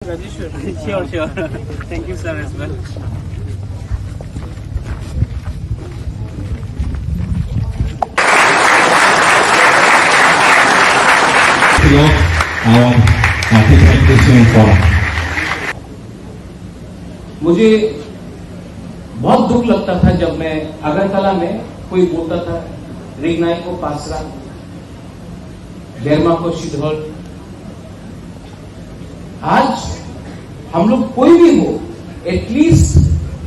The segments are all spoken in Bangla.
Sure. Thank you, sir, as well. मुझे बहुत दुख लगता था जब मैं अगरतला में कोई बोलता था रिगनाई को पासरा, डेरमा को शिधौल। आज हम लोग कोई भी हो, at least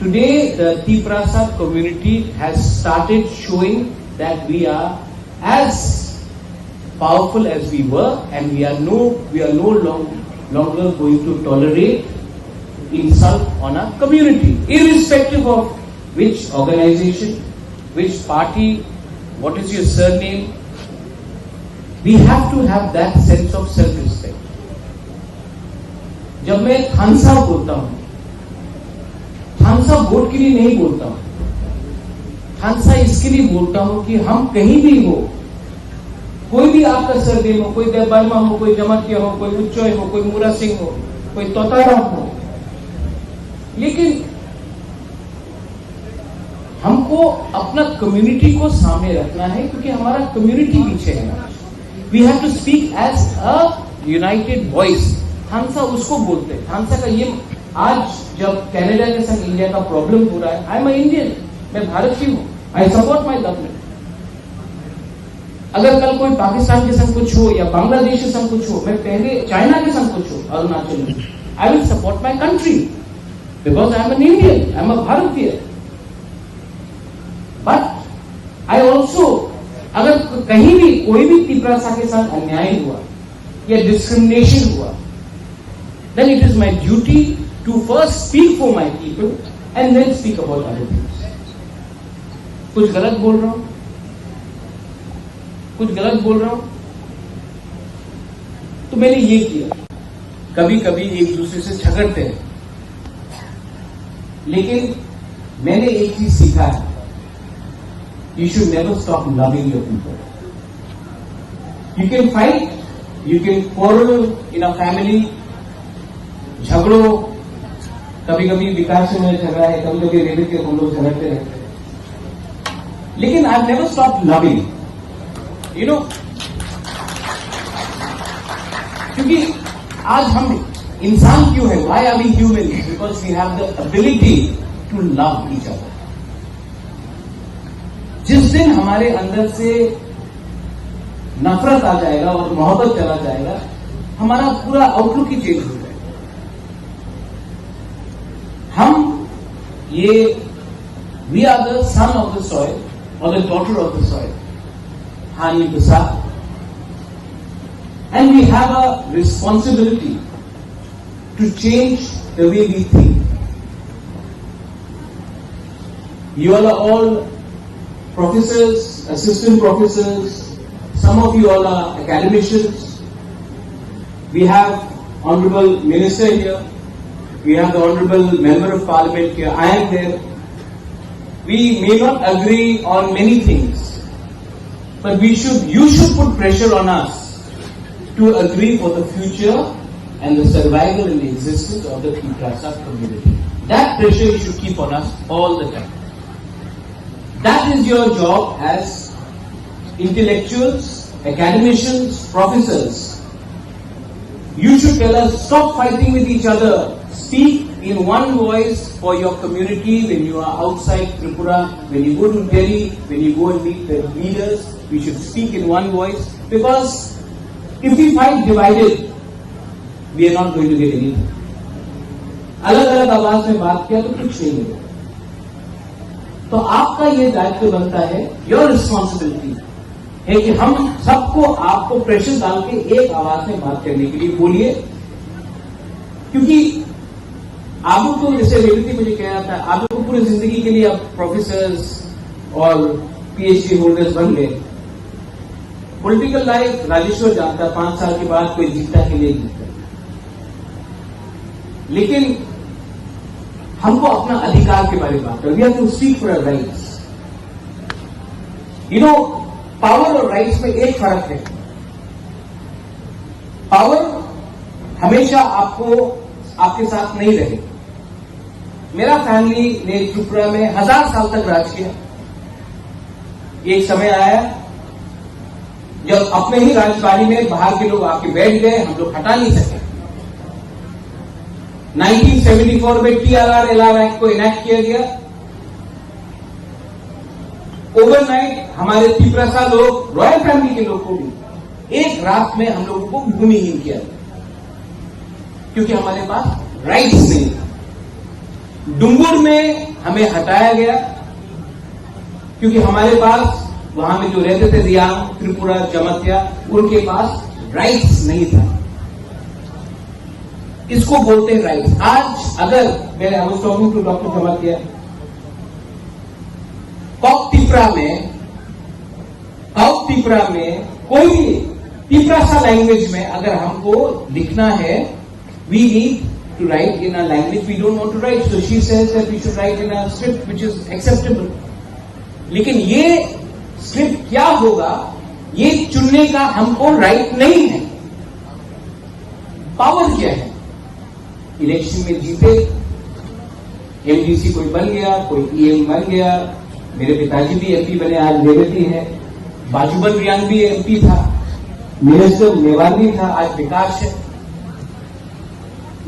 today the Tiprasa community has started showing that we are as powerful as we were, and we are no longer going to tolerate insult on our community, irrespective of which organization, which party, what is your surname. We have to have that sense of self-respect. जब मैं थानसा बोलता हूं, थानसा वोट के लिए नहीं बोलता हूं, थानसा इसके लिए बोलता हूं कि हम कहीं भी हो, कोई भी आपका सरनेम हो, कोई देवबर्मा हो, कोई जमातिया हो, कोई उच्चोय हो, कोई मूरा सिंह हो, कोई तोतारा हो, लेकिन हमको अपना कम्युनिटी को सामने रखना है, क्योंकि हमारा कम्युनिटी पीछे है। We have to speak as a united voice. थानसा उसको बोलते हैं। थानसा का ये आज जब कनाडा के संग इंडिया का प्रॉब्लम हो रहा है, आई एम इंडियन, मैं भारतीय हूं, आई सपोर्ट माई गवर्नमेंट। अगर कल कोई पाकिस्तान के संग कुछ हो या बांग्लादेश के संग कुछ हो, मैं पहले चाइना के संग कुछ हो, अरुणाचल में, I will support my country because I am an Indian, I am a भारतीय। बट आई ऑल्सो, अगर कहीं भी कोई भी तिपरासा के साथ अन्याय हुआ या डिस्क्रिमिनेशन हुआ, then it is my duty to first speak for my people and then speak about other things. कुछ गलत बोल रहा हूं, तो मैंने ये किया। कभी कभी एक दूसरे से झगड़ते हैं, लेकिन मैंने एक चीज सीखा है, you should never stop loving your people. You can fight, you can quarrel in a family, झगड़ो, कभी कभी विकास में झगड़ा है, कभी कभी रेबिट के हम लोग झगड़ते रहते हैं, लेकिन I never stop loving, you know, क्योंकि आज हम इंसान क्यों है, why are we human, because we have the ability to love each other. जिस दिन हमारे अंदर से नफरत आ जाएगा और मोहब्बत चला जाएगा, हमारा पूरा आउटलुक ही चेंज हो जाएगा। हम ये we are the son of the soil और the daughter of the soil, हानि प्रसाद, and we have a responsibility to change the way we think. You all are all professors, assistant professors, some of you all are academicians. We have Honorable Minister here. We have the Honorable Member of Parliament here. I am there. We may not agree on many things, but you should put pressure on us to agree for the future and the survival and the existence of the Tiprasa community. That pressure you should keep on us all the time. That is your job as intellectuals, academicians, professors. You should tell us, stop fighting with each other. Speak in one voice for your community when you are outside Tripura, when you go to Delhi, when you go and meet the leaders. We should speak in one voice, because if we fight divided, we are not going to get anything. अलग अलग आवाज में बात किया तो कुछ नहीं मिलेगा। तो आपका ये दायित्व बनता है, योर रिस्पॉन्सिबिलिटी है कि हम सबको आपको प्रेशर डाल के एक आवाज में बात करने के लिए बोलिए, क्योंकि आप लोग तो जैसे रेवती मुझे कह रहा था, आप लोग को पूरी जिंदगी के लिए अब प्रोफेसर्स और पीएचडी होल्डर्स बन गए। पॉलिटिकल लाइफ राजेश्वर जानता, 5 साल के बाद कोई जीता कि नहीं जीता, लेकिन हमको अपना अधिकार के बारे में बात करें। We have to speak for our rights. You know, power और राइट्स में एक फर्क है। पावर हमेशा आपको आपके साथ नहीं रहे। मेरा फैमिली ने त्रिपुरा में 1000 साल तक राज किया। एक समय आया जब अपने ही राजबाड़ी में बाहर के लोग आके बैठ गए, हम लोग हटा नहीं सके। 1974 में TRR LR एक्ट को इनैक्ट किया गया। ओवरनाइट हमारे त्रिपुरा लोग, रॉयल फैमिली के लोग को भी एक रात में हम लोगों को भूमिहीन किया, क्योंकि हमारे पास राइट्स नहीं था। डुंगुर में हमें हटाया गया क्योंकि हमारे पास वहां में जो रहते थे रियांग, त्रिपुरा, जमत्या, उनके पास राइट्स नहीं था। इसको बोलते हैं राइट्स। आज अगर मैं I was talking to doctor Jamatia, कॉक त्रिपुरा में कोई भी त्रिपुरा लैंग्वेज में अगर हमको लिखना है, we need to write in a language we don't want to write. So she says that we should write in a script which is acceptable. लेकिन ये स्क्रिप्ट क्या होगा, ये चुनने का हमको राइट नहीं है। पावर क्या है? इलेक्शन में जीते, एमडीसी कोई बन गया, कोई ईएम बन गया। मेरे पिताजी भी एमपी बने, आज रेवती है। बाजूबन रियांग भी एमपी था, मिनिस्टर मेवाल भी था, आज विकास है।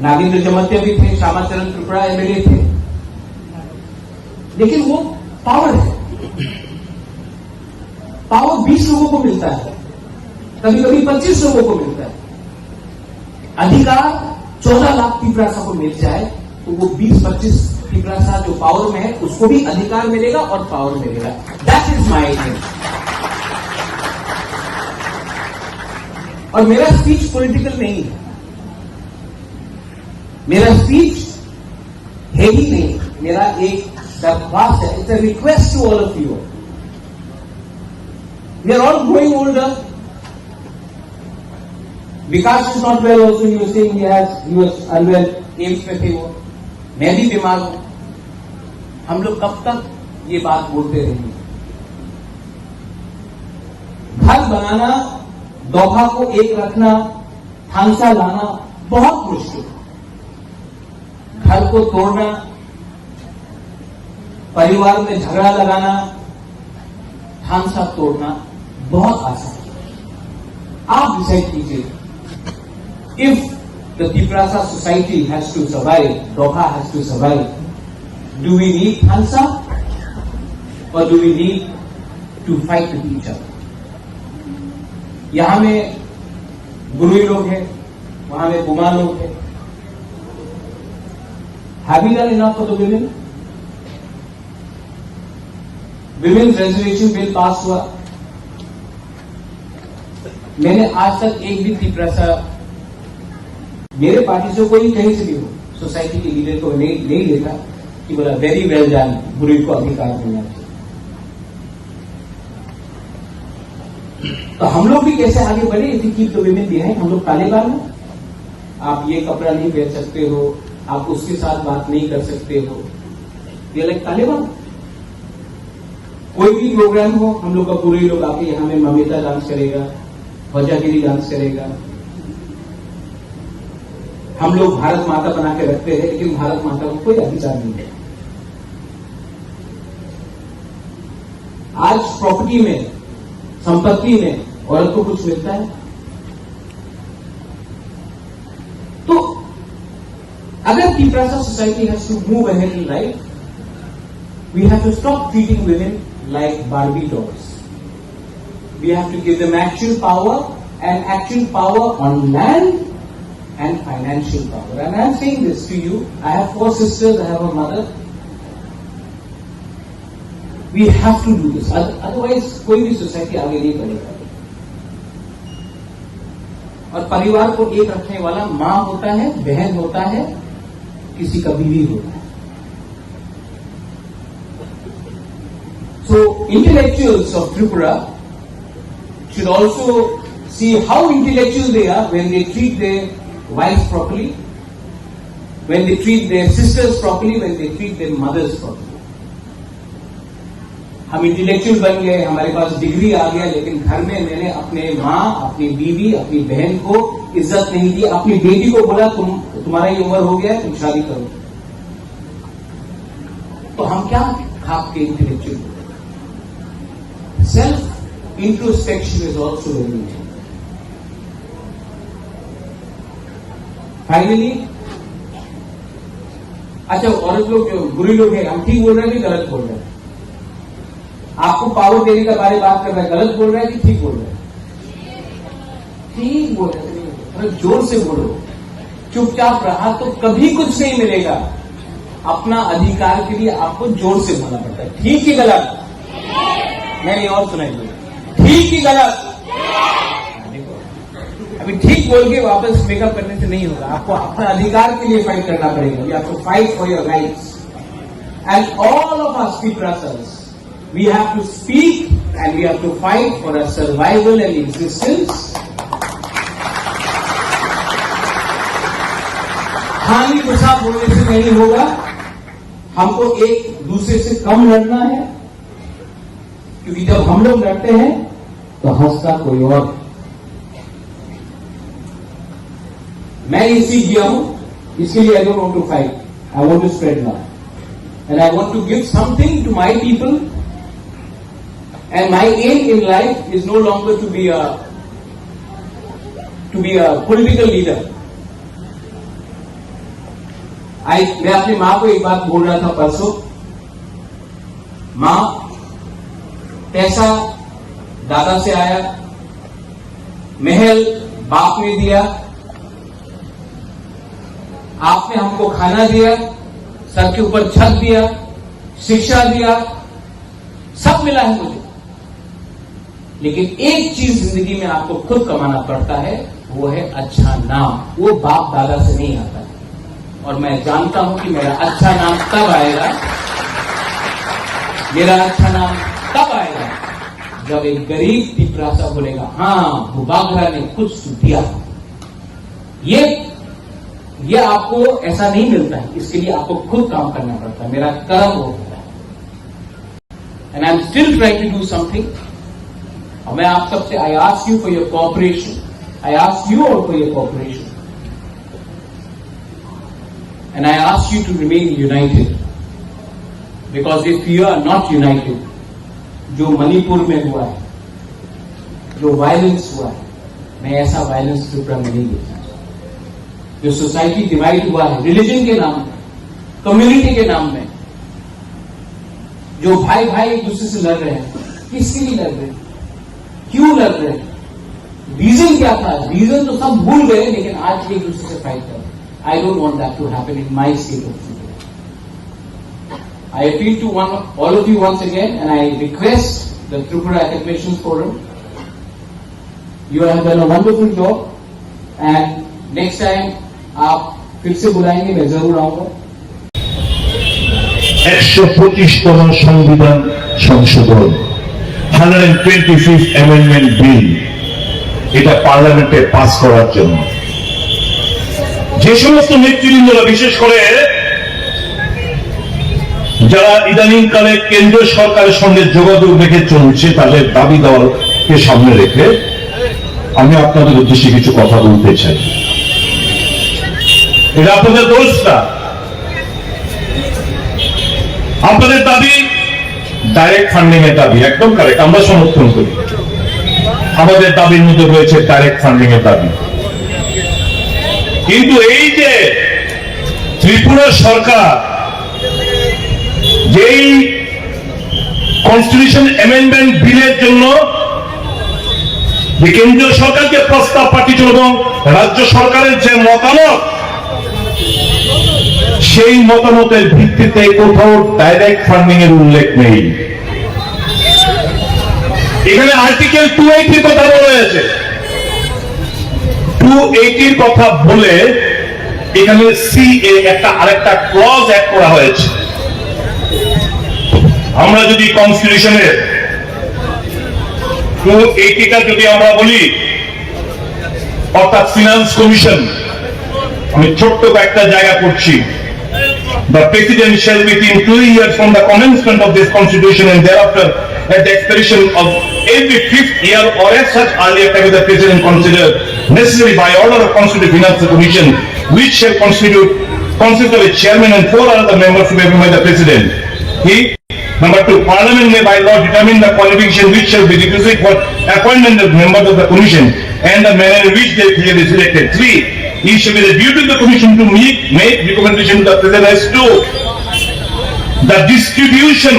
नागेंद्र जमत्या भी थे, श्यामाचरण त्रिपुरा एमएलए थे। लेकिन वो पावर है। पावर 20 लोगों को मिलता है, कभी कभी 25 लोगों को मिलता है। अधिकार 14 लाख त्रिपुरा को मिल जाए तो वो 20-25 त्रिपुरा जो पावर में है उसको भी अधिकार मिलेगा और पावर मिलेगा। That is my idea. और मेरा स्पीच पॉलिटिकल नहीं है, मेरा स्पीच है ही नहीं, मेरा एक दरख्वास्त है, it's a request to all of you. We are all growing older. Vikas is not well also, you saying he was unwell, AIIMS में थे वो। मैं भी बीमार हूं। हम लोग कब तक ये बात बोलते रहेंगे? घर बनाना, दोहा को एक रखना, थांसा लाना बहुत मुश्किल है। घर को तोड़ना, परिवार में झगड़ा लगाना, थांसा तोड़ना बहुत आसान है। आप डिसाइड कीजिए। If the Tripura society has to survive, दोहा has to survive, do we need थांसा और do we need to fight with each other? यहां में गुरुई लोग हैं, वहां में बुमा लोग हैं। Have we done enough for the women? Women's reservation bill पास हुआ। मैंने आज तक एक भी त्रिपुरा मेरे पार्टी से कोई कहीं से भी हो, सोसाइटी के लीडर को नहीं लेता कि बोला वेरी वेल डन, बुरी को अधिकार मिलना चाहिए। तो हम लोग भी कैसे आगे बढ़े? If you keep the women behind, हम लोग तालिबान हैं। आप ये कपड़ा नहीं पहन सकते हो, आप उसके साथ बात नहीं कर सकते हो, ये लाइक तालिबान। कोई भी प्रोग्राम हो, हम लोग का पूरे लोग आके यहां में ममिता डांस करेगा, वजागिरी डांस करेगा। हम लोग भारत माता बना के रखते हैं, लेकिन भारत माता को कोई अधिकार नहीं है। आज प्रॉपर्टी में, संपत्ति में औरत को कुछ मिलता है? तो अगर Tripura society has to move ahead in life, we have to stop treating women like Barbie dolls. We have to give them actual power, and actual power on land and financial power. And I am saying this to you. I have 4 sisters, I have a mother. We have to do this. Otherwise, कोई भी सोसाइटी आगे नहीं बढ़ेगा। और परिवार को एक रखने वाला मां होता है, बहन होता है, किसी का बीवी होता है। So intellectuals of Tripura should also see how intellectual they are when they treat their wives properly, when they treat their sisters properly, when they treat their mothers properly. हम इंटेलेक्चुअल बन गए, हमारे पास डिग्री आ गया, लेकिन घर में मैंने अपने माँ, अपनी बीवी, अपनी बहन को इज्जत नहीं दी। अपनी बेटी को बोला तुम्हारा ये उम्र हो गया है, तुम शादी करो। तो हम क्या खाप के intellectual? Self introspection is also very important. Finally, अच्छा, औरत लोग जो बुरी लोग हैं, हम ठीक बोल रहे हैं कि गलत बोल रहे हैं? आपको पावर देने के बारे में बात कर रहा है, गलत बोल रहा है कि ठीक बोल रहा है? ठीक बोल रहे हैं। थोड़ा जोर से बोलो। चुपचाप रहा तो कभी कुछ नहीं मिलेगा। अपना अधिकार के लिए आपको जोर से बोलना पड़ता है। ठीक कि गलत? मैंने और सुनाई, ठीक कि गलत? अभी ठीक बोल के वापस मेकअप करने से नहीं होगा। आपको अपने अधिकार के लिए फाइट करना पड़ेगा। You have to fight for your rights. And all of us peoples, we have to speak and we have to fight for our survival and existence. खाली गुस्सा बोलने से नहीं होगा। हमको एक दूसरे से कम लड़ना है, क्योंकि जब हम लोग लड़ते हैं तो हंसता कोई और। मैं ये सीख गया हूं, इसके लिए I don't want to fight, I want to spread love and I want to give something to my people. And my aim in life is no longer to be a political leader. मैं अपनी मां को एक बात बोल रहा था परसों। मां, पैसा दादा से आया, महल बाप ने दिया, आपने हमको खाना दिया, सर के ऊपर छत दिया, शिक्षा दिया, सब मिला है मुझे। लेकिन एक चीज जिंदगी में आपको खुद कमाना पड़ता है, वो है अच्छा नाम। वो बाप दादा से नहीं आता है। और मैं जानता हूं कि मेरा अच्छा नाम तब आएगा, मेरा अच्छा नाम तब आएगा जब एक गरीब पिपरासा बोलेगा, हाँ भूबागरा ने कुछ दिया। ये आपको ऐसा नहीं मिलता है, इसके लिए आपको खुद काम करना पड़ता है। मेरा कर्म वो होता है। And I am still trying to do something. और मैं आप सबसे, I ask you for your cooperation, I ask you all for your cooperation, and I ask you to remain united, because if you are not united, जो मणिपुर में हुआ है, जो वायलेंस हुआ है, मैं ऐसा वायलेंस त्रिपुरा में नहीं देखता। जो सोसाइटी डिवाइड हुआ है रिलीजन के नाम में, कम्युनिटी के नाम में, जो भाई भाई एक दूसरे से लड़ रहे हैं, किसके लिए लड़ रहे हैं, क्यों लड़ रहे हैं, रीजन क्या था? रीजन तो सब भूल गए, लेकिन आज एक दूसरे से फाइट कर रहे हैं। I don't want that to happen in my state of Tripura. I appeal to all of you once again, and I request the Tripura Academicians Forum. You have done a wonderful job, and next time आप फिर से बुलाएंगे, मैं जरूर आऊंगा। 125তম সংবিধান সংশোধন 125th অ্যামেন্ডমেন্ট বিল, এটা পার্লামেন্টে পাস করার জন্য যে সমস্ত নেতৃবৃন্দরা, বিশেষ করে যারা ইদানিং কালে কেন্দ্রীয় সরকারের সঙ্গে যোগাযোগ রেখে চলছে, তাদের দাবি দেওয়াকে সামনে রেখে আমি আপনাদের উদ্দেশ্যে কিছু কথা বলতে চাই। এটা আপনাদের দোষটা। আপনাদের দাবি ডাইরেক্ট ফান্ডিং এর দাবি, একদম কারেক্ট, আমরা সমর্থন করি। আমাদের দাবির মধ্যে রয়েছে ডাইরেক্ট ফান্ডিং এর দাবি। কিন্তু এই যে ত্রিপুরা সরকার যেই কনস্টিটিউশন অ্যামেন্ডমেন্ট বিলের জন্য যে কেন্দ্রীয় সরকারকে প্রস্তাব পাঠিয়েছিল এবং রাজ্য সরকারের যে মতামত, সেই মতামতের ভিত্তিতে কোথাও ডাইরেক্ট ফান্ডিং এর উল্লেখ নেই। এখানে আর্টিকেল 280 কথা বলা হয়েছে। 280 কথা বলে এখানে সিএ একটা আরেকটা ক্লজ অ্যাড করা হয়েছে। আমরা যদি কনস্টিটিউশনের 280টা যদি আমরা বলি, অর্থাৎ ফিনান্স কমিশন, আমি ছোট্ট একটা জায়গা করছি, The President shall within 2 years from the commencement of this Constitution and thereafter at the expiration of every 5th year or as such earlier time the President consider necessary by order of Constitutional Finance Commission, which shall consist of a chairman and 4 other members to be appointed by the President. Number 2, Parliament may by law determine the qualification which shall be requisite for appointment of members of the Commission and the manner in which they will be selected. 3, it shall be the duty of the Commission to make recommendation to the President as to the distribution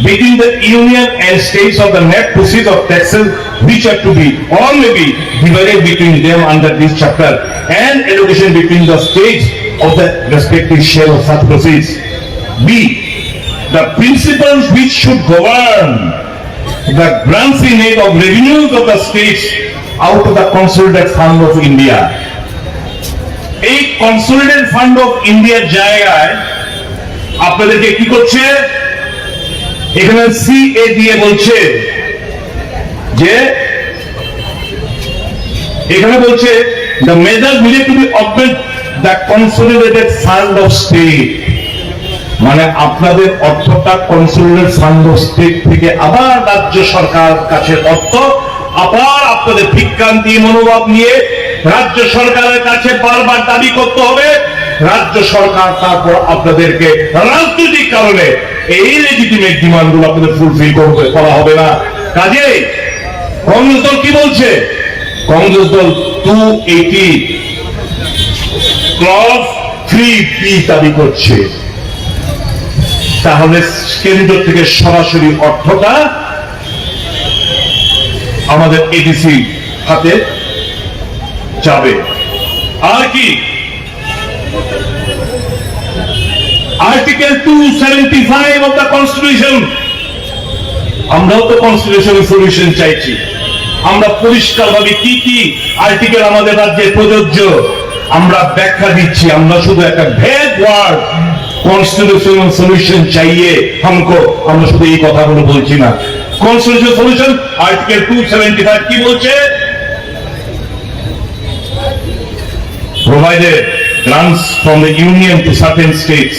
between the Union and states of the net proceeds of taxes which are to be or may be divided between them under this chapter and allocation between the states of the respective share of such proceeds. B, the principles which should govern the grants in aid of revenues of the states out of the consolidated fund of India. এই কনসোলিডেটেড ফান্ড অফ ইন্ডিয়ার জায়গায় আপনাদেরকে কি করছে, এখানে সিএ দিয়ে বলছে যে এখানে বলছে the measures needed to be augment the consolidated fund of state, মানে আপনাদের অর্থটা কনসোলিডেটেড ফান্ড অফ স্টেট থেকে আবার রাজ্য সরকার কাছে অর্থ আবার আপনাদের বিক্রান্তি মনোভাব নিয়ে রাজ্য সরকারের কাছে বারবার দাবি করতে হবে। রাজ্য সরকার তারপর আপনাদেরকে রাজনৈতিক কারণে এই লেজিটিমেট ডিমান্ডগুলো আপনাদের ফুলফিল করা হবে না। কাজে কংগ্রেস দল কি বলছে, কংগ্রেস দল 280 ক্লজ 3B দাবি করছে। তাহলে কেন্দ্র থেকে সরাসরি অর্থটা আমাদের এডিসি হাতে যাবে। আর কি আর্টিকেল 275 অফ দ্য কনস্টিটিউশন, আমরাও তো কনস্টিটিউশনাল সলিউশন চাইছি। আমরা পরিষ্কারভাবে কি কি আর্টিকেল আমাদের রাজ্যে প্রযোজ্য আমরা ব্যাখ্যা দিচ্ছি। আমরা শুধু একটা ভেগ ওয়ার্ড কনস্টিটিউশনাল সলিউশন চাইয়ে हमको, আমরা শুধু এই কথাগুলো বলছি না। কনস্টিটিউশনাল সলিউশন আর্টিকেল 275 কি বলছে, provided grants from the union to certain states,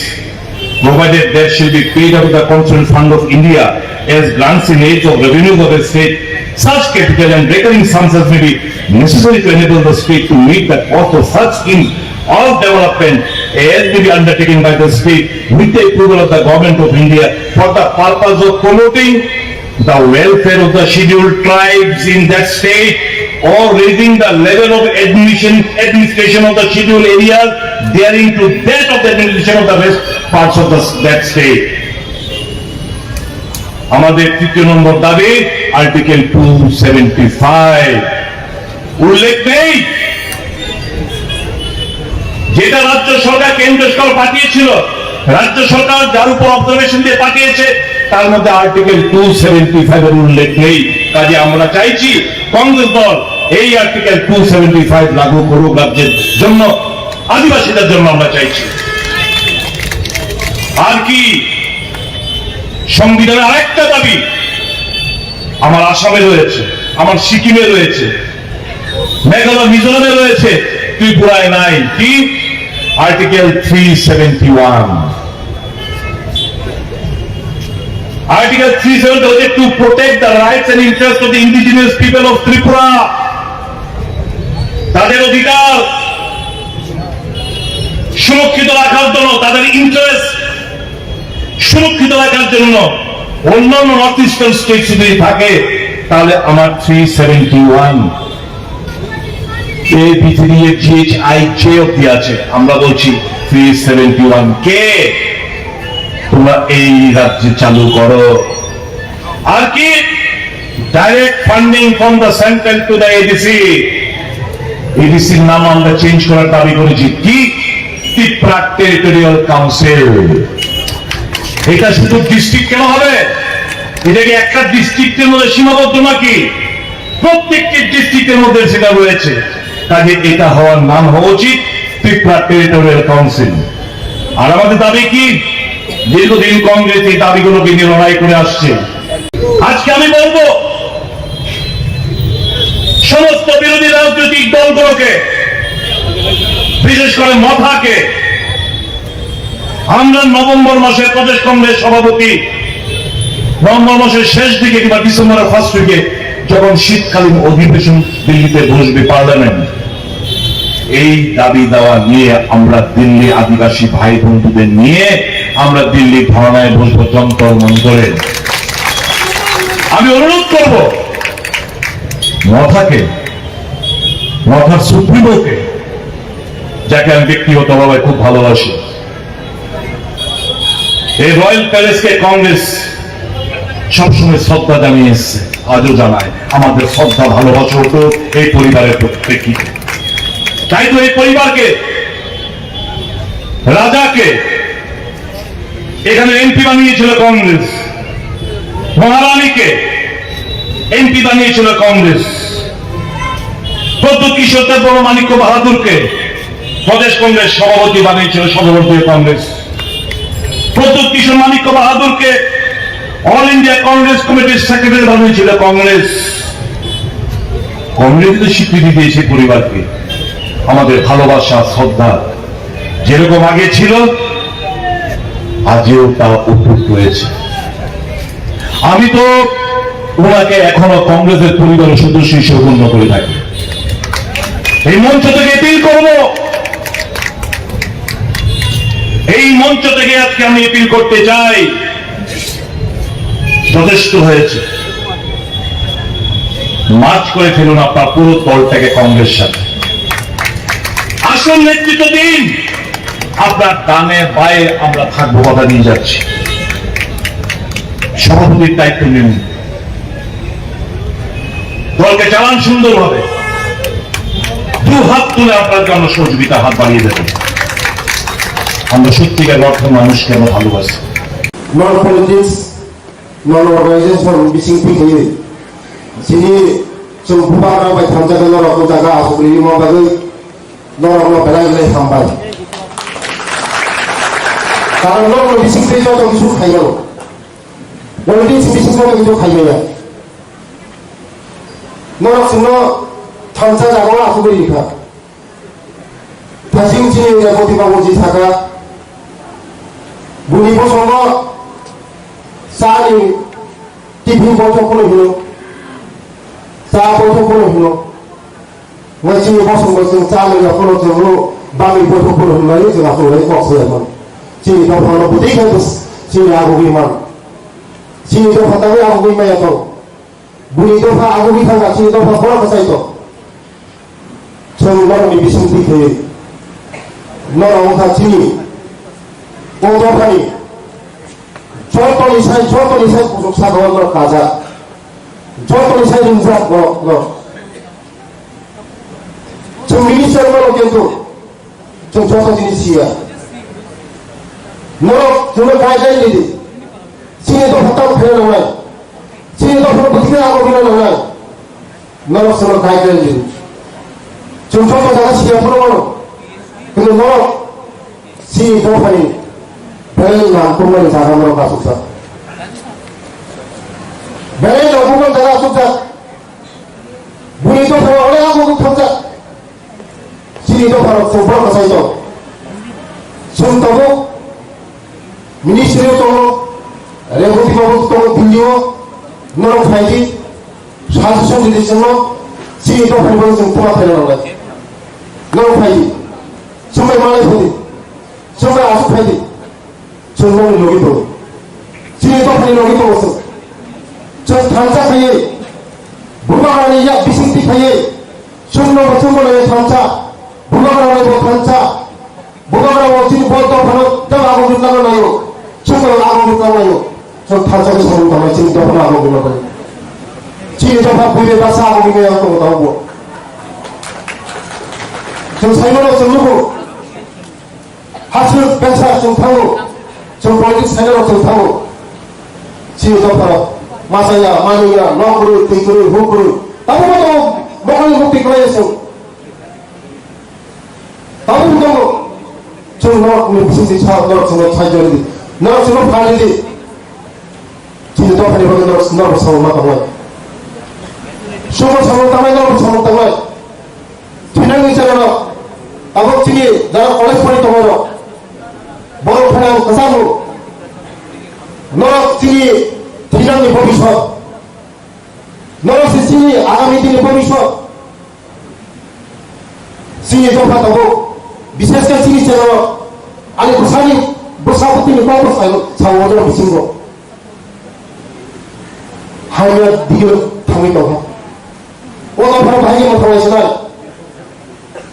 provided there shall be paid out of the consolidated fund of India as grants in aid of revenues of the state, such capital and recurring sums as may be necessary to enable the state to meet the cost of such schemes of development as may be undertaken by the state with the approval of the government of India for the purpose of promoting the welfare of the scheduled tribes in that state or raising the level of administration of the scheduled areas daring to that of the administration of the rest parts of that state. আমাদের 3 নম্বর দাবি আর্টিকেল 275 উল্লেখ নেই, যেটা রাজ্য সরকার কেন্দ্র সরকার পাঠিয়েছিল, রাজ্য সরকার যার উপর অবজারভেশন দিয়ে পাঠিয়েছে তার মধ্যে আর্টিকেল 275 এর উল্লেখ নেই। কাজে আমরা চাইছি কংগ্রেস দল এই আর্টিকেল 275 লাগু করুক রাজ্যের জন্য, আদিবাসীদের জন্য আমরা চাইছি। আর কি সংবিধানের আরেকটা দাবি আমার আসামে রয়েছে, আমার সিকিমে রয়েছে, মেঘালয় মিজোরামে রয়েছে, ত্রিপুরায় নাই। কি আর্টিকেল 371, Article 370 হচ্ছে to protect the rights and interests of the indigenous people of Tripura, তাদের অধিকার সুরক্ষিত রাখার জন্য, তাদের ইন্টারেস্ট সুরক্ষিত রাখার জন্য অন্যান্য নর্থ ইস্টার্ন স্টেট যদি থাকে তাহলে আমার 371 এ ভিতরিয়ে GHI অব্দি আছে। আমরা বলছি 371 কে তোমরা এই রাজ্যে চালু করো। আর কি direct funding from the central to the ADC, এডিসির নাম আমরা চেঞ্জ করার দাবি করেছি। কি ত্রিপুরা টেরিটোরিয়াল কাউন্সিল, এটা শুধু ডিস্ট্রিক্ট কেন হবে, এটা কি একটা ডিস্ট্রিক্টের মধ্যে সীমাবদ্ধ নাকি? প্রত্যেকটি ডিস্ট্রিক্টের মধ্যে সেটা রয়েছে। কাজে এটা হওয়ার নাম হওয়া উচিত ত্রিপুরা টেরিটোরিয়াল কাউন্সিল। আর আমাদের দাবি কি, দীর্ঘদিন কংগ্রেস এই দাবিগুলোকে নিয়ে লড়াই করে আসছে। আজকে আমি বলবো সমস্ত বিরোধী রাজনৈতিক দলগুলোকে, বিশেষ করে মথাকে, আমরা নভেম্বর মাসের প্রদেশ কংগ্রেস সভাপতি নভেম্বর মাসের শেষ দিকে কিংবা ডিসেম্বরের ফার্স্ট উইকে যখন শীতকালীন অধিবেশন দিল্লিতে বসবে পার্লামেন্ট, এই দাবি দেওয়া নিয়ে আমরা দিল্লি আদিবাসী ভাই বন্ধুদের নিয়ে আমরা দিল্লি ধর্নায় বসবো যন্তর মন্তরে। আমি অনুরোধ করব মথার সুপ্রিমোকে, যাকে আমি ব্যক্তিগতভাবে খুব ভালোবাসি, এই রয়্যাল প্যালেসকে কংগ্রেস সবসময় শ্রদ্ধা জানিয়ে এসছে, আজও জানায়। আমাদের শ্রদ্ধা ভালোবাসা হতো এই পরিবারের প্রেক্ষিতে। তাই তো এই পরিবারকে, রাজাকে এখানে এমপি বানিয়েছিল কংগ্রেস, মহারানীকে এমপি বানিয়েছিল কংগ্রেস, প্রদ্যুৎ কিশোর দেববর্মা মাণিক্য বাহাদুরকে প্রদেশ কংগ্রেস সভাপতি বানিয়েছিল সর্বভারতীয় কংগ্রেস, প্রদ্যুৎ কিশোর মাণিক্য বাহাদুরকে অল ইন্ডিয়া কংগ্রেস কমিটির সেক্রেটারি বানিয়েছিল কংগ্রেস। কংগ্রেস স্বীকৃতি দিয়েছে পরিবারকে। আমাদের ভালোবাসা শ্রদ্ধা যেরকম আগে ছিল, আজও তা অটুট রয়েছে। আমি তো ওনাকে এখনো কংগ্রেসের পরিবারের সদস্য হিসেবে গণ্য করে থাকি। এই মঞ্চ থেকে এপিল করব, এই মঞ্চ থেকে আজকে আমি এপিল করতে চাই, যথেষ্ট হয়েছে। মার্চ করে ফেলুন আপনার পুরো দলটাকে কংগ্রেস সাথে, আসল নেতৃত্ব দিন। আপনার ডানে বায়ে আমরা থাকবো, কথা নিয়ে যাচ্ছি। সভাপতির দায়িত্ব নিন, দলকে চালান সুন্দরভাবে। দু হাত তুলে আপনার জন্য সহযোগিতার হাত বাড়িয়ে দেবেন। আমরা সত্যিকার অর্থে মানুষকে আমরা ভালোবাসি। Non politics, non organization bising pikir. Sini sembuh orang baik hamzah dan orang tu jaga asal beli mau bagi orang belai belai sampai. Kalau non bising pikir tu kita kaya lo. Politics bising tu kita kaya ya. Non semua hamzah jaga asal beli ka. Pasing sini dia kau tiba kau jaga. Buli pun semua সারি টিভি বৈঠক করে হলো, চা বৈঠক করে হলো, ওয়াইসি বসং চা লোক হলো জন্য বাঙালি বৈঠক করে হলো, এই যে আসলে কক্সে এখন চিনি তো ভালো বুঝেই খাইতো, চিনি আগুবি মান চিনি তো ফাটাবে আগুবি মাই এত বুড়ি তো ফা আগুবি থাকা চিনি তো ফা বড় কাছাইতো সংগঠনের বিশৃঙ্খল দিকে নরমতা চিনি কৌতফানি 저토리사이 부족사 넣어서 가자. 저토리사이 인사 너. 저 미니스터로 견도 저 저서진이 시야. 너 저는 가야지. 신에도 갔다고 배워놓아. 신에도 그런 어떻게 하고 배워놓아. 너는 서로 가야지. 좀 저서자가 시야 풀어놓아. 근데 너 신이 더 빨리 Beri lampungan jaga mereka sukses. Beri lampungan jaga sukses. Buni itu kalau oleh aku sukses. Sini itu kalau super kasih itu. Suntamu, ministry itu, republik itu video, norok haji, sasusun jadi semua. Sini itu kalau semua pelan lagi. Norok haji, semua malas haji, semua asuk haji. 정말 여기도 지혜도 하니 여기도 없어 저 단자 사이에 무가라니 야 비승비 사이에 정로가 정말의 단자 무가라니 단자 무가라고 지금 벌도 하는 떠나고 있나요 정말 나고 있나요 저 단자를 서운다면 지금 떠나고 있나요 지혜도 다 부대다 싸고 있네요 또 나오고 저 사이로 정르고 하수 백사 정타고 저 politik 사회로 정타고 지혜도 바로 마사야 마누야 너구르 띠구르 후구르 나보고도 먹을 먹기 거였어 나보고도 저 너 무슨 데 차 너 정말 차이저리 너 정말 발리디 지혜도 발리 버는 너 너로 서울마 당와 쇼고 서울 당와 너로 서울 당와 뒤는 있잖아 아버지기 나랑 오래 소리 동어로 뭘 ফালাম কাসামু নরক চিনি ধিনাংনি ভবিষ্যৎ নরক চিনি আগামী দিনে ভবিষ্যৎ চিনি দফা দফা বিশেষ করে চিনি চ্যানেল আনি বসানি বসাপতিনি কম বসাইল সাवोजों बिसिंगो हाइवे दियो थांगि दफा ओना फरा भाइगे मथावैसनाय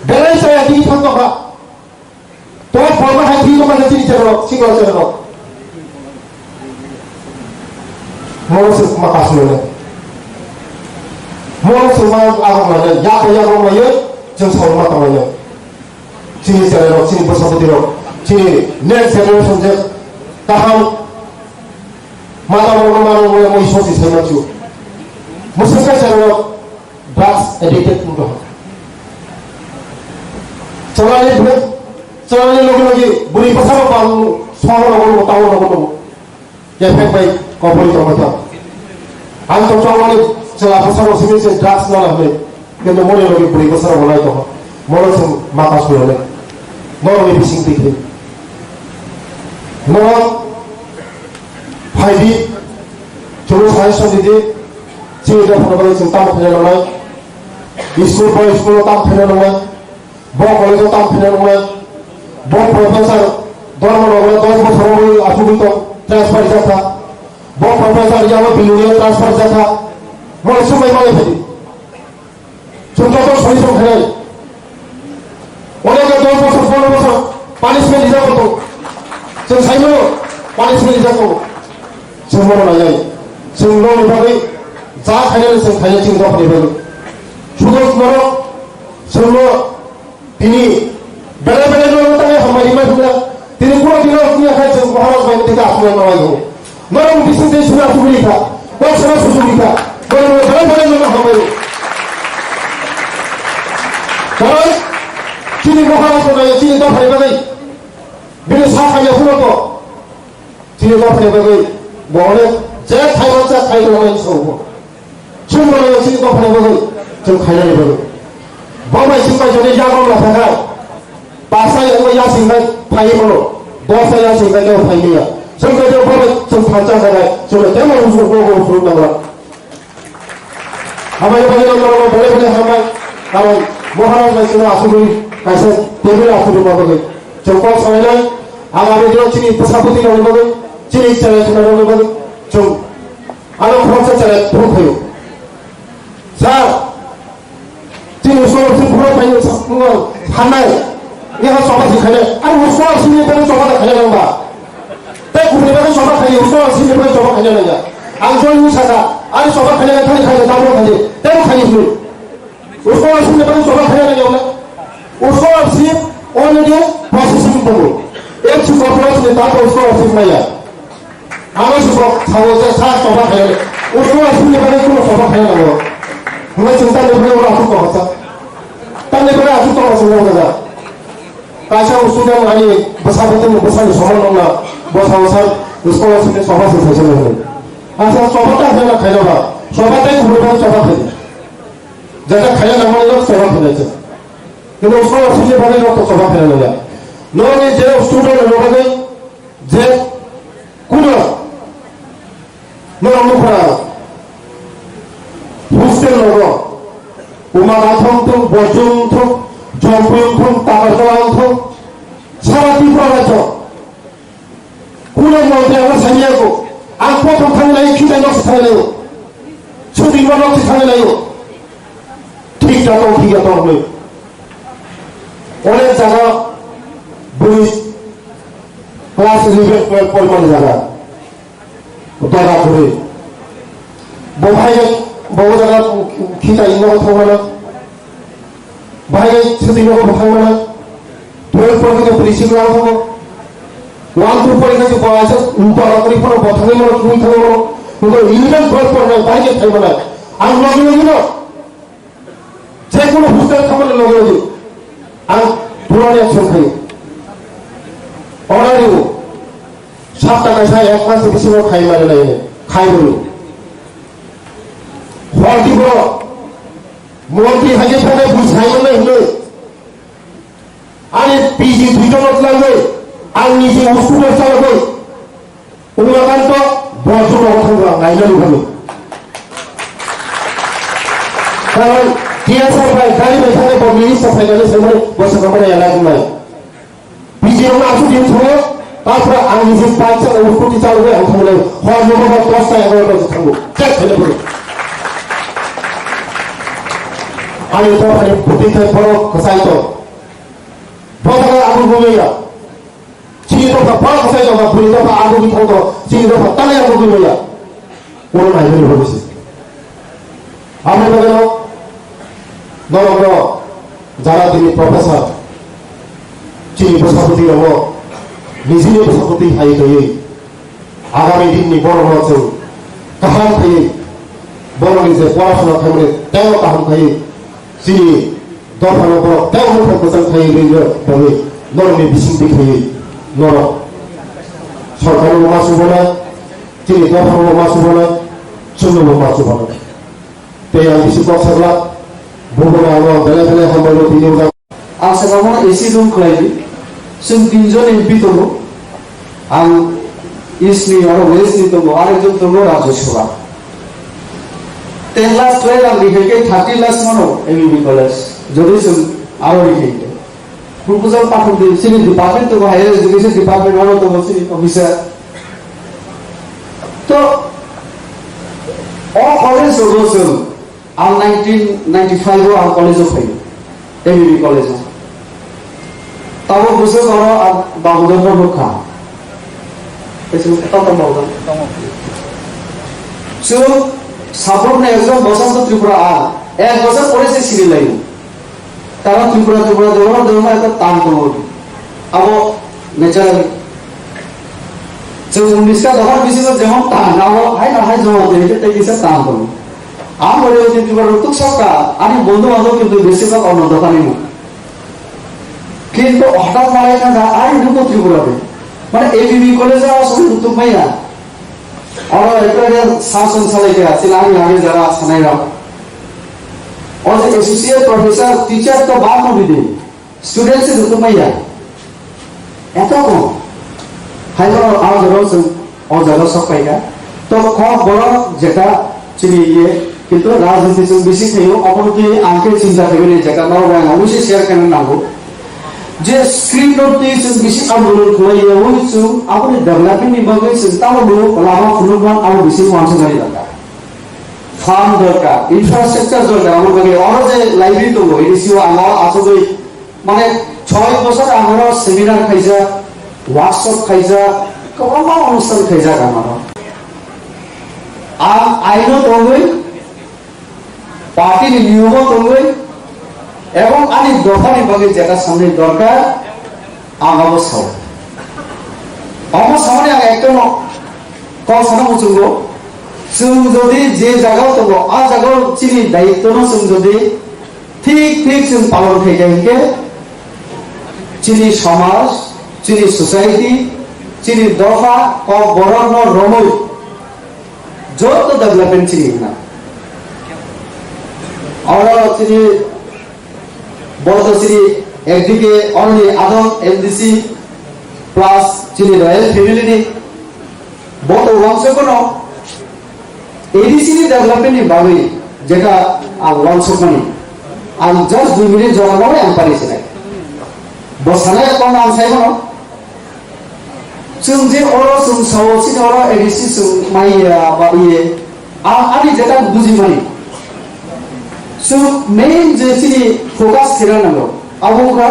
बेलाय साया दिगि थांग दफा तो फरमा हाय दिगि दफा चिनि च्যাनेल सिंगल চ্যানেल मोरस माखासुले मोरस मा आगमलाय यागमलाय जों सावो माथावैनो चिनि চ্যানেल चिनि बसापतिनो चिनि नेक्स्ट जेनेरेशन जे गाहाम मालावनो मालावनो मोइ ससि साइमाचु मुसुका চ্যানেल ड्राग्स एडिक्टेड मुदो चलाने लगे बुरी बसाव बांग सहर नगो टाउन नगो ये फेक बाई कपरि तमता आं तो चावले चला बसाव सिमिन से ड्राग्स ना लाबे किन्तु मोरे लगे बुरी बसाव बोलाय तो मोरो जों माखासु होले नरवे बिसिं दिखे नर फाइबि चलो साइंस दिदि चिदा फरबाय जों ताम फैना लानाय स्कुल बय स्कुल ताम फैना लानाय ब कलेज ताम फैना लानाय ब प्रोफेसर धर्म नगरे 10 বছর आसुबित ट्रांसफर जाता ब प्रोफेसर याव बिलुनिया ट्रांसफर जाता मोर समय माने फैदि जों तो सही सम फैनाय अनेक 10 বছর 15 বছর पानिशमेंट हिसाब तो जों साइमो पानिशमेंट हिसाब जों मोर लाय जों न' निबागै जा खायनानै जों खायनो जों दाफायबाय सुदस नर जोंनो दिनै बेले बेले न' ताङै हामायनि मानसिफोरा दिनै कुनो दिनाव कुनो खाय जों महाराज बायनो दिनै आसुनाय नङायगौ नरम बिसिंदै सुना सुबिलिखा बसना सुसुबिखा बोलो बेले बेले न' हामायो कारण दिनै महाराज बायनो दिनै दाफायबाय बिनि साखाया फुलको दिनै दाफायबाय बहने जे थाइबा जा थाइबाय सौबो सुमरायो दिनै दाफायबाय जों खायनानै बाय बाबाय सिंबाय जने यागम लाफाखा पासाय एबा यासिंबाय फायमोनो दसाय यासिंबाय देव फायनिया जों गदेव बाबाय जों फांचा जानाय जों तेमो उजु गगो फुरुनांला हाबाय बाय नांगौ बेले बेले हाबाय आरो महाराज बायसिना आसुबि कायसे टेबिल आसुबि बाबाय जों कल सायनाय आगामी दिनाव चिनि बसापति नंगौ चिनि চ্যানেল नंगौ जों आरो खरसा চ্যানেल फुरफायो सार दिनै समाव फुरा फायनो सामो हानाय नेहा सभा सिखायनाय आरो उसवा सिनिफ्राय सभा खायनाय नांबा बै गुबुननिफ्राय सभा खायो उसवा सिनिफ्राय सभा खायनाय नांगा आं जय मुसासा आरो सभा खायनाय थारि खायनो दाबो खायो तेम खायो उसवा सिनिफ्राय सभा खायनाय नांगा उसवा सिन अलरेडी प्रोसेसिंग दङ एक सुपरफ्लास ने दाबो उसवा सिनाया आरो सुपर सावजे सा सभा खायो उसवा सिनिफ्राय कुनो सभा खायनाय नांगौ मैं चिंता नहीं करूँ रातों को होता तब नहीं करूँ रातों को होता होगा काशा उसने मानी बसापति में बसाने सोमन होगा बसावसर उसको उसने सोफा से फैसल नहीं आशा सोफा का है ना खाना बा सोफा का ही घूमने सोफा खाने जैसा खाया ना माने लोग सोफा खाने से किंतु उसको उसने बारे लोग तो सोफा खाने लगा लोग ने जे स्टूडेंट लोग ने जे कुनो लोग मुखरा हस्टेल नगो उमागाथं बजुं जम्पुं तागाजों सारा त्रिपुरा कुनो मन्थ्रिया सानियाखौ आं प्रथम थांनाय खिदायनोसो थांनाय सुदिमानोसो थांनाय ठीक जाथाव ठीक जाथाव अनेक जागा बुरि क्लास 11 12 परिमाण जागा दादा बुरि बहाय बहुत जगह खींचा इन लोगों को माना भाई छुट्टी लोगों को भाग माना 12 पढ़ने के प्रीसिंग लाओ तो 1 2 पढ़ने के बाद ऊपर अकरी पर बथाने में क्यों थे वो उनको 11 12 पढ़ना भाई के थे माना आम लोग ना जे कोनो हॉस्टल खबर लोग आम पुराने अक्षर खाई और आयु 7 টাকা ছাই এক মাস বেশি লোক খাই মারে নাই খাই বলো হরদিব মন্ত্রী হাজে ফেলে বুঝাই নাই হলে আরে পিজি দুইজন লাগবে आंनि जे स्कुलार चालकै उमाकान्त बसुमतारीखौ आं नायनो लुबैयो कारण टिएसआरनिफ्राय गारिबाय थानाय बर'नि साफायनानै सोंबाय बोसोरफ्रोमबो लायगुमाय बिजेआवनो आसु दिन्थियो तारपरे आंनि जे बाइक चालक स्कुटि चालकै आं थांनाय हरनोबो 10टा 11टासो थांगौ चेक खालामो आंनि थाखाय बुद्धिथाय फरक खसायतो बजारा आगु गुमैया चिनितो फरक खसायतो बा बुद्धिथाय आगु बिथावतो चिनितो फताले आगु गुमैया कोन नायनो लुबैयो आमि बगेनो नरग्र जारा दिनै प्रफेसर चिनि बसापति दङ निजिनि बसापति थायै थायै आगामी दिननि बर'जों गाहाम थायै बर'नि जे पढ़ाशुना थारमाने तेव गाहाम थायै चिनि दफानो बर' तेवनो मोजां थायै रैनो बागै नरनि बिसिं देखायै नर सरकारनो मा सुबोनाय चिनि दफानो मा सुबोनाय सुनोबो मा सुबोनाय ते आं बिसि बक्सारला बुंबोनो आङो बेले बेले हामबायनो बिनि उनाव आं सानावनो एसे रुम खालायदि जों 3 जन एमपि दङ आं इस्टनि आरो वेस्टनि दङ आरेकजन दङ राज्यसभा 10 लाख 12 आं लिखायखाय 30 लाख मानो एमबीबी कलेज যদি जों आरो लिखायखाय प्रपोजाल पाठन दि सिनि डिपार्टमेंट दङ हायर एजुकेशन डिपार्टमेंट आरो दङ सिनि अफिसार तो all कलेज दङ जों आं 1995 आव कलेजाव फैयो एमबीबी कलेजाव ताबो बोसोर बारो आं बावदों रखा एसे ताता बावदों जों साफ्रोमनो একজন বসন্ত ত্রিপুরা আর এক বছর পরে সে সিরি লাইন তারা ত্রিপুরা দেওয়া একটা টান দङ আবো ন্যাচারালি जों 19 দফার বিসিবো যেমন টান আবো হাই না হাই জমা দেই তাই কিসে টান দङ आम बड़े ত্রিপুরার উত্তর সরকার আমি বন্ধু বান্ধব কিন্তু বেশিরভাগ অন্য দোকানি না কিন্তু হঠাৎ মারা না আর ঢুকো ত্রিপুরাতে মানে এবিবি কলেজে আসলে উত্তর পাইয়া और एकरे शासन सालायते सिलांग आगे जरा सनायरा और एसोसिएट प्रोफेसर टीचर तो बात न बिदे स्टूडेंट से तो मैया एतो को हाइलो आ जरो से और जरो सब पाइगा तो ख बड़ जेटा चिनि ये किंतु राजनीति से बेसी थयो अपनके आंके चिंता थेबे जेटा न गाय अवश्य शेयर करन नांगो जे स्क्रीन नोटिस बिसि आन्दोलन खुलायो होइसु आपुनि डेभलपमेन्ट नि बागै सिन्ताबो लामा खुलुमान आरो बिसि मानसि जानि दरकार फार्म दरकार इनफ्रास्ट्राक्चार दरकार आरो बागै और जे लाइब्रेरी दङ एडिसिओ आङो आसबै माने 6 বছর आङो सेमिनार खाइजा वर्कशॉप खाइजा गोबां अनुष्ठान खाइजा गामानो आइनो दङै पार्टी नियमो दङै এবং আনি দফানি বাগে যেটা সামনে দরকার আগাবো সাও আমার সামনে আগে একটা কথা বুঝবো जों যদি যে জায়গাও তবো আ জায়গাও চিনি দায়িত্ব না जों যদি ঠিক जों পালন খাইকে চিনি সমাজ চিনি সোসাইটি চিনি দফা ও বরণ রমই যত ডেভেলপমেন্ট চিনি না আমরা চিনি বলতো চিনি একদিকে অনলি আদম এলডিসি প্লাস চিনি রয়্যাল ফ্যামিলি বলতো লঞ্চ কোনো এডিসি ডেভেলপমেন্ট বাকি যেটা লঞ্চ মানে আর জাস্ট 2 মিনিট জমা আম পারিছে না বসানে কোন আম চাইবো जों जे अरो जों सावसि अरो एडिसि जों माइया बा इये आनि जेटा बुजि मानि जों मेन जे सिनि फोकास खेरानांगौ आबुगा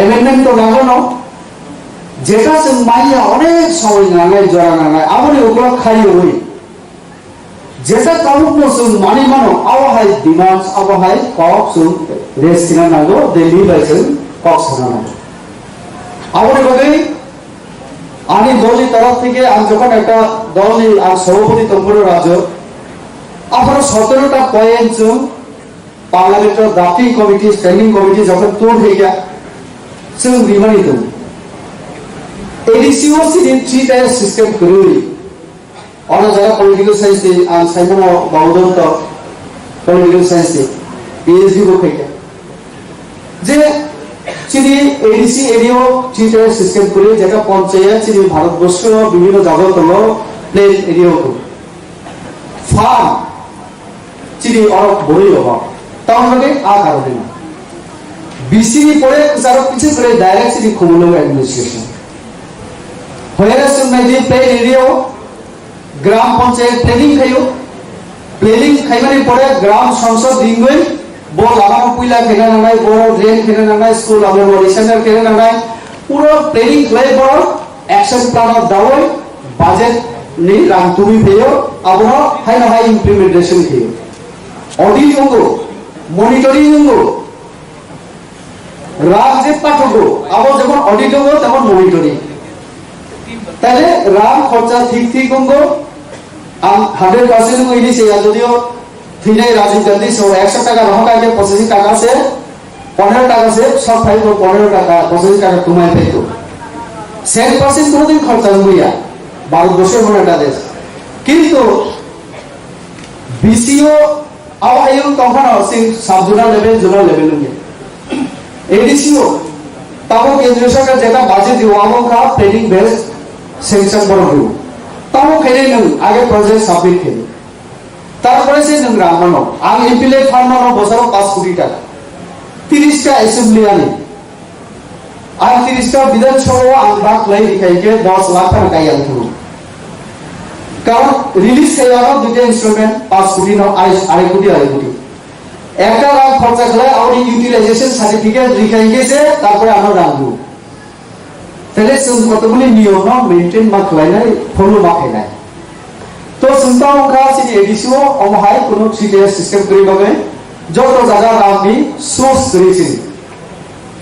एमेन्डमेन्ट तो नांगौ न जेटा जों माइया अनेक सावरिनानै जरानानै आबुनि उग्र खायो होय जेटा कामुकनो जों मानि मानो आवहाय डिमान्ड्स आवहाय कक जों रेस खेरानांगौ दिल्ली बायजों कक सानांगौ आबुनि बागै आनी दलनि तरफ থেকে আমি যখন একটা দলনি আর সভাপতি তম্বুর রাজ্য আপনারা 17টা পয়েন্ট जों পার্লামেন্টের ড্রাফটিং কমিটি স্ট্যান্ডিং কমিটি যখন তোর হয়ে গিয়া जों বিমানি দম এডিসিও সিডিন 3 টায়ার সিস্টেম করি অন যারা পলিটিক্যাল সায়েন্স দি আর সাইমন বাউদন তো পলিটিক্যাল সায়েন্স দি পিএইচডি কো থেকে যে চিনি চিনি এডিসি এরিও চিটে সিস্টেম করে যেটা পঞ্চায়েত চিনি ভারতবর্ষ বিভিন্ন জায়গা হলো প্লেন এরিও ফার্ম চিনি অনেক বড়ই অভাব তাহলে আ কারণে না বিসিনি পরে যারা কিছু করে ডাইরেক্ট চিনি কমিউনাল অ্যাডমিনিস্ট্রেশন হয়ে গেছে যে প্লেন এরিয়াও গ্রাম পঞ্চায়েত প্লেনিং খাইও প্লেনিং খাইবানি পরে গ্রাম সংসদ রিঙ্গই বড় লাগানো পুইলা খেলে নাই বড় ড্রেন খেলে নাই স্কুল আমরা বড় সেন্টার খেলে নাই পুরো প্লেনিং খাই বড় অ্যাকশন প্ল্যান অফ দাওই বাজেট নি রাং তুমি পেও আমরা হাই না হাই ইমপ্লিমেন্টেশন খেয়ে অডিট হঙ্গো মনিটরিং হঙ্গো রাগ যে পাঠকো আবার যখন অডিট হঙ্গো তখন মনিটরিং তাহলে রাগ খরচা ঠিক ঠিক হঙ্গো 100% ইনি সে যদিও ফিনাই রাজীব গান্ধী 100 টাকা রহকা যে 85 টাকা সে 15 টাকা সে সব ফাইল 15 টাকা 85 টাকা কমাই পেতো 100% কোনদিন খরচা হইয়া ভারতবর্ষের মনে একটা দেশ কিন্তু বিসিও আওয়ায়ু তখন Singh subzonal level zonal level নিয়ে এডিসিও তাও কেন্দ্রীয় সরকার যেটা বাজেট দিও আমকা প্ল্যানিং বেস সেকশন বড় দিও তাও খেলে নং আগে প্রজেক্ট সাবমিট খেলে তারপরে সে নং রামানো আং এমপিলেট ফার্মার বছর 5 কোটি টাকা 30টা অ্যাসেম্বলি আনি আর 30টা বিধানসভা আং বাক লাই লিখাইকে 10 লাখ টাকা গাই আনতো কারণ রিলিজ করার দুটো ইনস্ট্রুমেন্ট 5 কোটি না 2.5 কোটি একটা লাখ খরচা করে আর ইউটিলাইজেশন সার্টিফিকেট লিখাই গেছে তারপরে আমরা রাখবো তাহলে কতগুলি নিয়ম মেইনটেইন মা খাই নাই ফলো মা খাই নাই তো চিন্তা অংকা চিনি এডিসিও অমহাই কোনো সিটিএস সিস্টেম করি বাবে যত জায়গা রাখবি সোর্স করেছি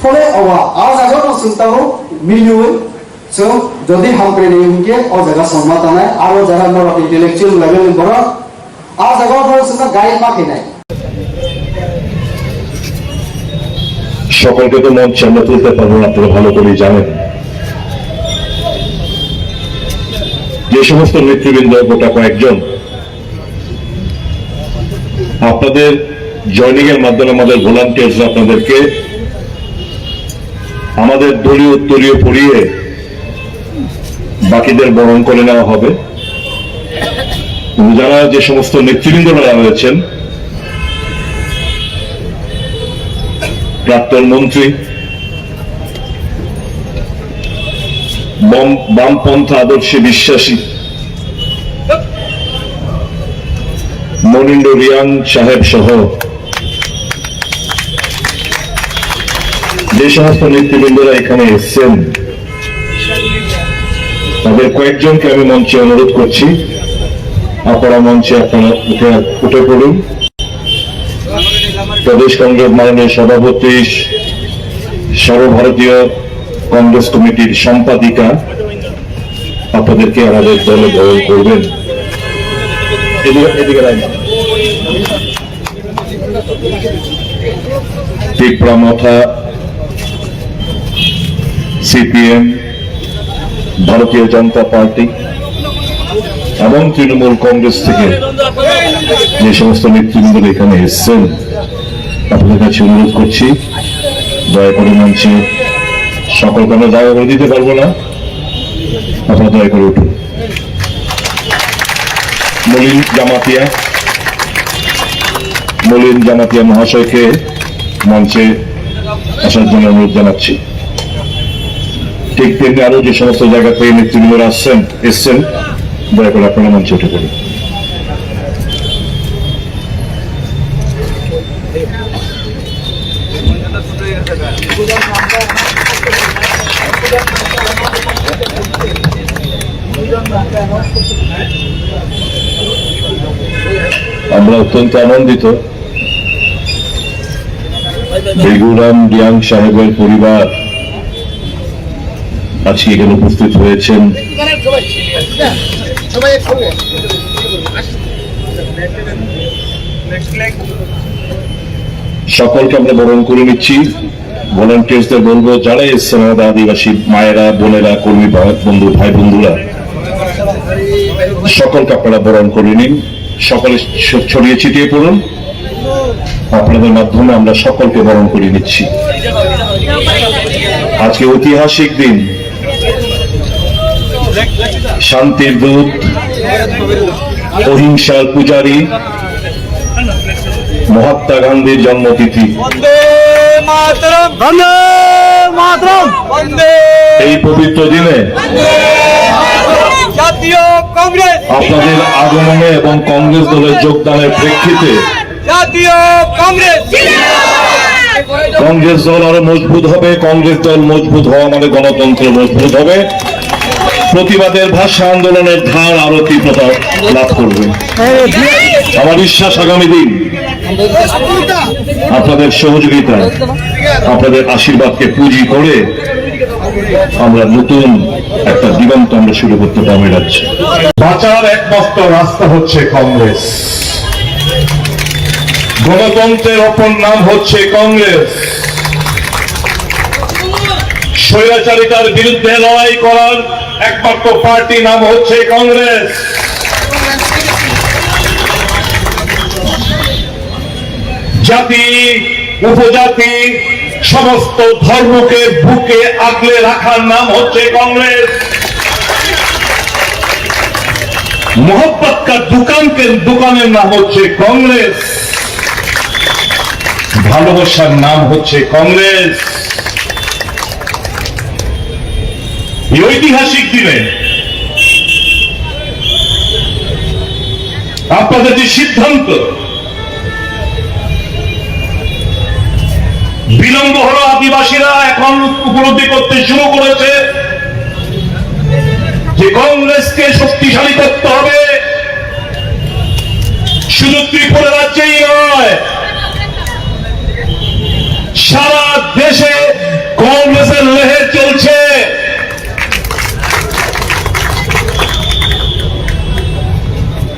ফলে অবা আর জায়গা তো চিন্তাও মিলিয়ে সো যদি হাম করে নিয়মকে ও জায়গা সম্মত নাই আর যারা নর ইন্টেলেকচুয়াল লেভেল বড় আর জায়গা তো চিন্তা গাইড মা খাই নাই সকলকে তো মঞ্চে আমরা তুলতে পারবো না, আপনারা ভালো করেই জানেন। যে সমস্ত নেতৃবৃন্দ গোটা কয়েকজন আপনাদের জয়নিং এর মাধ্যমে আমাদের ভলান্টিয়ার্স আপনাদেরকে আমাদের দলীয় উত্তরীয় পড়িয়ে বাকিদের বরণ করে নেওয়া হবে। যারা যে সমস্ত নেতৃবৃন্দরা রয়েছেন, প্রাক্তন মন্ত্রী, বামপন্থা আদর্শে বিশ্বাসী মনিন্দ্র রিয়াং সাহেব সহ যে সমস্ত নেতৃবৃন্দরা এখানে এসছেন তাদের কয়েকজনকে আমি মঞ্চে অনুরোধ করছি, আপনারা মঞ্চে আপনারা উঠে পড়ুন। প্রদেশ কংগ্রেস মাননীয় সভাপতি, সর্বভারতীয় কংগ্রেস কমিটির সম্পাদিকা আপনাদেরকে আমাদের দলে বরণ করবেন। ত্রিপুরা মথা, সিপিএম, ভারতীয় জনতা পার্টি এবং তৃণমূল কংগ্রেস থেকে যে সমস্ত নেতৃবৃন্দ এখানে এসছেন আপনাদের কাছে অনুরোধ করছি, দয়া করে মঞ্চে সকলকে আমরা জায়গা করে দিতে পারবো না, আপনারা দয়া করে উঠুন। মলিন জামাতিয়া মহাশয়কে মঞ্চে আসার জন্য অনুরোধ জানাচ্ছি। ঠিক তেমনি আরো যে সমস্ত জায়গা থেকে নেতৃবৃন্দরা এসছেন দয়া করে আপনারা মঞ্চে উঠে পড়ুন। আমরা অত্যন্ত আনন্দিত বেগুরাম রিয়াং সাহেবের পরিবার আজকে এখানে উপস্থিত হয়েছেন। সকলকে আমরা বরণ করে নিচ্ছি। ভলান্টিয়ার্সদের বলবো, যারা এসছেন আমাদের আদিবাসী মায়েরা, বোনেরা, কর্মী বন্ধু, ভাই বন্ধুরা, সকলকে আপনারা বরণ করে নিন। সকলে ছড়িয়ে ছিটিয়ে পড়ুন। আপনাদের মাধ্যমে আমরা সকলকে বরণ করে নিচ্ছি। আজকে ঐতিহাসিক দিন, শান্তির দূত, অহিংসার পূজারী মহাত্মা গান্ধীর জন্মতিথি। এই পবিত্র দিনে জাতীয় কংগ্রেস, আপনাদের আগমনে এবং কংগ্রেস দলের যোগদানের প্রেক্ষিতে জাতীয় কংগ্রেস, কংগ্রেস দল আরো মজবুত হবে। কংগ্রেস দল মজবুত হওয়া মানে গণতন্ত্র মজবুত হবে। প্রতিবাদের ভাষা আন্দোলনের ধার আরো তীব্রতা লাভ করবে। আমার বিশ্বাস আগামী দিন আপনাদের সহযোগিতা, আপনাদের আশীর্বাদকে পুঁজি করে আমরা নতুন একটা দিগন্ত আমরা শুরু করতে পারবো। রাজ্যে বাঁচার একমাত্র রাস্তা হচ্ছে কংগ্রেস। গণতন্ত্রের অপর নাম হচ্ছে কংগ্রেস। স্বৈরাচারিতার বিরুদ্ধে লড়াই করার একমাত্র পার্টি নাম হচ্ছে কংগ্রেস। জাতি, উপজাতি, সমস্ত ধর্মকে বুকে আগলে রাখার নাম হচ্ছে কংগ্রেস। मोहब्बत का দোকানের নাম হচ্ছে কংগ্রেস। ভালোবাসার নাম হচ্ছে কংগ্রেস। এই ঐতিহাসিক দিনে আপনাদের যে সিদ্ধান্ত, বিলম্ব হলো আদিবাসীরা এখন উপলব্ধি করতে শুরু করেছে যে কংগ্রেসকে শক্তিশালী করতে হবে। শুধু ত্রিপুরা রাজ্যেই নয়, সারা দেশে কংগ্রেসের লহের চলছে।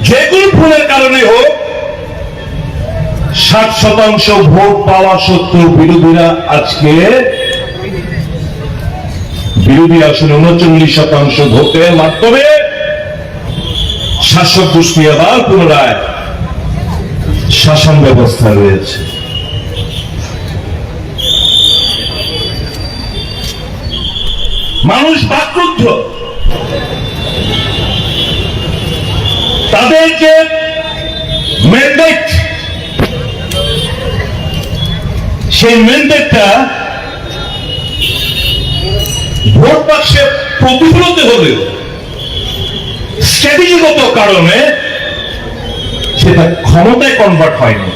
যে কোনো ভুলের কারণে হোক 60% ভোট পাওয়া সত্ত্বেও বিরোধীরা আজকে বিরোধী আসনে 39% ভোটের মাধ্যমে শাসক গোষ্ঠী আবার পুনরায় শাসন ব্যবস্থা রয়েছে। মানুষ বাকরুদ্ধ। তাদের যে ম্যান্ডেট, সেই ম্যান্ডেটটা ভোট বাক্সে প্রতিফলিত হলে স্ট্র্যাটেজিগত কারণে সেটা ক্ষমতায় কনভার্ট হয়নি।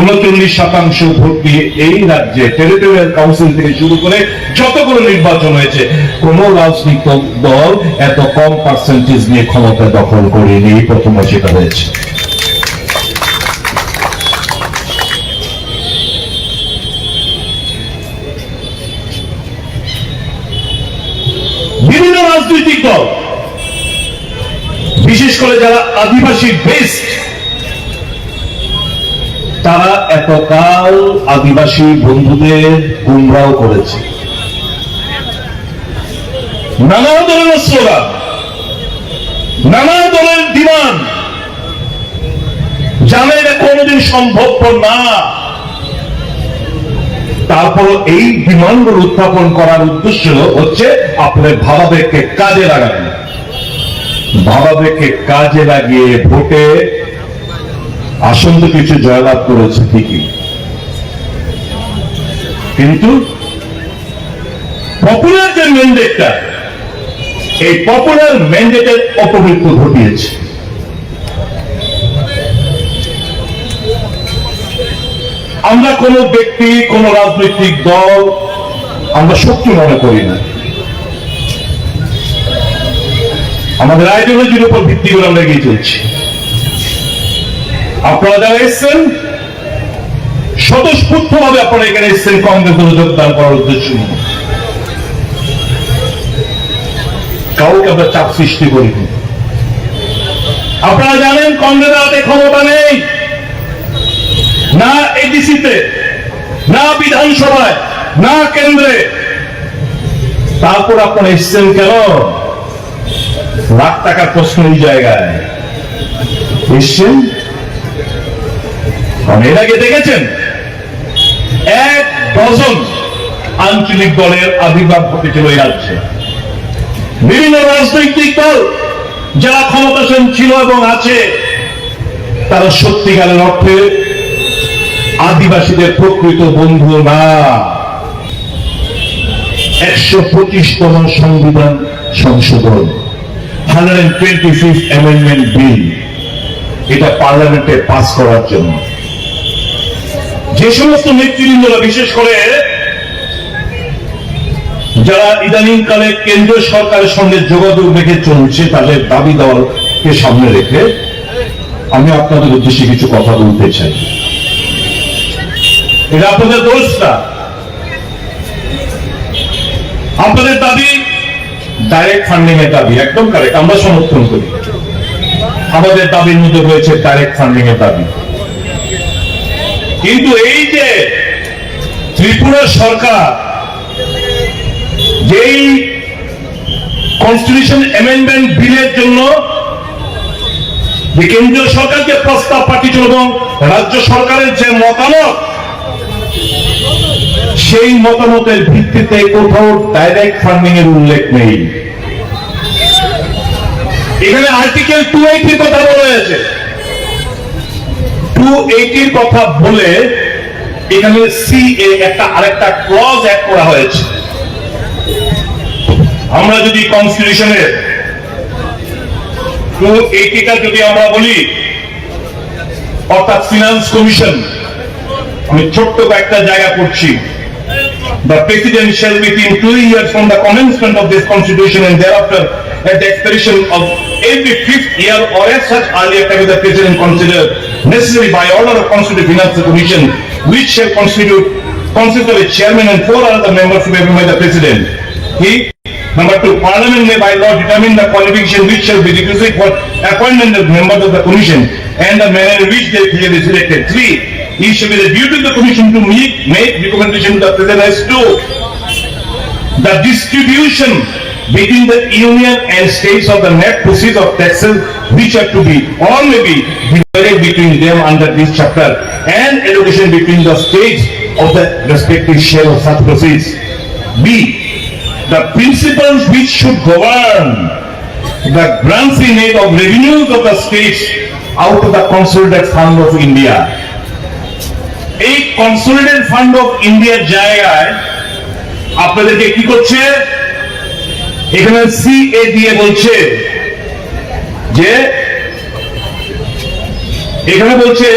উনচল্লিশ শতাংশ ভোট দিয়ে এই রাজ্যে টেরিটোরিয়াল কাউন্সিল থেকে শুরু করে যতগুলো নির্বাচন হয়েছে, কোন রাজনৈতিক দল এত কম পার্সেন্টেজ নিয়ে ক্ষমতা দখল করেনি। প্রথমে সেটা হয়েছে। বিভিন্ন রাজনৈতিক দল, বিশেষ করে যারা আদিবাসী বেসড, তারা এতকাল আদিবাসী বন্ধুদের গুমরাও করেছে। নানা ধরনের স্লোগান, নানা দলের ডিমান্ড, জানে এটা কোনোদিন সম্ভব না। তারপর এই ডিমান্ডগুলো উত্থাপন করার উদ্দেশ্য হচ্ছে আপনাদের ভাবাবেগকে কাজে লাগানো। ভাবাবেগকে কাজে লাগিয়ে ভোটে আসন তো কিছু জয়লাভ করেছে ঠিকই, কিন্তু পপুলার যে ম্যান্ডেটটা, এই পপুলার ম্যান্ডেটের অপমৃত্যু ঘটিয়েছে। আমরা কোন ব্যক্তি, কোন রাজনৈতিক দল আমরা শক্তি মনে করি না। আমাদের আইডিওলজির উপর ভিত্তি করে আমরা এগিয়ে চলছি। আপনারা যারা এসছেন, স্বতঃস্ফূর্ত ভাবে আপনারা এখানে এসছেন কংগ্রেস দলে যোগদান করার উদ্দেশ্য নিয়ে। কাউকে আমরা চাপ সৃষ্টি করিনি। আপনারা জানেন কংগ্রেসের হাতে ক্ষমতা নেই, না এডিসিতে, না বিধানসভায়, না কেন্দ্রে। তারপর আপনারা এসছেন কেন? লাখ টাকার প্রশ্ন এই জায়গায় এসছেন কারণ এর আগে দেখেছেন 1 ডজন আঞ্চলিক দলের আবির্ভাব ঘটেছিল এই রাজ্যে। বিভিন্ন রাজনৈতিক দল যারা ক্ষমতাসীন ছিল এবং আছে, তারা সত্যিকারের অর্থে আদিবাসীদের প্রকৃত বন্ধু না। 125তম সংবিধান সংশোধন, 125th অ্যামেন্ডমেন্ট বিল, এটা পার্লামেন্টে পাস করার জন্য যে সমস্ত নেতৃবৃন্দরা, বিশেষ করে যারা ইদানিং কালে কেন্দ্রীয় সরকারের সঙ্গে যোগাযোগ রেখে চলছে, তাদের দাবি দেওয়াকে সামনে রেখে আমি আপনাদের উদ্দেশ্যে কিছু কথা বলতে চাই। এটা আপনাদের দোষ না। আপনাদের দাবি ডাইরেক্ট ফান্ডিং এর দাবি, একদম কারেক্ট, আমরা সমর্থন করি। আমাদের দাবির মধ্যে রয়েছে ডাইরেক্ট ফান্ডিং এর দাবি। কিন্তু এই যে ত্রিপুরা সরকার যেই কনস্টিটিউশন অ্যামেন্ডমেন্ট বিলের জন্য যে কেন্দ্রীয় সরকারকে প্রস্তাব পাঠিয়েছিল এবং রাজ্য সরকারের যে মতামত, সেই মতামতের ভিত্তিতে কোথাও ডাইরেক্ট ফান্ডিং এর উল্লেখ নেই। এখানে আর্টিকেল 280 কথা বলা হয়েছে। 280 কথা বলে এখানে সিএ একটা আরেকটা ক্লজ অ্যাড করা হয়েছে। আমরা যদি কনস্টিটিউশনের 280টা যদি আমরা বলি, অর্থাৎ ফিনান্স কমিশন, আমি ছোট্ট কয়েকটা জায়গা করছি। The President shall within 2 years from the commencement of this Constitution and thereafter at the expiration of every 5th year or as such earlier time the President consider necessary by order of Constitutional Finance Commission, which shall consist of a chairman and 4 other members to be appointed by the President. Number 2, Parliament may by law determine the qualification which shall be requisite for appointment of members of the Commission and the manner in which they will be selected. 3, it shall be the duty of the Commission to make recommendation to the President as to the distribution between the Union and States of the net proceeds of taxes which are to be or may be divided between them under this chapter, and allocation between the states of the respective share of such proceeds. B, the principles which should govern the grants in aid of revenues of the states out of the consolidated fund of India. এই কনসোলিডেটেড ফান্ড অফ ইন্ডিয়ার জায়গায় আপনাদেরকে কি করছে, এখানে সিএ দিয়ে বলছে যে, এখানে বলছে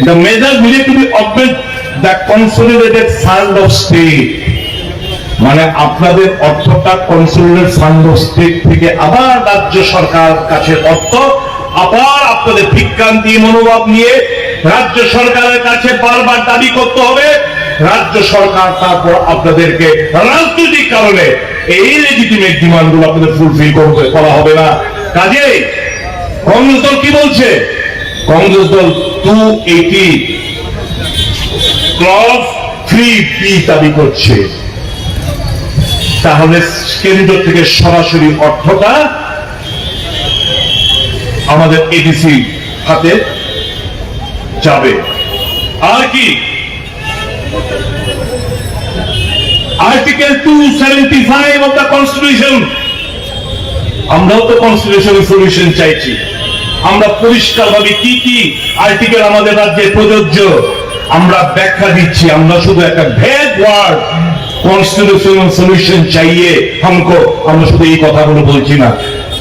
the measure needed to be augment the consolidated fund of state, মানে আপনাদের অর্থটা কনসোলিডেটেড ফান্ড অফ স্টেট থেকে আবার রাজ্য সরকার কাছে অর্থ আবার আপনাদের বিজ্ঞান্তি মনোভাব নিয়ে রাজ্য সরকারের কাছে বারবার দাবি করতে হবে। রাজ্য সরকার তারপর আপনাদেরকে রাজনৈতিক কারণে এই লেজিটিমেট ডিমান্ড গুলো আপনাদের ফুলফিল করা হবে না। কাজেই কংগ্রেস দল কি বলছে, কংগ্রেস দল 280 ক্লজ 3B দাবি করছে। তাহলে কেন্দ্র থেকে সরাসরি অর্থটা আমাদের এডিসি হাতে যাবে। আর কি, আর্টিকেল 275 অফ দ্য কনস্টিটিউশন, আমরাও তো কনস্টিটিউশনাল সলিউশন চাইছি। আমরা পরিষ্কার ভাবে কি কি আর্টিকেল আমাদের রাজ্যে প্রযোজ্য আমরা ব্যাখ্যা দিচ্ছি। আমরা শুধু একটা ভ্যাগ ওয়ার্ড কনস্টিটিউশনাল সলিউশন চাইয়ে हमको, আমরা শুধু এই কথাগুলো বলছি না।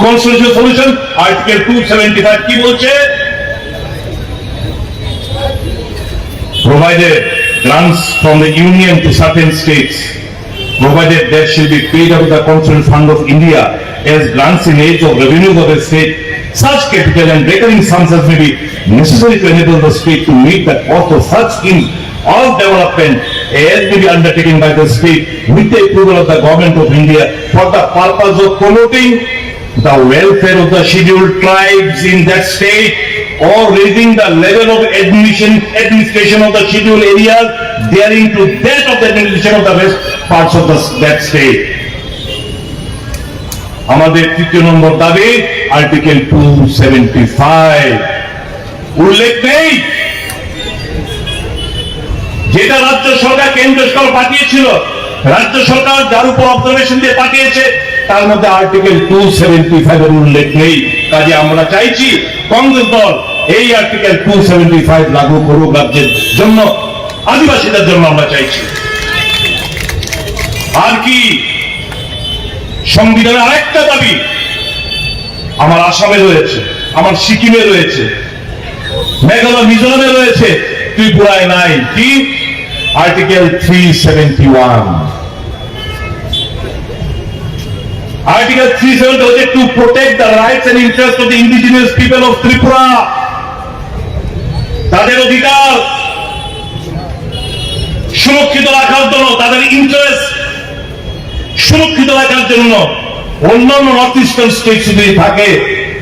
কনস্টিটিউশনাল সলিউশন আর্টিকেল 275 কি বলছে, provided grants from the union to certain states, provided there shall be paid out of the consolidated fund of India as grants in aid of revenues of the state, such capital and recurring sums as may be necessary to enable the state to meet the cost of such schemes of development as may be undertaken by the state with the approval of the government of India for the purpose of promoting the welfare of the scheduled tribes in that state or raising the level of administration of the scheduled areas daring to that of the administration of the rest parts of that state. আমাদের 3 নম্বর দাবি আর্টিকেল 275 উল্লেখ নেই যেটা রাজ্য সরকার কেন্দ্র সরকার পাঠিয়েছিল, রাজ্য সরকার যার উপর অবজারভেশন দিয়ে পাঠিয়েছে, তার মধ্যে আর্টিকেল 275 এর উল্লেখ নেই। কাজে আমরা চাইছি কংগ্রেস দল এই আর্টিকেল 275 লাগু করুক রাজ্যের জন্য, আদিবাসীদের জন্য আমরা চাইছি। আর কি সংবিধানের আরেকটা দাবি আমার আসামে রয়েছে, আমার সিকিমে রয়েছে, মেঘালয় মিজোরামে রয়েছে, ত্রিপুরায় নাই। কি? আর্টিকেল 371। Article 370 হচ্ছে to protect the rights and interests of the indigenous people of Tripura. তাদের অধিকার সুরক্ষিত রাখার জন্য, তাদের ইন্টারেস্ট সুরক্ষিত রাখার জন্য অন্যান্য নর্থ ইস্টার্ন স্টেট যদি থাকে,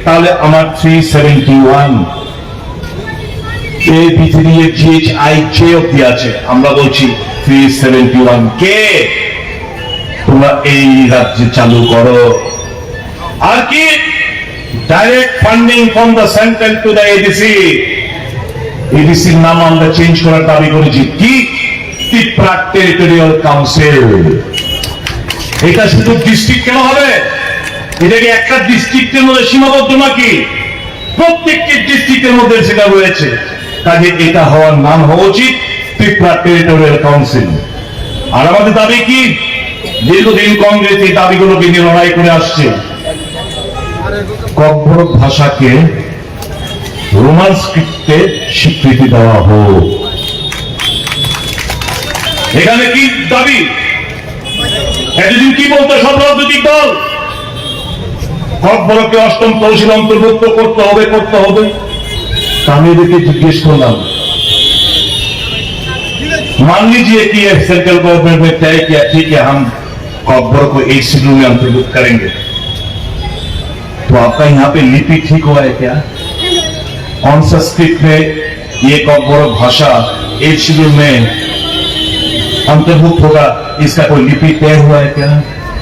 তাহলে আমার 371 এ পৃথিবীর GHIJ অব্দি আছে। আমরা বলছি 371 কে তোমরা এই রাজ্যে চালু করো। আর কি? Direct funding from the central to the ADC. এডিসির নাম আমরা চেঞ্জ করার দাবি করেছি। কি? Tripura territorial council. এটা শুধু ডিস্ট্রিক্ট কেন হবে? এটা কি একটা ডিস্ট্রিক্টের মধ্যে সীমাবদ্ধ নাকি? প্রত্যেকটি ডিস্ট্রিক্টের মধ্যে সেটা রয়েছে। কাজে এটা হওয়ার নাম হওয়া উচিত ত্রিপুরা টেরিটোরিয়াল কাউন্সিল। আর আমাদের দাবি কি? দীর্ঘদিন কংগ্রেস এই দাবিগুলোকে নিয়ে লড়াই করে আসছে। ককবরক ভাষাকে রোমান স্ক্রিপ্টে স্বীকৃতি দেওয়া হোক। এখানে কি দাবি? এতদিন কি বলতো সব রাজনৈতিক দল? ককবরককে অষ্টম তহসিল অন্তর্ভুক্ত করতে হবে, করতে হবে। আমি এদেরকে জিজ্ঞেস করলাম, मान लीजिए कि सेंट्रल गवर्नमेंट में तय किया ठीक है हम कॉकबोर को एक शेड्यूल में अंतर्भुक्त करेंगे, तो आपका यहाँ पे लिपि ठीक हुआ है क्या? कौन सा स्क्रिप्ट में ये कॉकबोर भाषा एक शेड्यूल में अंतर्भुक्त होगा, इसका कोई लिपि तय हुआ है क्या?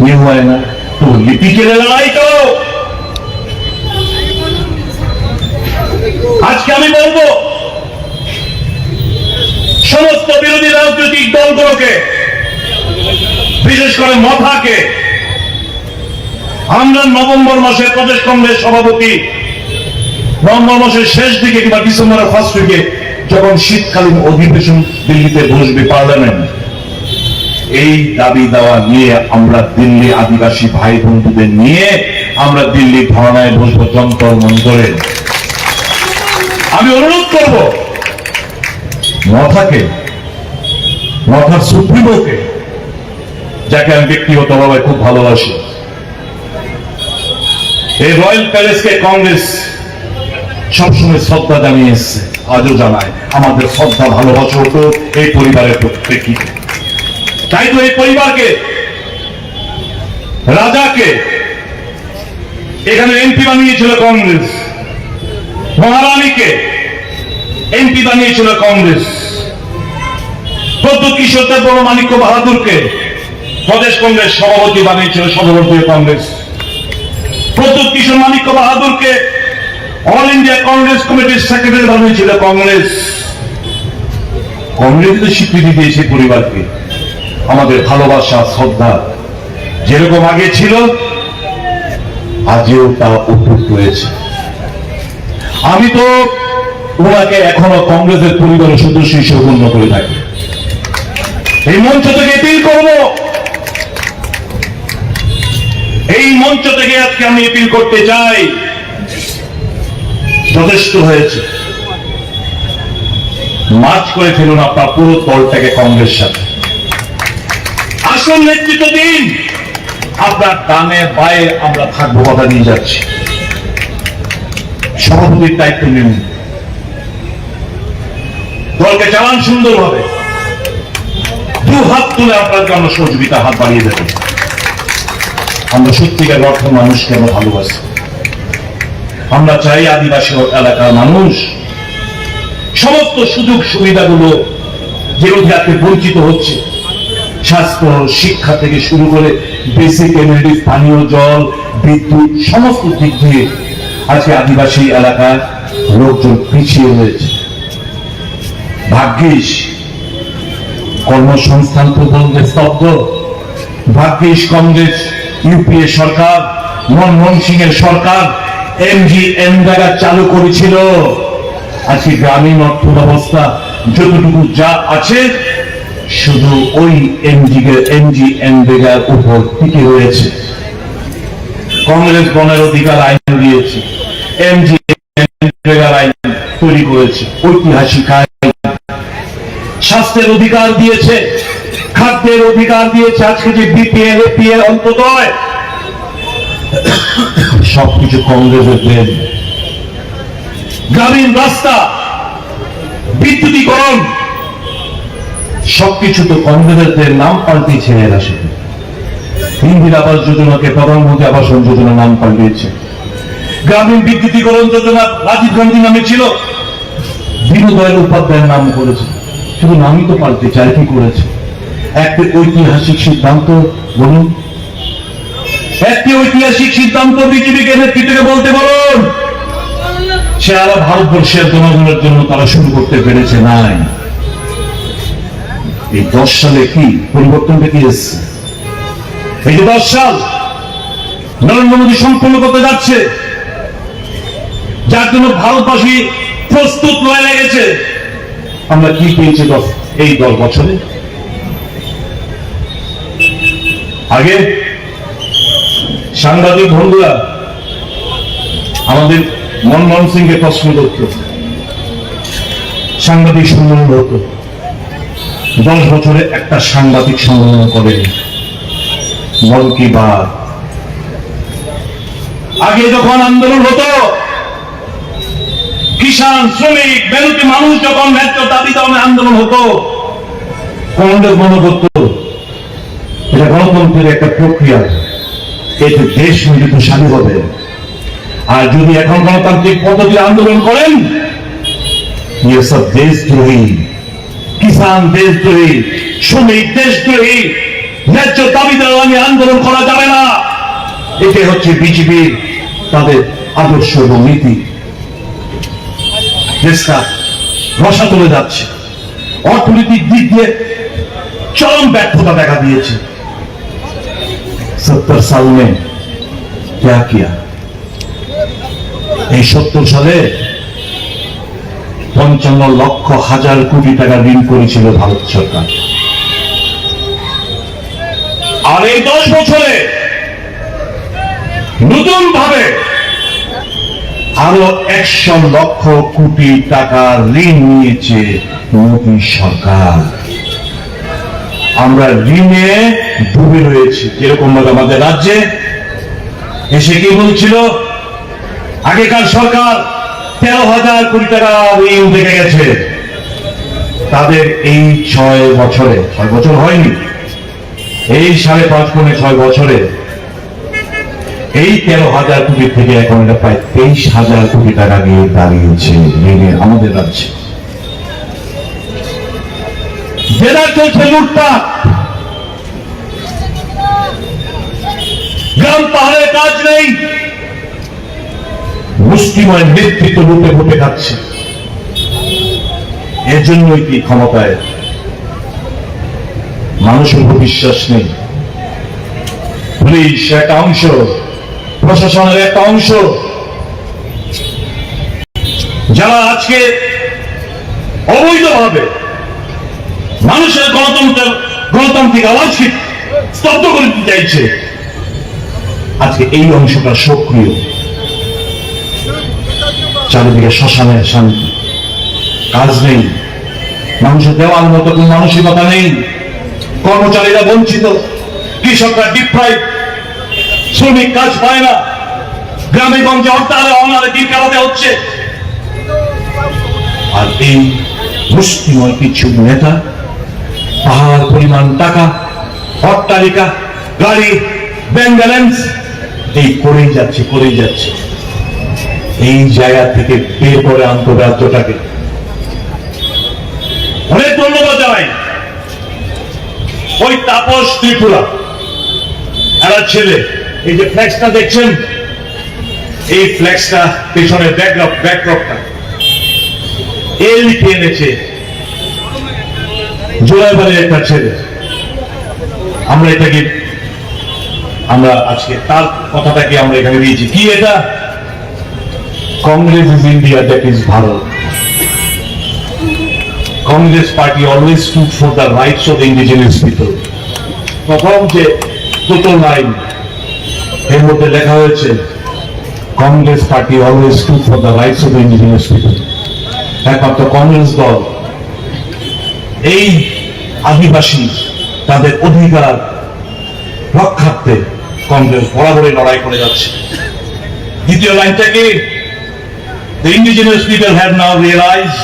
ये हुआ है ना, तो लिपि के लिए लड़ाई करो। आज क्या मैं बोलबो সমস্ত বিরোধী রাজনৈতিক দলগুলোকে, বিশেষ করে মথাকে, আমরা নভেম্বর মাসের প্রদেশ কংগ্রেস সভাপতি নভেম্বর মাসের শেষ দিকে কিংবা ডিসেম্বরের ফার্স্ট উইকে যখন শীতকালীন অধিবেশন দিল্লিতে বসবে পার্লামেন্ট, এই দাবি দেওয়া নিয়ে আমরা দিল্লি আদিবাসী ভাই বন্ধুদের নিয়ে আমরা দিল্লি ধর্নায় বসবো যন্তর মন্তরে। আমি অনুরোধ করব মথাকে, মথার সুপ্রিমোকে, যাকে আমি ব্যক্তিগতভাবে খুব ভালোবাসি, এই রয়্যাল প্যালেসকে কংগ্রেস সবসময় শ্রদ্ধা জানিয়ে এসছে, আজও জানায়। আমাদের শ্রদ্ধা ভালোবাসা হতো এই পরিবারের প্রেক্ষিতে। তাই তো এই পরিবারকে, রাজাকে এখানে এমপি বানিয়েছিল কংগ্রেস, মহারানীকে এমপি বানিয়েছিল কংগ্রেস, প্রদ্যুৎ কিশোর দেব মানিক্য বাহাদুরকে প্রদেশ কংগ্রেস সভাপতি বানিয়েছিল সর্বভারতীয় কংগ্রেস, প্রদ্যুৎ কিশোর মানিক্য বাহাদুরকে অল ইন্ডিয়া কংগ্রেস কমিটির সেক্রেটারি বানিয়েছিল কংগ্রেস। কংগ্রেস তো স্বীকৃতি দিয়েছে পরিবারকে। আমাদের ভালোবাসা, শ্রদ্ধা যেরকম আগে ছিল, আজও তা অটুট রয়েছে। আমি তো ওনাকে এখনো কংগ্রেসের পরিবারের সদস্য হিসেবে গণ্য করে থাকি। এই মঞ্চ থেকে এপিল করব, এই মঞ্চ থেকে আজকে আমি এপিল করতে চাই, যথেষ্ট হয়েছে। মার্চ করে ফেলুন আপনার পুরো দলটাকে কংগ্রেস সাথে, আসল নেতৃত্ব দিন। আপনার ডানে বায়ে আমরা থাকবো, কথা নিয়ে যাচ্ছি। সভাপতির দায়িত্ব নিন, দলকে চালান সুন্দরভাবে। দু হাত তুলে আপনার জন্য সহযোগিতা হাত বাড়িয়ে দেবেন। আমরা সত্যিকার অর্থ মানুষকে আমরা ভালোবাসি। আমরা চাই আদিবাসী এলাকার মানুষ সমস্ত সুযোগ সুবিধাগুলো যেগুলো আজকে বঞ্চিত হচ্ছে, স্বাস্থ্য, শিক্ষা থেকে শুরু করে বেসিক এমনিটিস, পানীয় জল, বিদ্যুৎ, সমস্ত দিক দিয়ে আজকে আদিবাসী এলাকার লোকজন পিছিয়ে রয়েছে। ভাগ্যিস কর্মসংস্থান প্রকল্পে স্তব্ধ। ভাগ্যিস কংগ্রেস ইউপিএ সরকার, মনমোহন সিং এর সরকার এমজিএনরেগা চালু করেছিল। আজকে গ্রামীণ অর্থ ব্যবস্থা যতটুকু যা আছে শুধু ওই এমজিএনরেগার উপর টিকে রয়েছে। কংগ্রেস বনের অধিকার আইন দিয়েছে, এমজিএনরেগার আইন তৈরি করেছে, ঐতিহাসিক আইন। স্বাস্থ্যের অধিকার দিয়েছে, খাদ্যের অধিকার দিয়েছে। আজকে যে বিপিএল এপিএল অন্তদয় সবকিছু কংগ্রেসের দেন। গ্রামীণ রাস্তা, বিদ্যুতীকরণ সবকিছু তো কংগ্রেসের নাম পাল্টিয়েছে এরা। শুধু ইন্দিরা আবাস যোজনাকে প্রধানমন্ত্রী আবাস যোজনা নাম পাল্টিয়েছে। গ্রামীণ বিদ্যুতীকরণ যোজনা রাজীব গান্ধী নামে ছিল, দীনদয়াল উপাধ্যায়ের নাম করেছে। শুধু নামই তো পাল্টেছে, আর কি করেছে? একটি ঐতিহাসিক সিদ্ধান্ত বলুন, একটি ঐতিহাসিক সিদ্ধান্ত বিজেপিকে নেতৃত্বকে বলতে বলুন। সারা ভারতবর্ষের জনগণের জন্য তারা শুরু করতে পেরেছে নাই। এই 10 সালে কি পরিবর্তনটা কি এসছে? এই যে 10 সাল নরেন্দ্র মোদী সম্পন্ন করতে যাচ্ছে, যার জন্য ভারতবাসী প্রস্তুত হয়ে লেগেছে, আমরা কি পেয়েছি এই 10 বছরে? আগে সাংবাদিক বন্ধুরা আমাদের মনমোহন সিংকে প্রশ্ন করত, সাংবাদিক সম্মেলন হতো। 10 বছরে একটা সাংবাদিক সম্মেলন করেনি। মন কি বাত। আগে যখন আন্দোলন হতো, কিষাণ, শ্রমিক, মেহনতি মানুষ যখন ন্যায্য দাবি দামে আন্দোলন হতো, কংগ্রেস মনে করত এটা গণতন্ত্রের একটা প্রক্রিয়া, এতে দেশ মিলিত স্বাধীন হবে। আর যদি এখন গণতান্ত্রিক পদ্ধতির আন্দোলন করেন, ये सब দেশদ্রোহী। কিষাণ দেশদ্রোহী, শ্রমিক দেশদ্রোহী, ন্যায্য দাবি দামে আন্দোলন করা যাবে না। এটাই হচ্ছে বিজেপির তাদের আদর্শ এবং নীতি। দেশটা রসা চলে যাচ্ছে, অর্থনৈতিক দিক দিয়ে চরম ব্যর্থতা দেখা দিয়েছে। 70 साल में क्या किया? এই 70 সালে 55 লক্ষ হাজার কোটি টাকা ঋণ করেছিল ভারত সরকার। আর এই 10 বছরে নতুন ভাবে আরো 100 লক্ষ কোটি টাকা ঋণ নিয়েছে মোদী সরকার। আমরা ঋণে ডুবে রয়েছি। যেরকম ভাবে আমাদের রাজ্যে এসে কি বলছিল, আগেকার সরকার 13,000 কোটি টাকা ঋণ দেখে গেছে। তাদের এই 6 বছরে, 6 বছর হয়নি, এই 5.5 গুণে 6 বছরে এই 13,000 কোটি থেকে এখন এটা প্রায় 23,000 কোটি টাকা গিয়ে দাঁড়িয়েছে ঋণে আমাদের রাজ্যে। জেলা চলছে লুটপাট, গ্রাম পাহাড়ে কাজ নেই, মুষ্টিময় নেতৃত্ব লুটে ফুটে খাচ্ছে। এর জন্যই কি ক্ষমতায় মানুষের উপর বিশ্বাস নেই। পুলিশ একটা অংশ, প্রশাসনের একটা অংশ, যারা আজকে অবৈধভাবে মানুষের গণতান্ত্রিক আওয়াজকে স্তব্ধ করে দিতে চাইছে, আজকে এই অংশটা সক্রিয়। চারিদিকে শ্মশানের শান্তি, কাজ নেই, মানুষের দেওয়ার মতো কোন মানসিকতা নেই, কর্মচারীরা বঞ্চিত, কৃষকরা ডিপ্রাইভ, শ্রমিক কাজ পায় না, গ্রামে গঞ্জে হরতালে অনারে দিন কাটাতে হচ্ছে। আর এই মুষ্টিময় কিছু নেতা পাহাড় পরিমাণ টাকা, অট্টালিকা, গাড়ি, ব্যাংক ব্যালেন্স এই করেই যাচ্ছে। এই জায়গা থেকে বের করে আন্তঃরাজ্যটাকে অনেক ধন্যবাদ জানাই। ওই তাপস ত্রিপুরা একটা ছেলে, এই যে ফ্ল্যাক্সটা দেখছেন, এই ফ্ল্যাক্সটা পেছনের ব্যাকড্রপটা এ লিখে এনেছে জোড়াবাড়ির একটা ছেলে, আমরা আজকে তার কথাটাকে আমরা এখানে দিয়েছি। কি এটা? Congress is India, that is Bharat. Congress party always stood for the rights of indigenous people. প্রথম যে দুটো লাইন এর মধ্যে লেখা হয়েছে, Congress party always stood for the rights of indigenous people. একমাত্র কংগ্রেস দল এই আদিবাসী তাদের অধিকার রক্ষার্থে কংগ্রেস বরাবরই লড়াই করে যাচ্ছে। দ্বিতীয় লাইনটা কি? The indigenous people have now realized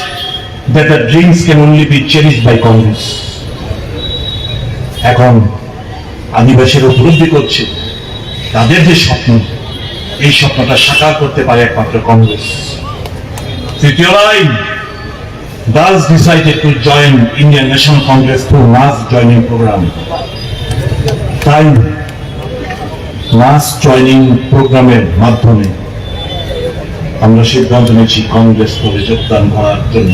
that the dreams can only be cherished by Congress. এখন আদিবাসীরা উপলব্ধি করছে তাদের যে স্বপ্ন, এই স্বপ্নটা সাকার করতে পারে একমাত্র কংগ্রেস। তৃতীয় line, thus decided to join Indian National Congress through mass joining program. তাই মাস জয়নিং প্রোগ্রামের মাধ্যমে আমরা সিদ্ধান্ত নিয়েছি কংগ্রেস দলে যোগদান করার জন্য।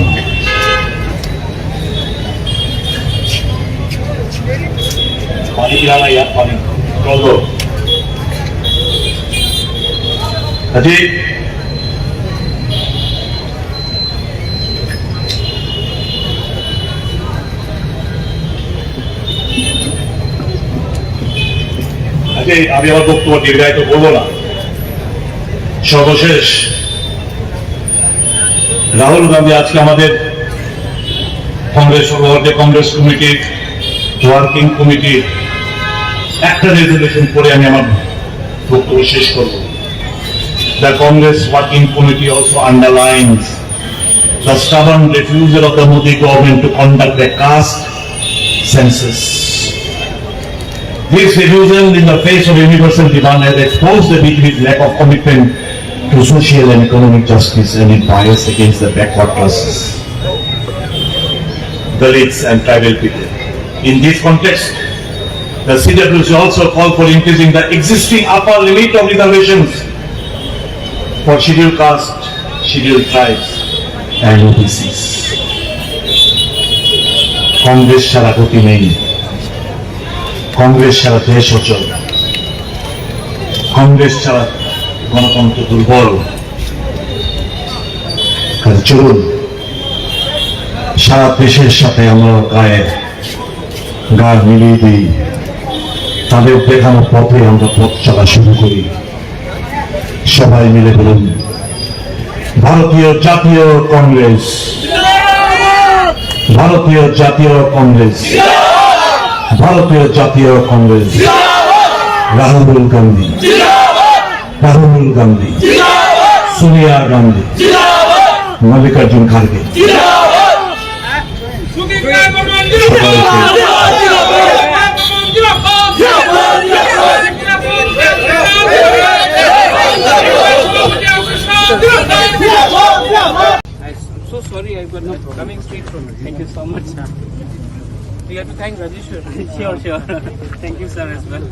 আমি আমার বক্তব্য দীর্ঘায়িত করবো না। সর্বশেষ, রাহুল গান্ধী আজকে আমাদের কংগ্রেস সভাপতি, কংগ্রেস কমিটির ওয়ার্কিং কমিটির একটা রেজুলেশন করে আমি আমার বক্তব্য শেষ করব। The Congress Working Committee also underlines the stubborn refusal of the Modi government to conduct a caste census. This refusal in the face of universal demand has exposed the BJP's lack of commitment to social and economic justice and its bias against the backward classes, Dalits and tribal people. In this context, the CWC also called for increasing the existing upper limit of reservations for scheduled caste, scheduled tribes and OBCs. Congress ছাড়া গতি নেই, কংগ্রেস ছাড়া দেশ অচল, কংগ্রেস ছাড়া গণতন্ত্র দুর্বল। চলুন সারা দেশের সাথে আমরা গা মিলিয়ে দিই, তাদের দেখানো পথে আমরা পথ চলা শুরু করি। সবাই মিলে বলুন, ভারতীয় জাতীয় কংগ্রেস, ভারতীয় জাতীয় কংগ্রেস, ভারতীয় জাতীয় Congress. Rahul Gandhi, Rahul Gandhi, Sonia Gandhi, Mallikarjun খাড়গে। I'm so sorry, I've got no coming straight from it. Thank you so much, sir. You have to thank Rajeshwar. Sure. Thank you, sir, as well.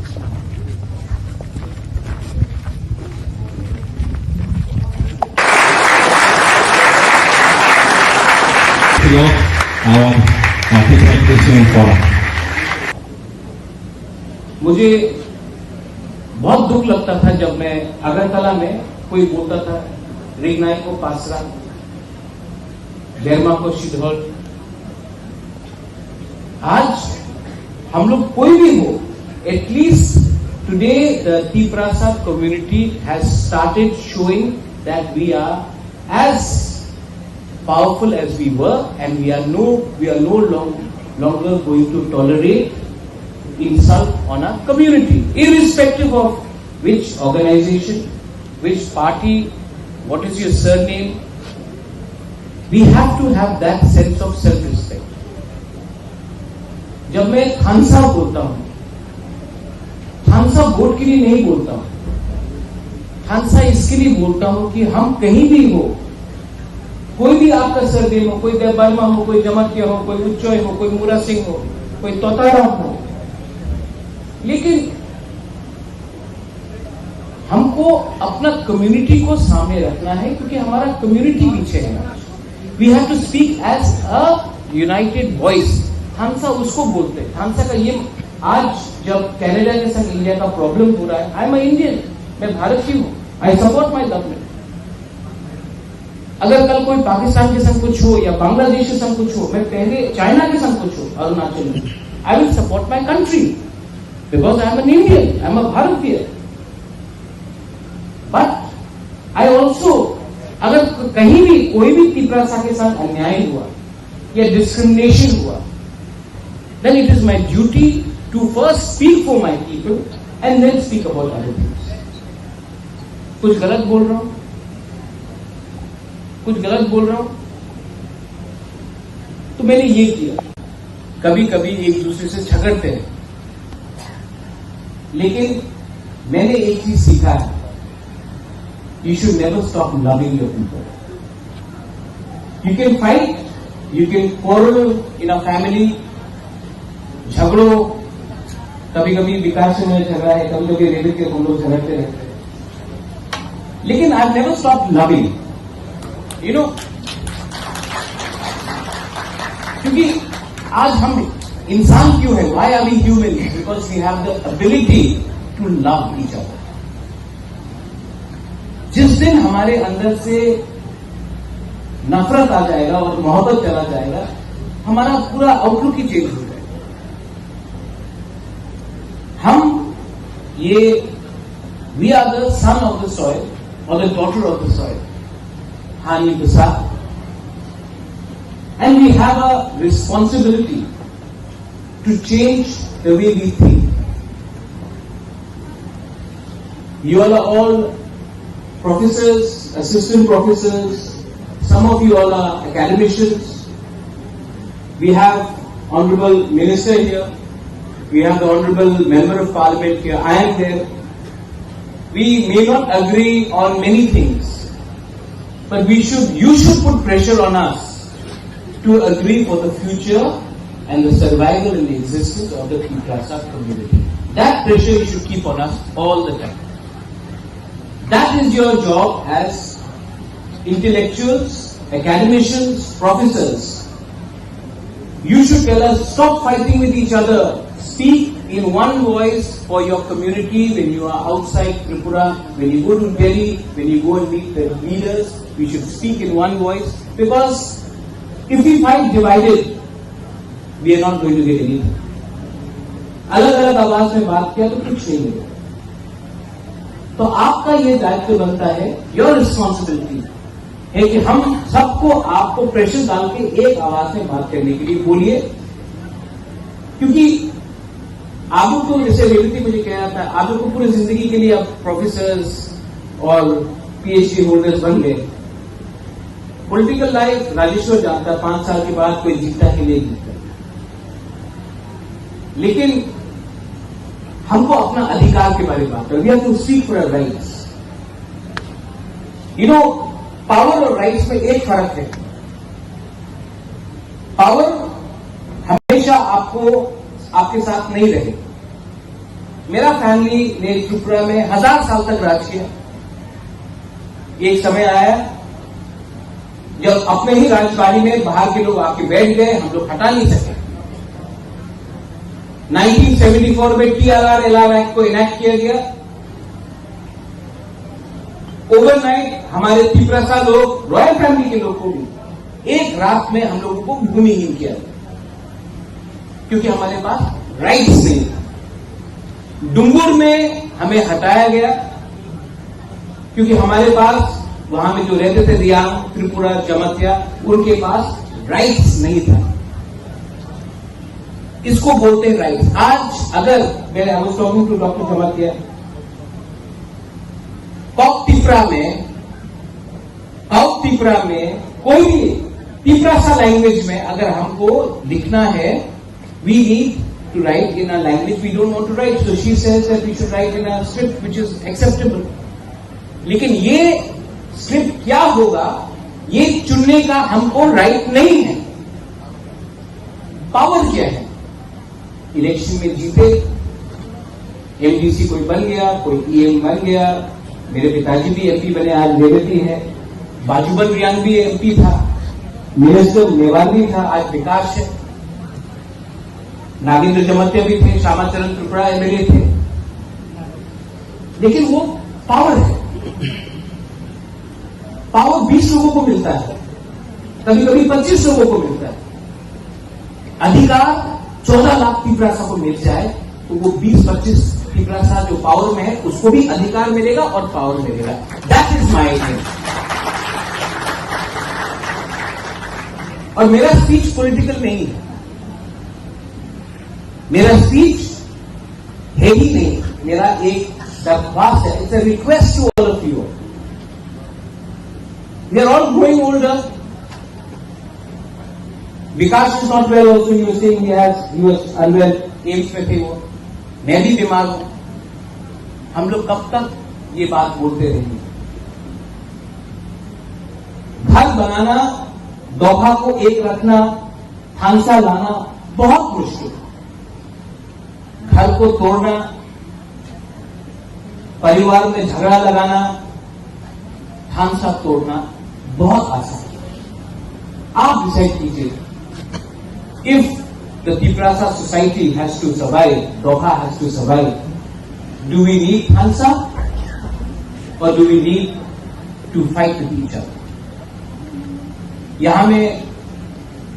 मुझे बहुत दुख लगता था जब मैं अगरतला में कोई बोलता था रिगनाई को पासरा, डेरमा को शिधौल। आज हम लोग कोई भी हो, at least today the Tiprasa community has started showing that we are as powerful as we were, and we are no longer going to tolerate insult on our community, irrespective of which organization, which party, what is your surname. We have to have that sense of self-respect. जब मैं खानसा बोलता हूं, खानसा वोट के लिए नहीं बोलता हूं, खानसा इसके लिए बोलता हूं कि हम कहीं भी हो, कोई भी आपका सरनेम हो, कोई देव वर्मा हो, कोई जमातिया हो, कोई उच्चोय हो, कोई मूरा सिंह हो, कोई तोताराम हो, लेकिन हमको अपना कम्युनिटी को सामने रखना है, क्योंकि हमारा कम्युनिटी पीछे है। We have to speak as a united voice थानसा उसको बोलते हैं। थानसा का ये आज जब कनाडा के संग इंडिया का प्रॉब्लम हो रहा है, आई एम इंडियन, मैं भारतीय हूं, आई सपोर्ट माई गवर्नमेंट। अगर कल कोई पाकिस्तान के संग कुछ हो या बांग्लादेश के संग कुछ हो, मैं पहले चाइना के संग कुछ हो अरुणाचल में, I will support my country because I am an Indian, I am a भारतीय। बट आई ऑल्सो, अगर कहीं भी कोई भी तिपरासा के साथ अन्याय हुआ या डिस्क्रिमिनेशन हुआ, then it is my duty to first speak for my people and then speak about other things. कुछ गलत बोल रहा हूं, कुछ गलत बोल रहा हूं तो मैंने ये किया। कभी कभी एक दूसरे से झगड़ते हैं, लेकिन मैंने एक चीज सीखा है, you should never stop loving your people. You can fight, you can quarrel in a family, झगड़ो, कभी कभी विकास से मेरा झगड़ा है, कभी कभी रेलवे के हम लोग झगड़ते रहते हैं, लेकिन I never stop loving, you know, क्योंकि आज हम इंसान क्यों है, why are we human, because we have the ability to love each other. जिस दिन हमारे अंदर से नफरत आ जाएगा और मोहब्बत चला जाएगा, हमारा पूरा आउटलुक ही चेंज हो जाएगा। हम ये we are the son of the soil और the daughter of the soil, हानि प्रसाद, and we have a responsibility to change the way we think. You all are all professors, assistant professors, some of you all are academicians. We have Honorable Minister here. We have the Honorable Member of Parliament here. I am there. We may not agree on many things, but you should put pressure on us to agree for the future and the survival and the existence of the Tiprasa community. That pressure you should keep on us all the time. That is your job as intellectuals, academicians, professors. You should tell us, stop fighting with each other. Speak in one voice for your community when you are outside Tripura, when you go to Delhi, when you go and meet the leaders. We should speak in one voice, because if we fight divided, we are not going to get anything. अलग-अलग आवाज में बात किया तो कुछ नहीं होगा। तो आपका ये दायित्व बनता है, योर रिस्पॉन्सिबिलिटी है कि हम सबको आपको प्रेशर डाल के एक आवाज में बात करने के लिए बोलिए, क्योंकि आप लोग तो जैसे रेवती मुझे कह रहा था, आप लोग को पूरी जिंदगी के लिए अब प्रोफेसर्स और पीएचडी होल्डर्स बन गए। पॉलिटिकल लाइफ राजेश्वर जानता है, 5 साल के बाद कोई जीतता है कि नहीं जीतता, लेकिन हमको अपना अधिकार के बारे में बात करें। We have to speak for our rights. You know, power और राइट्स में एक फर्क है। पावर हमेशा आपके साथ नहीं रहे। मेरा फैमिली ने त्रिपुरा में 1000 साल तक राज किया। एक समय आया जब अपने ही राजबाड़ी में बाहर के लोग आके बैठ गए, हम लोग हटा नहीं सके। 1974 में TRR LR एक्ट को इनैक्ट किया गया। ओवरनाइट हमारे तिपरासा लोग, रॉयल फैमिली के लोग को भी एक रात में हम लोगों को भूमिहीन किया, क्योंकि हमारे पास राइट्स नहीं था। डुंगुर में हमें हटाया गया क्योंकि हमारे पास वहां में जो रहते थे रियांग, त्रिपुरा, जमतिया, उनके पास राइट्स नहीं था। इसको बोलते हैं राइट्स। आज अगर मैं I was talking to doctor Jamatia, कॉक तिपरा में कोई भी तिपरासा लैंग्वेज में अगर हमको लिखना है, we need to write in a language we don't want to write, so she says that we should write in a script which is acceptable. लेकिन ये स्क्रिप्ट क्या होगा, ये चुनने का हमको राइट नहीं है। पावर क्या है? इलेक्शन में जीते, एमडीसी कोई बन गया, कोई ईएम बन गया। मेरे पिताजी भी एमपी बने, आज रेवती है। बाजूबन रियांग भी एमपी था, मिनिस्टर मेवाल भी था, आज विकास है। नागेंद्र जमत्या भी थे, श्यामाचरण त्रिपुरा एमएलए थे, लेकिन वो पावर है। पावर 20 लोगों को मिलता है, कभी कभी 25 लोगों को मिलता है। अधिकार 14 लाख तिपरासा को मिल जाए तो वो 20-25 तिपरासा जो पावर में है उसको भी अधिकार मिलेगा और पावर मिलेगा। That is my aim. और मेरा स्पीच पॉलिटिकल नहीं है, मेरा स्पीच है ही नहीं, मेरा एक दरख्वास्त है, it's a request to all of you. We are all growing older. Vikas is not well also, you saying he was unwell, AIIMS में थे वो, मैं भी बीमार हूं। हम लोग कब तक ये बात बोलते रहेंगे? घर बनाना, दोहा को एक रखना, थानसा लाना बहुत मुश्किल है। घर को तोड़ना, परिवार में झगड़ा लगाना, थानसा तोड़ना बहुत आसान है। आप डिसाइड कीजिए, if the Tiprasa society has to survive, Doha has to survive, do we need Hansa or do we need to fight with each other? यहां में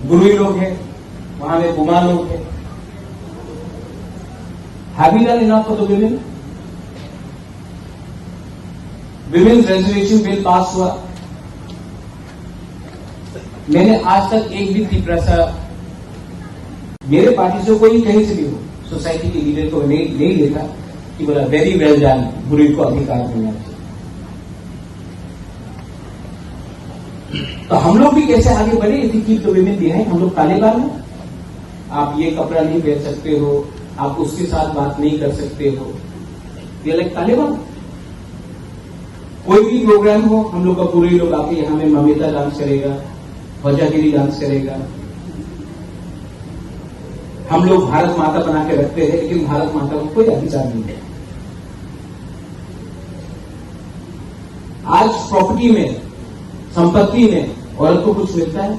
गुरुई लोग हैं, वहां में बुमा लोग हैं। Have we done enough for the women? Women's reservation bill पास हुआ, मैंने आज तक एक भी तिपरासा मेरे पार्टी से कोई कहीं से भी हो, सोसाइटी के लीडर को नहीं देखा कि बोला वेरी वेल डन, बुरी को अधिकार मिलना चाहिए। तो हम लोग भी कैसे आगे बढ़े? If you keep the women behind, हम लोग तालिबान हैं। आप ये कपड़ा नहीं पहन सकते हो, आप उसके साथ बात नहीं कर सकते हो, ये लाइक तालिबान। कोई भी प्रोग्राम हो, हम लोग का पूरे लोग आके यहां में ममिता डांस करेगा, वजागिरी डांस करेगा। हम लोग भारत माता बना के रखते हैं, लेकिन भारत माता को कोई अधिकार नहीं है। आज प्रॉपर्टी में, संपत्ति में औरत को कुछ मिलता है?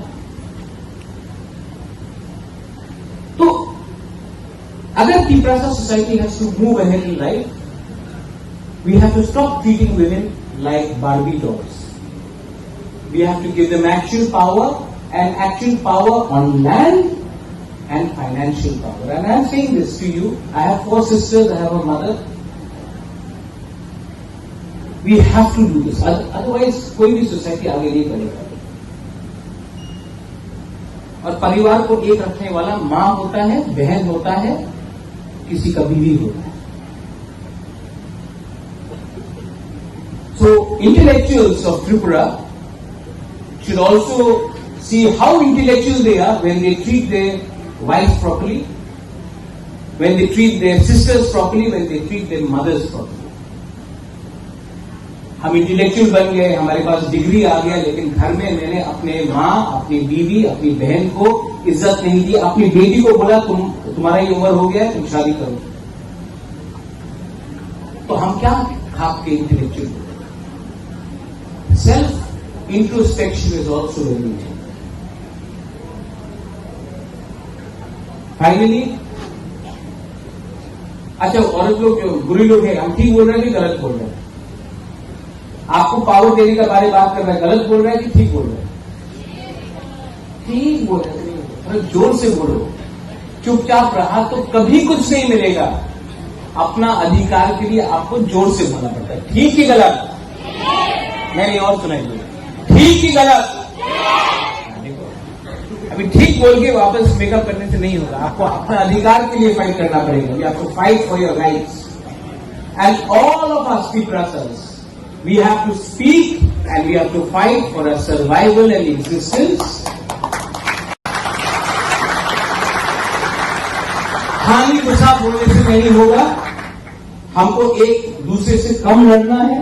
तो अगर Tiprasa society has to move ahead in life, we have to stop treating women like Barbie dolls. We have to give them actual power, and actual power on land and financial power. And I am saying this to you. I have 4 sisters, I have a mother. We have to do this. Otherwise, कोई भी सोसाइटी आगे नहीं बढ़ेगा। और परिवार को एक रखने वाला मां होता है, बहन होता है, किसी का बीवी होता है। So, intellectuals of Tripura should also see how intellectual they are when they treat their wives properly, when they treat their sisters properly, when they treat their mothers properly. हम इंटेलेक्चुअल बन गए, हमारे पास डिग्री आ गया, लेकिन घर में मैंने अपने माँ, अपनी बीवी, अपनी बहन को इज्जत नहीं दी। अपनी बेटी को बोला तुम्हारा ही उम्र हो गया है, तुम शादी करो। तो हम क्या खाप के intellectual? Self introspection is also very important. Finally, अच्छा, औरत लोग जो बुरी लोग हैं, हम ठीक बोल रहे हैं कि गलत बोल रहे हैं? आपको पावर देने के बारे में बात कर रहा है, गलत बोल रहा है कि ठीक बोल रहा है? ठीक बोल रहे हैं। अरे जोर से बोलो। चुपचाप रहा तो कभी कुछ नहीं मिलेगा। अपना अधिकार के लिए आपको जोर से बोलना पड़ता है। ठीक कि गलत? मैंने और सुनाइए, ठीक कि गलत? अभी ठीक बोल के वापस मेकअप करने से नहीं होगा, आपको अपने अधिकार के लिए फाइट करना पड़ेगा। You have to fight for your rights, and all of us Tiprasas, we have to speak and we have to fight for a survival and existence. हानि गुस्सा बोलने से नहीं होगा, हमको एक दूसरे से कम लड़ना है,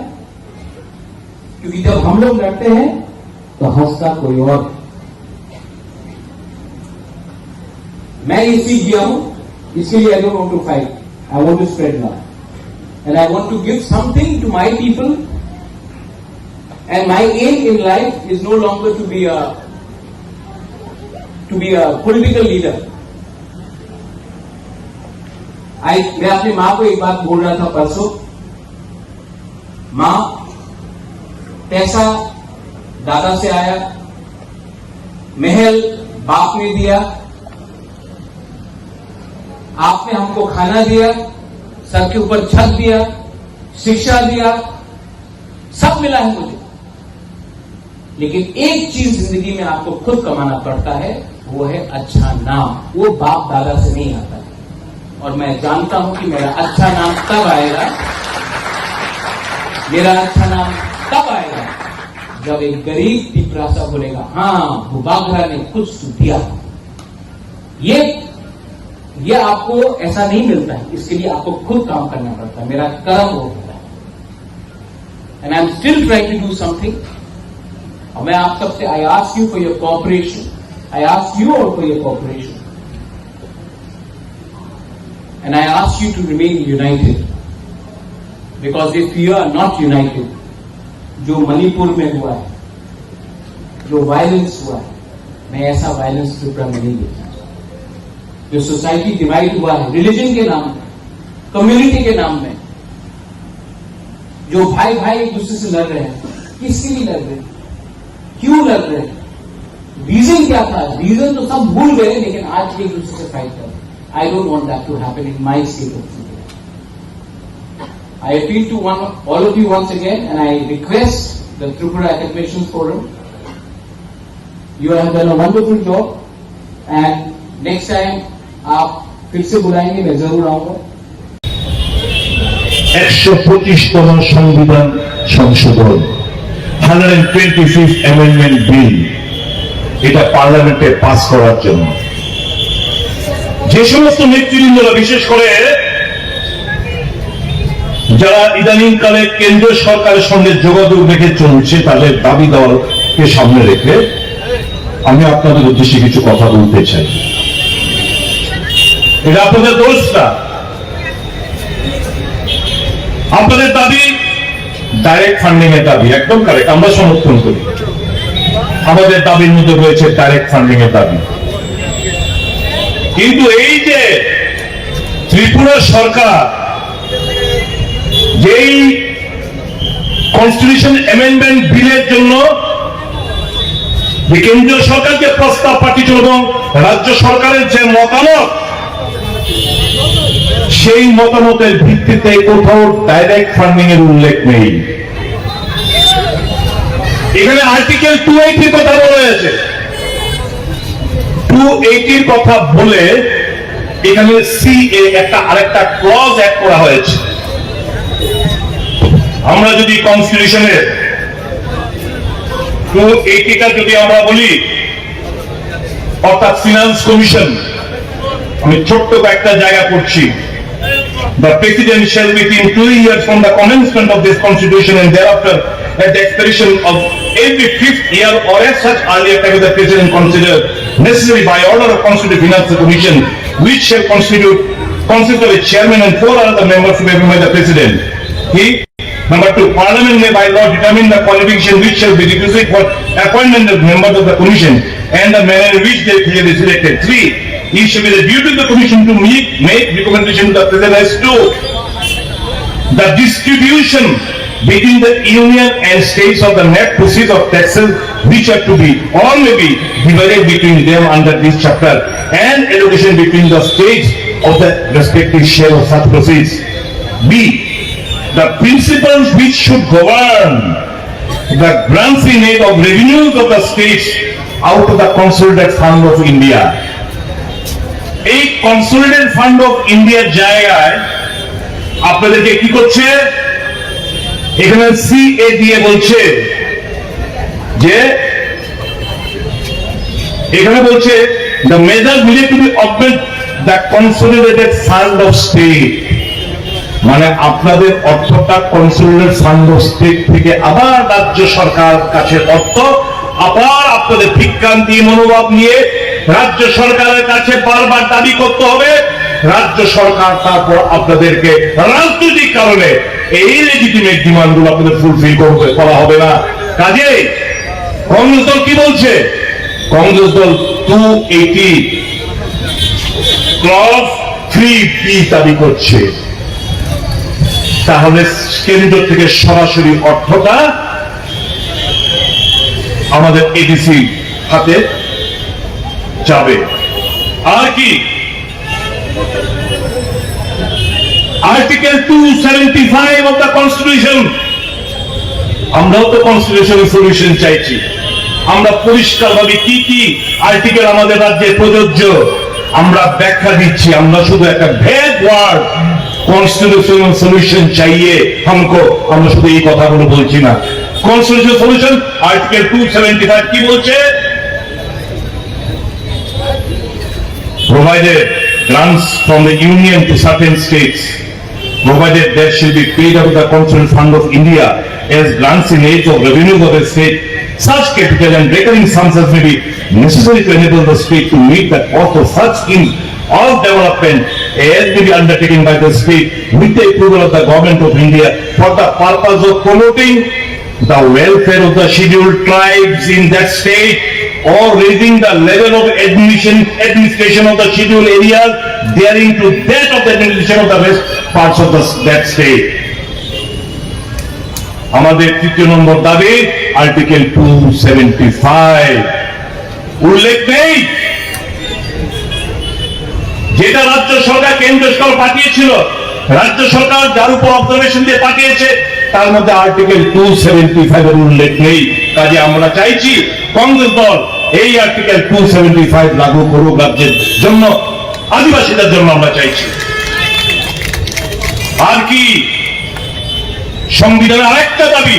क्योंकि जब हम लोग लड़ते हैं तो हंसता कोई और। मैं ये सीख गया हूं, इसके लिए I don't want to fight, I want to spread love and I want to give something to my people, and my aim in life is no longer to be a political leader. मैं अपनी मां को एक बात बोल रहा था परसों, मां, पैसा दादा से आया, महल बाप ने दिया, आपने हमको खाना दिया, सर के ऊपर छत दिया, शिक्षा दिया, सब मिला है मुझे। लेकिन एक चीज जिंदगी में आपको खुद कमाना पड़ता है, वो है अच्छा नाम। वो बाप दादा से नहीं आता है। और मैं जानता हूं कि मेरा अच्छा नाम तब आएगा, मेरा अच्छा नाम तब आएगा जब एक गरीब तिपरासा बोलेगा, हाँ बुबागरा ने कुछ तो दिया। ये आपको ऐसा नहीं मिलता है, इसके लिए आपको खुद काम करना पड़ता है। मेरा कर्म हो गया and I am still trying to do something. और मैं आप सबसे I ask you for your cooperation, I ask you all for your cooperation and I ask you to remain united, because if you are not united, जो मणिपुर में हुआ है, जो वायलेंस हुआ है, मैं ऐसा वायलेंस त्रिपुरा में नहीं देखा। जो सोसाइटी डिवाइड हुआ है रिलीजन के नाम में, कम्युनिटी के नाम में, जो भाई भाई एक दूसरे से लड़ रहे हैं, किसके लिए लड़ रहे हैं, क्यों लड़ रहे हैं, रीजन क्या था? रीजन तो सब भूल गए, लेकिन आज एक दूसरे से फाइट कर रहे हैं। I don't want that to happen in my state of Tripura. I appeal to all of you once again, and I request the Tripura Academicians Forum. You have done a wonderful job, and next time आप फिर से बुलाएंगे, मैं जरूर आऊंगा। 125তম সংবিধান সংশোধন 125th অ্যামেন্ডমেন্ট বিল, এটা পার্লামেন্টে পাস করার জন্য যে সমস্ত নেতৃবৃন্দরা, বিশেষ করে যারা ইদানিংকালে কেন্দ্রীয় সরকারের সঙ্গে যোগাযোগ রেখে চলছে, তাদের দাবি দেওয়াকে সামনে রেখে আমি আপনাদের উদ্দেশ্যে কিছু কথা বলতে চাই। এটা আপনাদের দোষ না, আপনাদের দাবি ডাইরেক্ট ফান্ডিং এর দাবি, একদম কারেক্ট, আমরা সমর্থন করি। আমাদের দাবির মধ্যে রয়েছে ডাইরেক্ট ফান্ডিং এর দাবি। কিন্তু এই যে ত্রিপুরা সরকার যেই কনস্টিটিউশন অ্যামেন্ডমেন্ট বিলের জন্য যে কেন্দ্রীয় সরকার যে প্রস্তাব পাঠিয়েছিল এবং রাজ্য সরকারের যে মতামত, সেই মতামতের ভিত্তিতে কোথাও ডাইরেক্ট ফান্ডিং এর উল্লেখ নেই। এখানে আর্টিকেল 280 কথা বলা হয়েছে, 280 কথা বলে এখানে সিএ একটা আরেকটা ক্লজ অ্যাড করা হয়েছে। আমরা যদি কনস্টিটিউশনের 280টা যদি আমরা বলি, অর্থাৎ ফিনান্স কমিশন, আমি ছোট্ট একটা জায়গা করছি, the president shall within 2 years from the commencement of this constitution and thereafter at the expiration of every 5th year or as such earlier time the president consider necessary by order of constituted finance commission, which shall consist of a chairman and 4 other members to be appointed by the president. Number 2, Parliament may by law determine the qualification which shall be requisite for appointment of members of the commission and the manner in which they will be selected. 3, it shall be the duty of the commission to make recommendation to the president as to the distribution between the union and states of the net proceeds of taxes which are to be or may be divided between them under this chapter, and allocation between the states of the respective share of such proceeds. B, the principles which should govern the grants in aid of revenues of the states out of the consolidated fund of India. এই কনসোলিডেটেড ফান্ড অফ ইন্ডিয়ার জায়গায় আপনাদেরকে কি করছে, এখানে সিএ দিয়ে বলছে যে, এখানে বলছে the measures needed to be augment the consolidated fund of state, মানে আপনাদের অর্থটা কনসোলিডেটেড ফান্ড অফ স্টেট থেকে আবার রাজ্য সরকার কাছে অর্থ আবার আপনাদের বিক্রান্তি মনোভাব নিয়ে রাজ্য সরকারের কাছে বারবার দাবি করতে হবে। রাজ্য সরকার তারপর আপনাদেরকে রাজনৈতিক কারণে এই লেজিটিমেট ডিমান্ডগুলো আপনাদের ফুলফিল করা হবে না। কাজেই কংগ্রেস দল কি বলছে, কংগ্রেস দল 280 ক্লজ 3B দাবি করছে, তাহলে কেন্দ্র থেকে সরাসরি অর্থটা আমাদের এডিসি হাতে যাবে। আর কি আর্টিকেল 275 অফ দ্য কনস্টিটিউশন, আমরাও তো কনস্টিটিউশনাল সলিউশন চাইছি। আমরা পরিষ্কারভাবে কি কি আর্টিকেল আমাদের রাজ্যে প্রযোজ্য আমরা ব্যাখ্যা দিচ্ছি। আমরা শুধু একটা ভেগ ওয়ার্ড কনস্টিটিউশনাল সলিউশন চাইয়ে हमको, আমরা শুধু এই কথাগুলো বলছি না। কনস্টিটিউশনাল সলিউশন আর্টিকেল 275 কি বলছে? provided grants from the union to certain states, provided there shall be paid out of the constitutional fund of India as grants in aid of revenue of the state, such capital and recurring sums as may be necessary to enable the state to meet the cost of such schemes of development as may be undertaken by the state with the approval of the government of India for the purpose of promoting the welfare of the scheduled tribes in that state or raising the level of administration of the scheduled areas daring to that of the administration of the rest parts of that state. আমাদের ৩য় নম্বর দাবি আর্টিকেল 275 উল্লেখ নেই, যেটা রাজ্য সরকার কেন্দ্র সরকার পাঠিয়েছিল, রাজ্য সরকার যার উপর অবজারভেশন দিয়ে পাঠিয়েছে তার মধ্যে আর্টিকেল 275 এর উল্লেখ নেই। কাজে আমরা চাইছি কংগ্রেস দল এই আর্টিকেল 275 লাগু করুক রাজ্যের জন্য, আদিবাসীদের জন্য আমরা চাইছি। আর কি সংবিধানের আরেকটা দাবি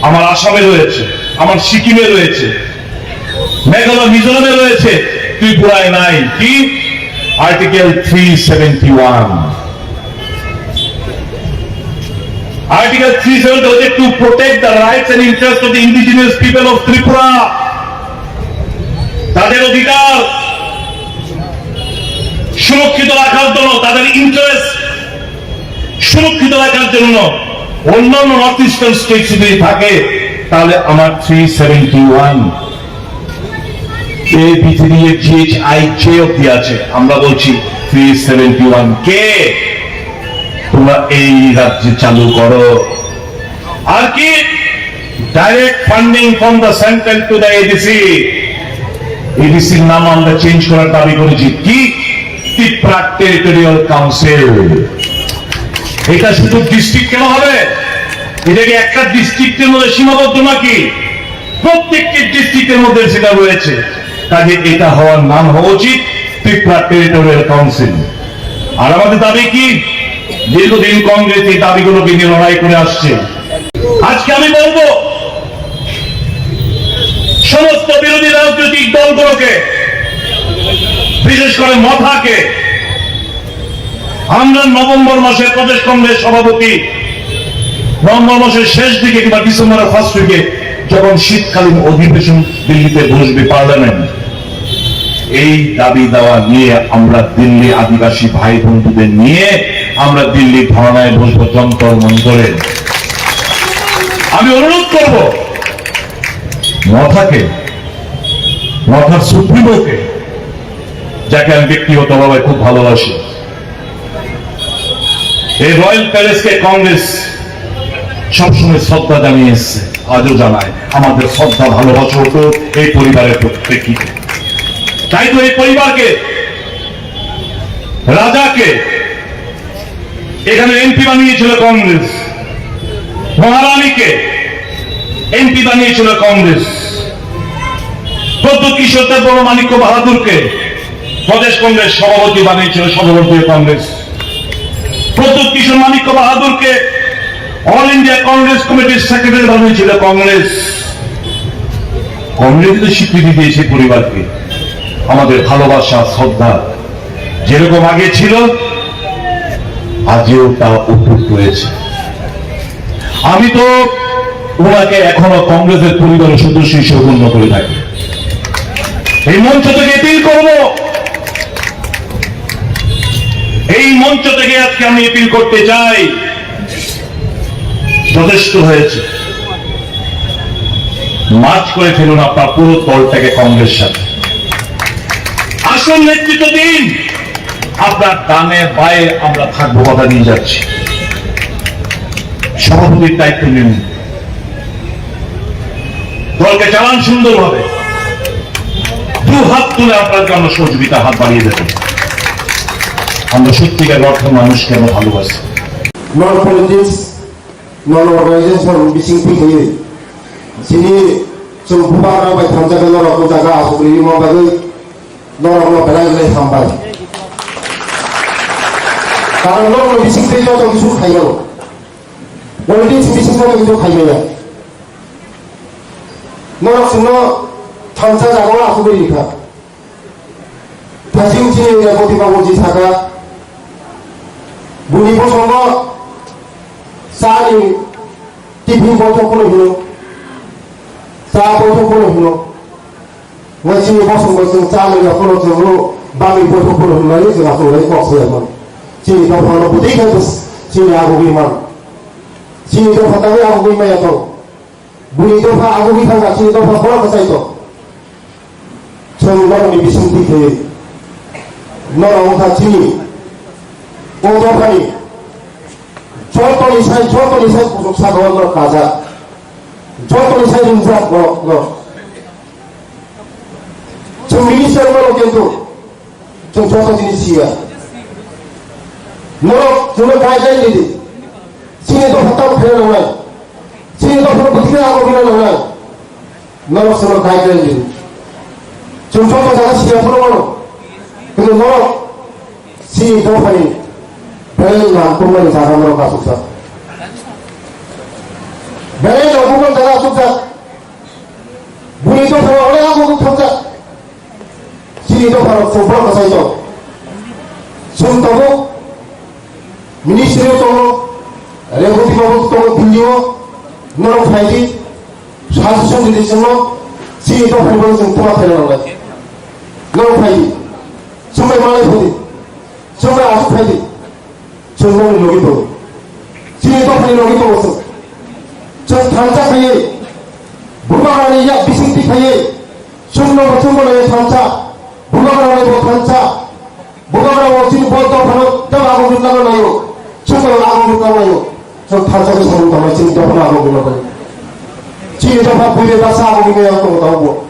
আমার আসামে রয়েছে, আমার সিকিমে রয়েছে, মেঘালয় মিজোরামে রয়েছে, ত্রিপুরায় নাই। কি আর্টিকেল 371, আর্টিকেল 370 হচ্ছে to protect the rights and interest of the indigenous people of Tripura, তাদের অধিকার সুরক্ষিত রাখার জন্য, তাদের ইন্টারেস্ট সুরক্ষিত রাখার জন্য। অন্যান্য নর্থ ইস্টার্ন স্টেট যদি থাকে তাহলে আমার 371 এ পৃথিবী GHI অব্দি আছে। আমরা বলছি 371 কে তোমরা এই রাজ্যে চালু করো। আর কি direct funding from the central to the ADC, এডিসির নাম আমরা চেঞ্জ করার দাবি করেছি। কি ত্রিপুরা টেরিটোরিয়াল কাউন্সিল, এটা শুধু ডিস্ট্রিক্ট কেন হবে? এটা কি একটা ডিস্ট্রিক্টের মধ্যে সীমাবদ্ধ নাকি? প্রত্যেকটি ডিস্ট্রিক্টের মধ্যে সেটা রয়েছে। কাজে এটা হওয়ার নাম হওয়া উচিত ত্রিপুরা টেরিটোরিয়াল কাউন্সিল। আর আমাদের দাবি কি? দীর্ঘদিন কংগ্রেস এই দাবিগুলোকে নিয়ে লড়াই করে আসছে। আজকে আমি বলবো সমস্ত বিরোধী রাজনৈতিক দলগুলোকে, বিশেষ করে মথাকে, আমরা নভেম্বর মাসের প্রদেশ কংগ্রেস সভাপতি নভেম্বর মাসের শেষ দিকে কিংবা ডিসেম্বরের ফার্স্ট উইকে যখন শীতকালীন অধিবেশন দিল্লিতে বসবে পার্লামেন্ট, এই দাবি দেওয়া নিয়ে আমরা দিল্লি আদিবাসী ভাই বন্ধুদের নিয়ে আমরা দিল্লি ধর্নায় বসবো যন্তর মন্তরে। আমি অনুরোধ করব মথাকে, মথার সুপ্রিমোকে, যাকে আমি ব্যক্তিগতভাবে খুব ভালোবাসি, এই রয়্যাল প্যালেসকে কংগ্রেস সবসময় শ্রদ্ধা জানিয়ে এসছে, আজও জানায়। আমাদের শ্রদ্ধা ভালোবাসা হতো এই পরিবারের প্রত্যেককে। তাই তো এই পরিবারকে, রাজাকে এখানে এমপি বানিয়েছিল কংগ্রেস, মহারানীকে এমপি বানিয়েছিল কংগ্রেস, প্রদ্যুৎ কিশোর দেববর্মা মাণিক্য বাহাদুরকে প্রদেশ কংগ্রেস সভাপতি বানিয়েছিল সর্বভারতীয় কংগ্রেস, প্রদ্যুৎ কিশোর মাণিক্য বাহাদুরকে অল ইন্ডিয়া কংগ্রেস কমিটির সেক্রেটারি বানিয়েছিল কংগ্রেস। কংগ্রেস তো স্বীকৃতি দিয়েছে পরিবারকে। আমাদের ভালোবাসা শ্রদ্ধা যেরকম আগে ছিল আজও তা অটুট রয়েছে। আমি তো ওনাকে এখনো কংগ্রেসের পরিবারের সদস্য হিসেবে গণ্য করে থাকি। এই মঞ্চ থেকে এপিল করব, এই মঞ্চ থেকে আজকে আমি এপিল করতে চাই, যথেষ্ট হয়েছে। মার্চ করে ফেলুন আপনার পুরো দলটাকে কংগ্রেস সাথে, আসল নেতৃত্ব দিন। আপনার ডানে বায়ে আমরা থাকবো কথা দিয়ে যাচ্ছি। সভাপতির দায়িত্ব নিন, দলকে চালান সুন্দরভাবে, দু হাত তুলে আপনার জন্য সহযোগিতা হাত বাড়িয়ে দেবেন। আমরা সত্যিকার অর্থে মানুষকে আমরা ভালোবাসি। non politics, non organization bising pikir. Sini semua orang baik hamzah kalau orang jaga asal ini mau bagi orang belai belai sampai. Karena orang bising pikir itu kisah kaya. Politics bising itu kisah kaya. Orang semua hamzah jaga asal ini kan. Pasing sini dia kopi kamu jaga. Buni pun semua Sari TV botol pun hilo, sah botol pun hilo. Macam ni bosong bosong sari ya pun tu bami botol pun hilo ni juga tu lagi box ya man. Sini tu kalau putih kan terus sini aku gimana? Sini tu fatami aku gimana ya tu? Buni tu aku gimana? Sini tu apa pasal itu? Semua orang ni bising pikir, orang tak sini, orang kani. 저것도 이사이 구속사 넣어 가자. 저것도 이사이 인사 넣어. 저 미니스터로 견도 좀 저것도 지니시야. 너는 가이드라인이지. 신의도 했다고 표현하나. 신의도 어떻게 하고 표현하나. 너는 서로 가이드라인이지. 좀 저것도 자가 시야 풀어보는. 근데 너는 신의도 하니 배는 남뿐만이 사람으로 가속사. 배는 남뿐만 자가 속사. 문이도 바로 어려하고 급합자. 시리도 바로 소프라 가사이도. 손떠고, 미니스트리오 떠고, 레고티 바보 떠고 빌리오, 너로 파이지, 사수선 리리스로, 시리도 발버는 좀 통합해내는 거야. 너로 파이지. 정말 많이 보지. 정말 아주 파이지. 정말 여기 또 지혜도 하니 여기 또 없어. 저 단자 사이에 무가라니 야 미싱티 사이에 숨노 같은 거에 단자 무가라니 뭐 단자 무가라고 지금 뭐또 바로 떠나고 있다고 나요. 정말 나고 있다고 나요. 저 단자를 서는 동안 지금 또 나고 있는 거예요. 지혜도 바쁘게 다 싸고 있네요. 또 나오고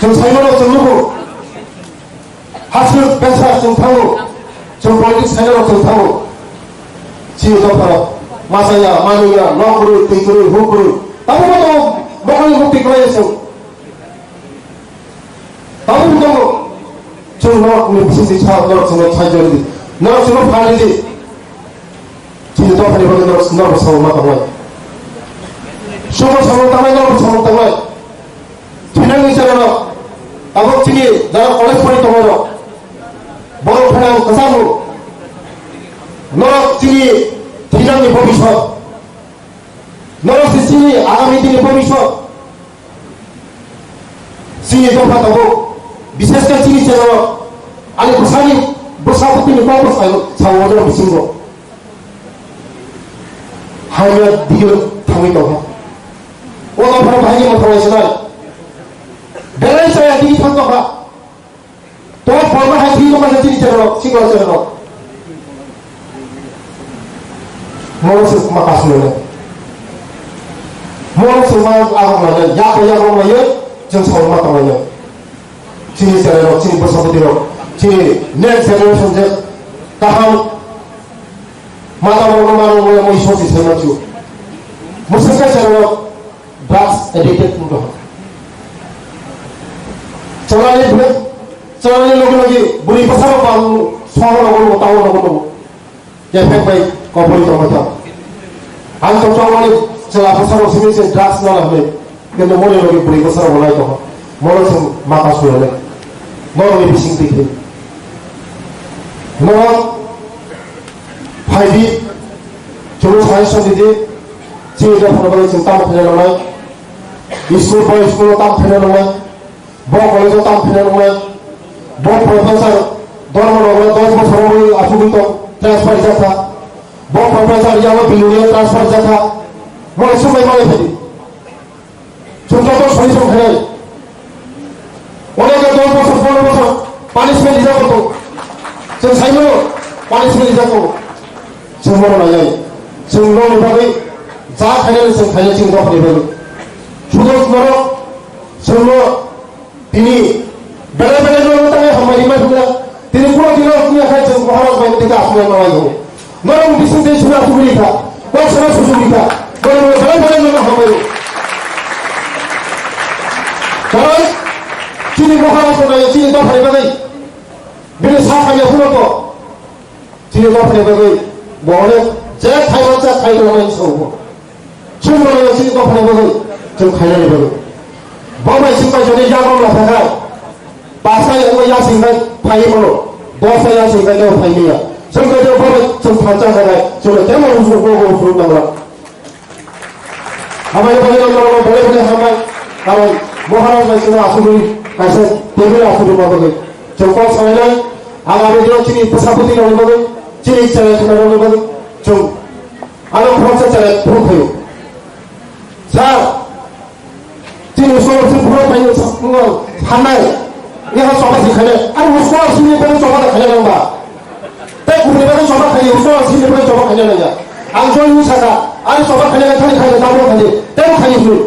저 사이로 정놓고 하스 벤사 좀 타고 저 politik saya waktu tahu, sih tu para masanya, manusia, lokuru, tikuru, hukuru, tapi kalau bukan bukti kaya itu, tapi kalau cuma ni bising dicap, orang semua cai jadi, orang semua paling di, sih tu paling bagai orang semua bersama tangan, semua sama tangan, orang bersama tangan, tidak ni cara, aku sini dalam oleh politik orang. বড় ফেরাও কাসাবো নরক চিনি ধিরাঙ্গি ভবিষ্যৎ নরক চিনি আগামী দিনে ভবিষ্যৎ চিনি দফা দেব বিশেষ করে চিনি ছিল আলি বসানি বসাপতি নিপাব সাউদর বিসিঙ্গ হাইয়া দিগির থামি দফা ও দফা ভাইজি মত হয়েছিল বেলাই চাই দিগি থাম দফা तो फॉर्मर है थी तो मैं चीनी चलो सिंगल चलो मोर से मकास में मोर से मैं आग में या में ये जन सौ मत में चीनी चलो चीनी बसों दिलो चीनी नेक्स्ट जनरेशन जे कहाँ माता मानो मैं सोची से मत चु मुझसे क्या चलो ड्रग्स एडिक्टेड मुझे चला ये भले Soalnya lagi beri pasar apa soal orang tahu ya baik kau boleh coba tak antum coba ni celah pasar sini se drugs nala ni কিন্তু মনে লগে বরি pasar boleh তো মনে সে মাথা শুয়ে মনে ni bising tikri মনে ভাইবি চলো সাইন্স দিদি চিন্তা ভাবনা চিন্তা ফেলে নয় স্কুল পড়ে স্কুল তাম ফেলে নয় বড় কলেজ তাম ফেলে নয় বড় প্রফেসর ধর্মনগর 10 বছর হয়ে আসুবিত ট্রান্সফার যাতা বড় প্রফেসর যাও বিলুয়ে ট্রান্সফার যাতা মনে সময় মানে ফেলি ছোট ছোট সরিষম ফেলে অনেকে 10 বছর 15 বছর পানিশমেন্ট मानसिफोरनि जाखौ जों मावनाय जायो जों न'नि बागै जा खायनानै जों खायनो जों दखाननि बागै सुदर सुदर जोंनो दिनै बेले बेले न'आव थाङै हामबायनि मानसिफोरा दिनै कुनो दिनाव बुङाखै जों महाराज बायदि दिनै आसुनाय मावायो नरम बिसिंथे सुना सुबिखा बायसना सुबिखा बेले बेले न'आव हामबायो कारण दिनै महाराज बायदि दिनै दखाननि बागै दिनै सा खायनायफोरखौ दिनै दखाननि बागै बहले जे खायनो जा खायनानै सावो जों माने दिनै दखाननि बागै जों खायनानै बागै बावनाय सिंबायजों जागौ लाफाखाय बासा yang yasingan pai mono dosa yasingan do pai dia जों गोदो बावै जों फांचा जानाय जों केमन उजु गोगो फुर नांला हाबाय बाय नांला बले बले हाबाय कारण महाराज बायसिना आसुरि कासे टेबिल आसुरि बागै जों को सायनाय आगामी दिनाव चिनि प्रसापति नाव बागै चिनि चले नाव बागै जों आरो फ्रंसा चले फुरखयो सार चिनि सोर से फुर फाइनो साखुङो हानाय यहाँ सोफा सिखाने अरे उसको असली पर सोफा खाने लगा ते घूमने पर सोफा खाने उसको असली पर सोफा खाने लगा आज जो यूं सका अरे सोफा खाने का खाने खाने दाम खाने ते खाने सुन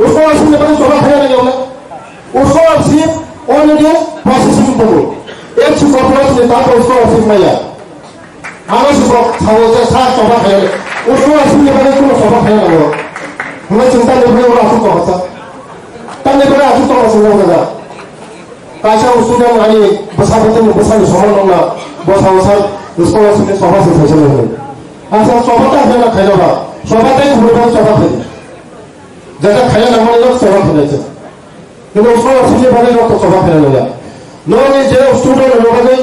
उसको असली पर सोफा खाने लगा ना उसको असली ऑलरेडी प्रोसेसिंग करो एक चीज प्रोसेस में ताकि उसको असली में या आगे सुबह खाओ से साथ सोफा खाने उसको असली पर उसको सोफा खाने लगा हमें चिंता नहीं है वो आंसू को होता तब नहीं पड़ा आंसू तो आंसू होगा काशा उसने मानी बसावते में बसाने सोमन मंगा बसावसर उसको उसने सोफा से फैशन में आसा सोफा है ना खाना बा सोफा ते घुरे सोफा खाई जैसा खाया ना माने लोग सोफा खाने से लेकिन उसको असली वाले लोग तो सोफा खाने लगा नो ने जे स्टूडेंट लोग ने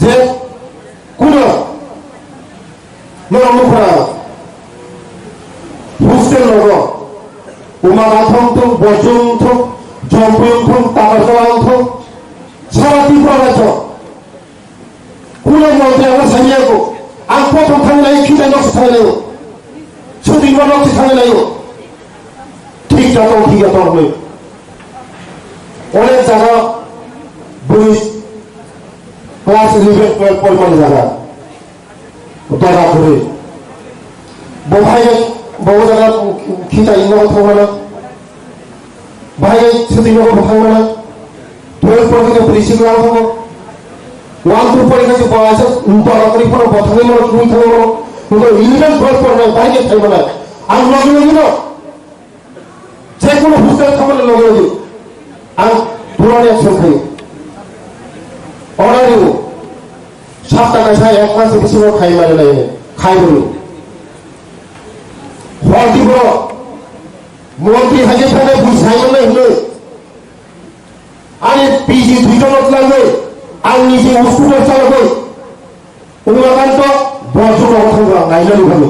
जे कुना नो मुखरा हॉस्टल लोग उमा गाथम तो बजुम तो जम्पुं ताकरजों सारा त्रिपुरा कुले मध्य साइयाको आं प्रथम थांनाय खिथाय नक्स थांनाय सुदिमा नक्स थांनाय ठीक जातो नै अनेक जागा बुई क्लास 11 12 परिमाण जागा दरा करे बहाय बहु जागा खिथाय नक्स थांना भाई सुदिमा को भागना 12 पढ़ने के पुलिसिंग लाओ हो 1 2 पढ़ने के बायस उनका आखिरी पर बताने में कोई था वो उनको 11 12 पढ़ना भाई के थाई बना आम लोग ना जे को हॉस्टल था बोले लोग आम पुराने अक्षर खाई और आयो 7 টাকা ছায় এক মাস বেশি খাই মানে নাই খাই বলো হলটি বড় মন্ত্রী হাজে ফেলে বুঝাইও না হলো আরে পিজি দুইজনত লাগবে আর নিজে স্কুটার চালাবে উনাকান তো বর্ষণ অবস্থা নাইলানি ভাবে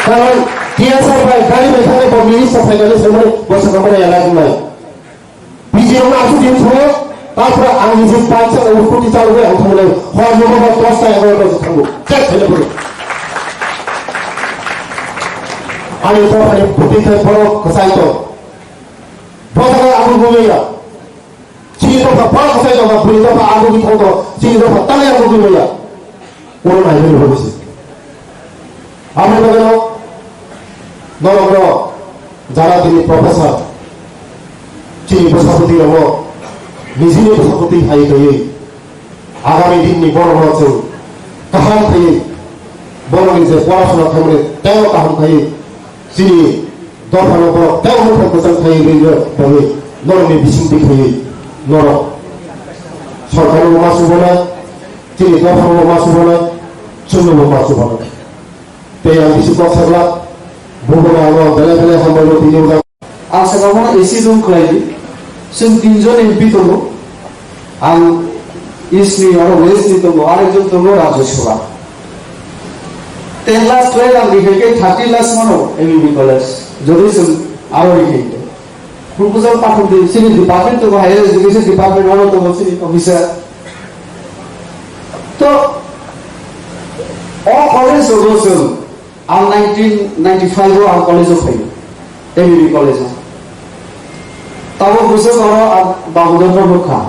কারণ টিএসআর ভাই গাড়ি বেখানে মিনিস্টার ফাইনালে সেখানে বসে কামড়ে এলাকা নাই পিজি আমরা আসু দিন থাকো তারপরে আমি নিজে পাঁচটা স্কুটি চালাবে আমি থাকলে হয় মোবাইল 10টা 11টা থাকবো চেক ফেলে পড়ে আমি তো মানে বুদ্ধিতে বড় কসাইতো বড় আগুন গমেয়া চিনি তো বড় কসাইতো বা বুদ্ধি তো আগুন দিতো চিনি তো তালে আগুন গমেয়া কোন নাই হয়ে বসে আমরা বলবো নরম যারা তিনি প্রফেসর চিনি প্রশাসতি হব নিজে প্রশাসতি হাই গিয়ে আগামী দিননি বড় হচ্ছে কাহান খাইয়ে বড় নিজে পড়াশোনা থাকলে তেও কাহান খাইয়ে চিনি দরকার পর তেও মুখ গোসল খাইয়ে গিয়ে তবে নরমে বিচিন্তি খাইয়ে নর সরকারি মাসু বলে চিনি দরকার মাসু বলে শূন্য মাসু বলে তে আমি কিছু কথা बुबना आरो बेले बेले हमरो दिनो जा आं सागावना एसि रुम खलायदि जों तिनजन एमपि दङ आं इस्टनि आरो वेस्टनि दङ आरो जों दङ राज्यसभा 10 लाख 12 आं रिखेके 30 लाख मानो एमबी कलेज যদি जों आरो रिखेके प्रपोजाल पाठक दि सिनि डिपार्टमेंट दङ हायर एजुकेशन डिपार्टमेंट आरो दङ सिनि अफिसार तो all college जों आं 1995 आं कलेजाव फैयो एमबी कलेजाव ताबो बोसोर आरो बाबुदर प्रमुखा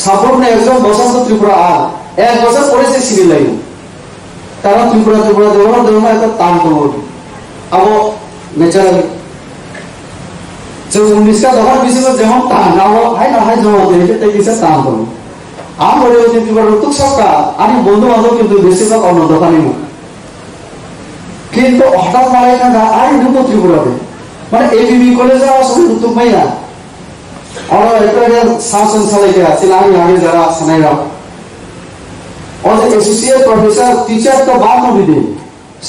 সাপোর্ট একজন বসন্ত ত্রিপুরা আর 1 বছর পড়েছে সিরিজ লাইন তারা ত্রিপুরা দেওয়া একটা টান দেবো আবো ন্যাচারালি जों 19 दफा बिसिबो जेमन तानावो हाय ना हाय जमा देखे ते किसा तान दो आम बड़े होते ती बड़ो तुक सबका आनी बंधु बांधव किंतु बेसिबक अन्न दखानी मु किंतु हठाৎ मारे ना आइ नुको त्रिपुरा दे माने एबीबी कॉलेज आ सब तुक मैया और एकरे शासन साले के सिलाई आगे जरा सनाई राव और एसोसिएट प्रोफेसर टीचर तो बात न भी दे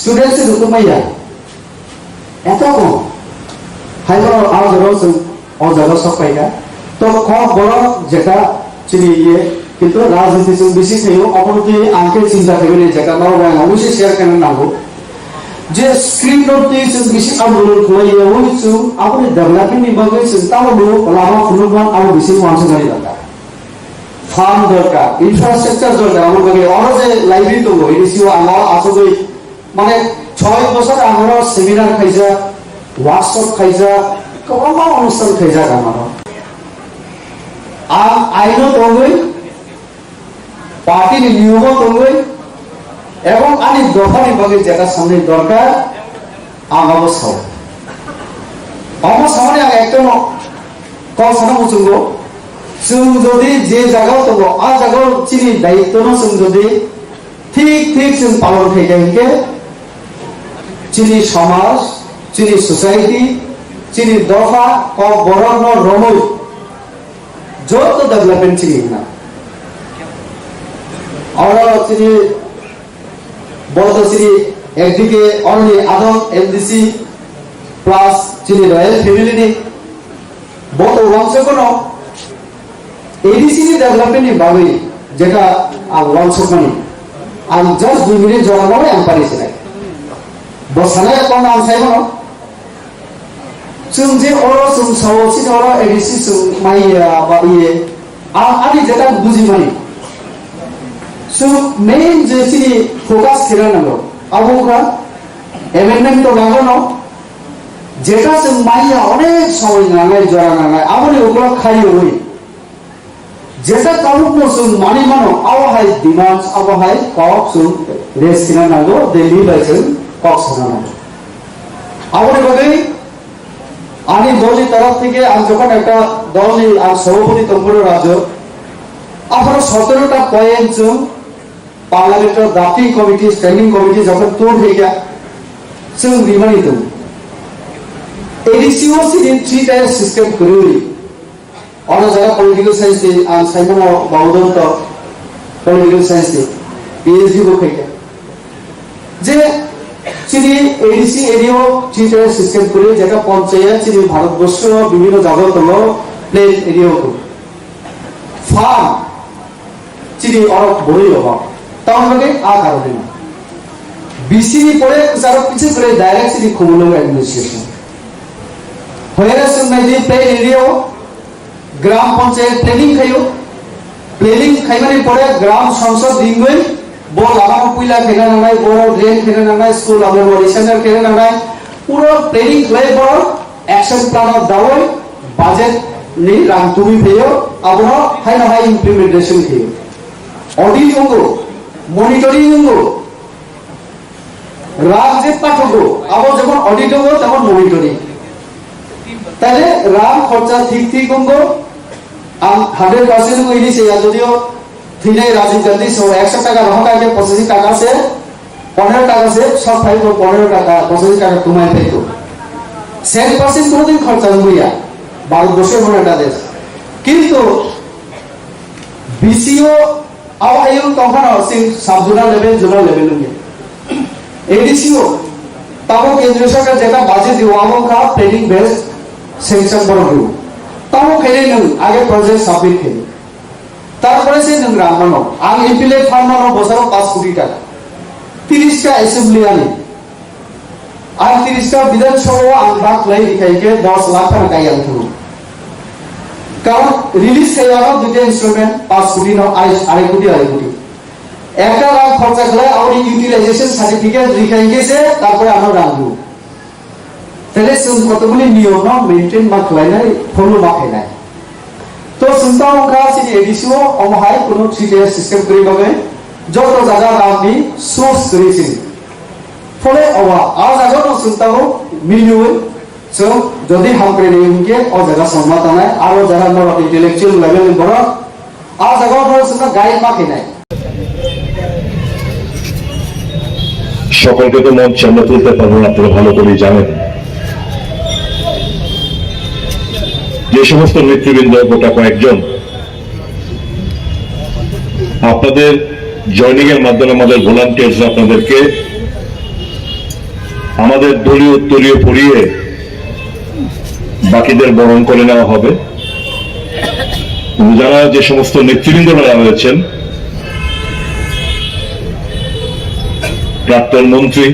स्टूडेंट से तुक मैया एतो को हाइबरो आव जगह सब पाइगा तो ख बड़ जेटा चिनी ये किंतु राजनीति से बेसी थयो अपनति आंके चिंता थगने जेटा न बाय अवश्य शेयर करन नागो जे स्क्रीन नोट से बेसी आंदोलन खोलायो वो छु आपनि डेभलपमेंट नि बगे चिंता लो लामा फुलुबान आव बेसी मानस गरि दरकार फार्म दरकार इंफ्रास्ट्राक्चर दरकार आम बगे और जे लाइब्रेरी तो एडिसिओ आमा आसो माने 6 বছর আমরা সেমিনার খাইছা ওয়ার্কশপ খাইছা কমা অনুষ্ঠান খাইছা আমারো আর আইনো তঙ্গই পার্টি নিয়ম তঙ্গই এবং আনি দফানি বগে যেটা সামনে দরকার আমাগো সাও আমার সামনে আগে একটা কল সানা বুঝুগো जों যদি যে জায়গাও তঙ্গ আ জায়গাও চিনি দায়িত্ব ন जों যদি ঠিক जों পালন খাইকে চিনি সমাজ চিনি সোসাইটি চিনি দফা ক বরণ রমই যত ডেভেলপমেন্ট চিনি না और চিনি বলতো চিনি একদিকে অনলি আদম এমডিসি প্লাস চিনি রয়্যাল ফ্যামিলি নি বহুত লঞ্চ কোন এডিসি নি ডেভেলপমেন্ট নি ভাবে যেটা আর লঞ্চ কোন আর জাস্ট 2 মিনিট জড়ানো আমি পারিছি না বসানে কোন নাম চাইবো जों जे अरो जों सावसि अरो एडिसि जों माइया बा इये आदि जेटा बुझि मानि सो मेन जे सिनि फोकास खेरा नांगौ आबुगा एमेन्डमेंट तो नांगौ न जेटा जों माइया अनेक सावै नांगाय जरा नांगाय आबनि ओगला खायो होय जेटा काबुनो जों मानि मानो आवहाय डिमान्ड्स आवहाय कक जों रेस खेरा नांगौ दिल्ली बाय जों कक सना नांगौ आबनि बगै आनी दलनि तरफ থেকে আজ যখন একটা দলনি আর সভাপতি তম্বর রাজ আপনারা 17টা পয়েন্ট जों পার্লামেন্টের ড্রাফটিং কমিটি স্ট্যান্ডিং কমিটি যখন তোর হয়ে গিয়া जों রিমাইন্ড দেব এডিসিও সিন 3 টায়ার সিস্টেম করি और যারা পলিটিক্যাল সায়েন্স দে আর সাইমন বাউদন তো পলিটিক্যাল সায়েন্স দে পিএইচডি को খাইয়া যে চিনি এডিসি এরিও চিটার সিস্টেম করে যেটা পঞ্চায়েত চিনি ভারতবর্ষ বিভিন্ন জায়গায় হলো প্লেন এরিয়া কো ফার্ম চিনি অনেক বড়ই হবে তার মানে আ কারণে বিসিবি পরে যারা পিছে করে ডাইরেক্ট চিনি কমিউনাল অ্যাডমিনিস্ট্রেশন হয়েছে সুনাইদি প্লেন এরিয়া গ্রাম পঞ্চায়েত প্ল্যানিং খাইমানি পরে গ্রাম সংসদ দিনগই বল লাগানো পুইলা খেনা নাই বড় ড্রেন খেনা নাই স্কুল অঙ্গনওয়াড়ি সেন্টার খেনা নাই পুরো প্ল্যানিং ক্লে বড় অ্যাকশন প্ল্যান অফ দাওই বাজেট নি রাং তুমি পেও আবনো হাই না হাই ইমপ্লিমেন্টেশন খেও অডিট হঙ্গো মনিটরিং হঙ্গো রাজ্যে পাঠকো আবো যখন অডিট হঙ্গো তখন মনিটরিং তাহলে রাম খরচা ঠিক হঙ্গো আর 100% হঙ্গো ইনি সে যদিও থিনে রাজীব গান্ধী 100 টাকা রহকা के 85 টাকা से 15 টাকা से सब फाइल को 15 টাকা 85 টাকা तुम्हारे पे तो 100% কোনদিন খরচা হইয়া ভারতবর্ষের মতো একটা দেশ কিন্তু বিসিও আওয়ায়ু তখন Singh subzonal level zonal level নিয়ে এডিসিও তাও কেন্দ্রীয় সরকার যেটা বাজেট দিও আমকা প্ল্যানিং বেস সেকশন বড় দিও তাও খেলে নু আগে প্রজেক্ট সাবমিট খেলে তারপরে সে নোংরা মানো আং এমপিলে ফার্মানো বছর 5 কোটি টাকা 30টা অ্যাসেম্বলি আনি আর 30টা বিধানসভা আং বাক লাই দিখাইকে 10 লাখ টাকা গাই আনতো কারণ রিলিজ হইয়ানো দুটো ইনস্ট্রুমেন্ট 5 কোটি ন 2.5 কোটি একটা লাখ খরচা করে আর ইউটিলাইজেশন সার্টিফিকেট দিখাইকে সে তারপরে আমরা রাখবো তাহলে কতগুলি নিয়ম মেনটেন মা খালাইনাই ফলো মা খাইনাই তো চিন্তা অংকা সিনি এডিসিও অমহাই কোনো 3 সিস্টেম করি বাবে যত জায়গা আপনি সোর্স করেছি ফলে অবা আর জায়গা চিন্তাও মিলিয়ে সো যদি হামপ্রে নিয়মকে ও জায়গা সম্মত নাই আর জায়গা নর ইন্টেলেকচুয়াল লেভেল বড় আর জায়গা বড় চিন্তা গাইড মা খাইনাই সকলকে তো মঞ্চে আমরা তুলতে পারবো না, আপনারা ভালো করেই জানেন। যে সমস্ত নেতৃবৃন্দ গোটা কয়েকজন আপনাদের জয়নিং এর মাধ্যমে আমাদের ভলান্টিয়ার্স আপনাদেরকে আমাদের দলীয় উত্তরীয় পড়িয়ে বাকিদের বরণ করে নেওয়া হবে। যারা যে সমস্ত নেতৃবৃন্দরা রয়েছেন, প্রাক্তন মন্ত্রী,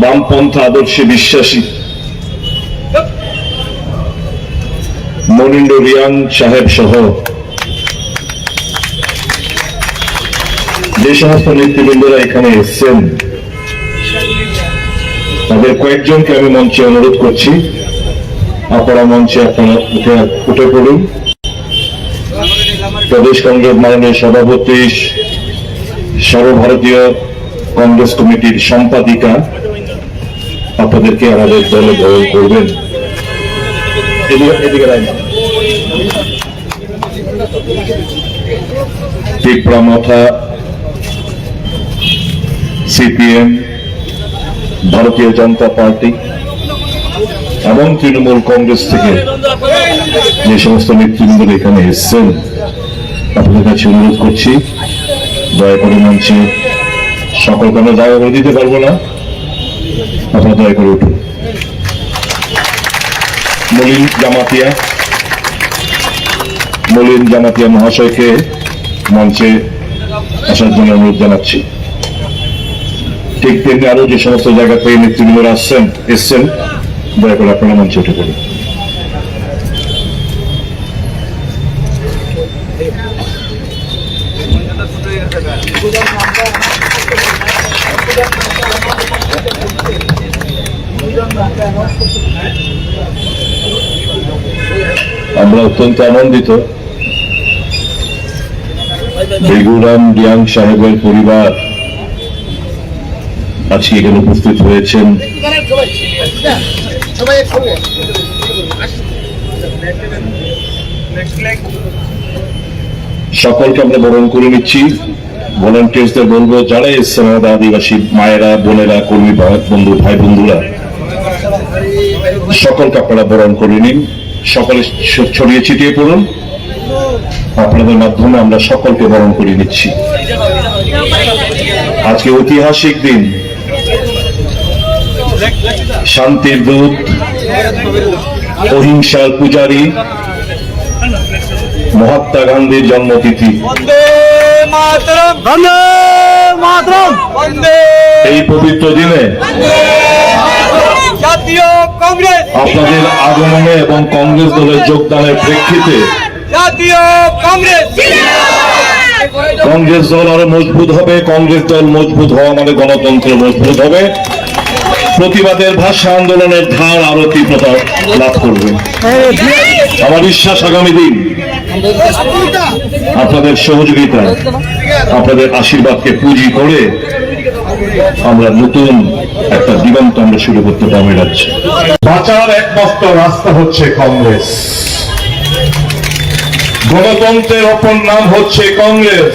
বামপন্থা আদর্শে বিশ্বাসী মনিন্দ্র রিয়াং সাহেব সহ যে সমস্ত নেতৃবৃন্দরা এখানে এসছেন, তাদের কয়েকজনকে আমি মঞ্চে অনুরোধ করছি, আপনারা মঞ্চে আপনারা উঠে পড়ুন। প্রদেশ কংগ্রেস মাননীয় সভাপতি, সর্বভারতীয় কংগ্রেস কমিটির সম্পাদিকা আপনাদেরকে আমাদের দলে গ্রহণ করবেন। ত্রিপুরা সিপিএম, ভারতীয় জনতা পার্টি এবং তৃণমূল কংগ্রেস থেকে যে সমস্ত নেতৃবৃন্দ এখানে এসছেন, আপনাদের কাছে অনুরোধ করছি দয়া করে মঞ্চে, সকলকে আমরা জায়গা করে দিতে পারবো না, আপনারা দয়া করে উঠুন। মলিন জামাতিয়া মহাশয়কে মঞ্চে আসার জন্য অনুরোধ জানাচ্ছি। ঠিক তেমনি আরো যে সমস্ত জায়গা থেকে নেতৃবৃন্দরা এসছেন, দয়া করে আপনারা মঞ্চে উঠে পড়ুন। আমরা অত্যন্ত আনন্দিত বেগুরাম রিয়াং সাহেবের পরিবার আজকে এখানে উপস্থিত হয়েছেন। সকলকে আমরা বরণ করে নিচ্ছি। ভলান্টিয়ার্সদের বলবো, যারা এসছেন আমাদের আদিবাসী মায়েরা, বোনেরা, কর্মী বন্ধু, ভাই বন্ধুরা, সকলকে আপনারা বরণ করে নিন। সকলে ছড়িয়ে ছিটিয়ে পড়ুন। আপনাদের মাধ্যমে আমরা সকলকে বরণ করে নিচ্ছি। আজকে ঐতিহাসিক দিন, শান্তির দূত, অহিংসার পূজারী মহাত্মা গান্ধীর জন্মতিথি। এই পবিত্র দিনে জাতীয় কংগ্রেস আপনাদের আগমনে এবং কংগ্রেস দলের যোগদানের প্রেক্ষিতে জাতীয় কংগ্রেস কংগ্রেস দল আরো মজবুত হবে। কংগ্রেস দল মজবুত হওয়া মানে গণতন্ত্র মজবুত হবে। প্রতিবাদের ভাষা আন্দোলনের ধার আরো তীব্রতা লাভ করবে। আমার বিশ্বাস আগামী দিন আপনাদের সহযোগিতা, আপনাদের আশীর্বাদকে পুঁজি করে আমরা নতুন একটা দিগন্ত আমরা শুরু করতে পারবো। রাজ্যে বাঁচার একমাত্র রাস্তা হচ্ছে কংগ্রেস। গণতন্ত্রের অপর নাম হচ্ছে কংগ্রেস।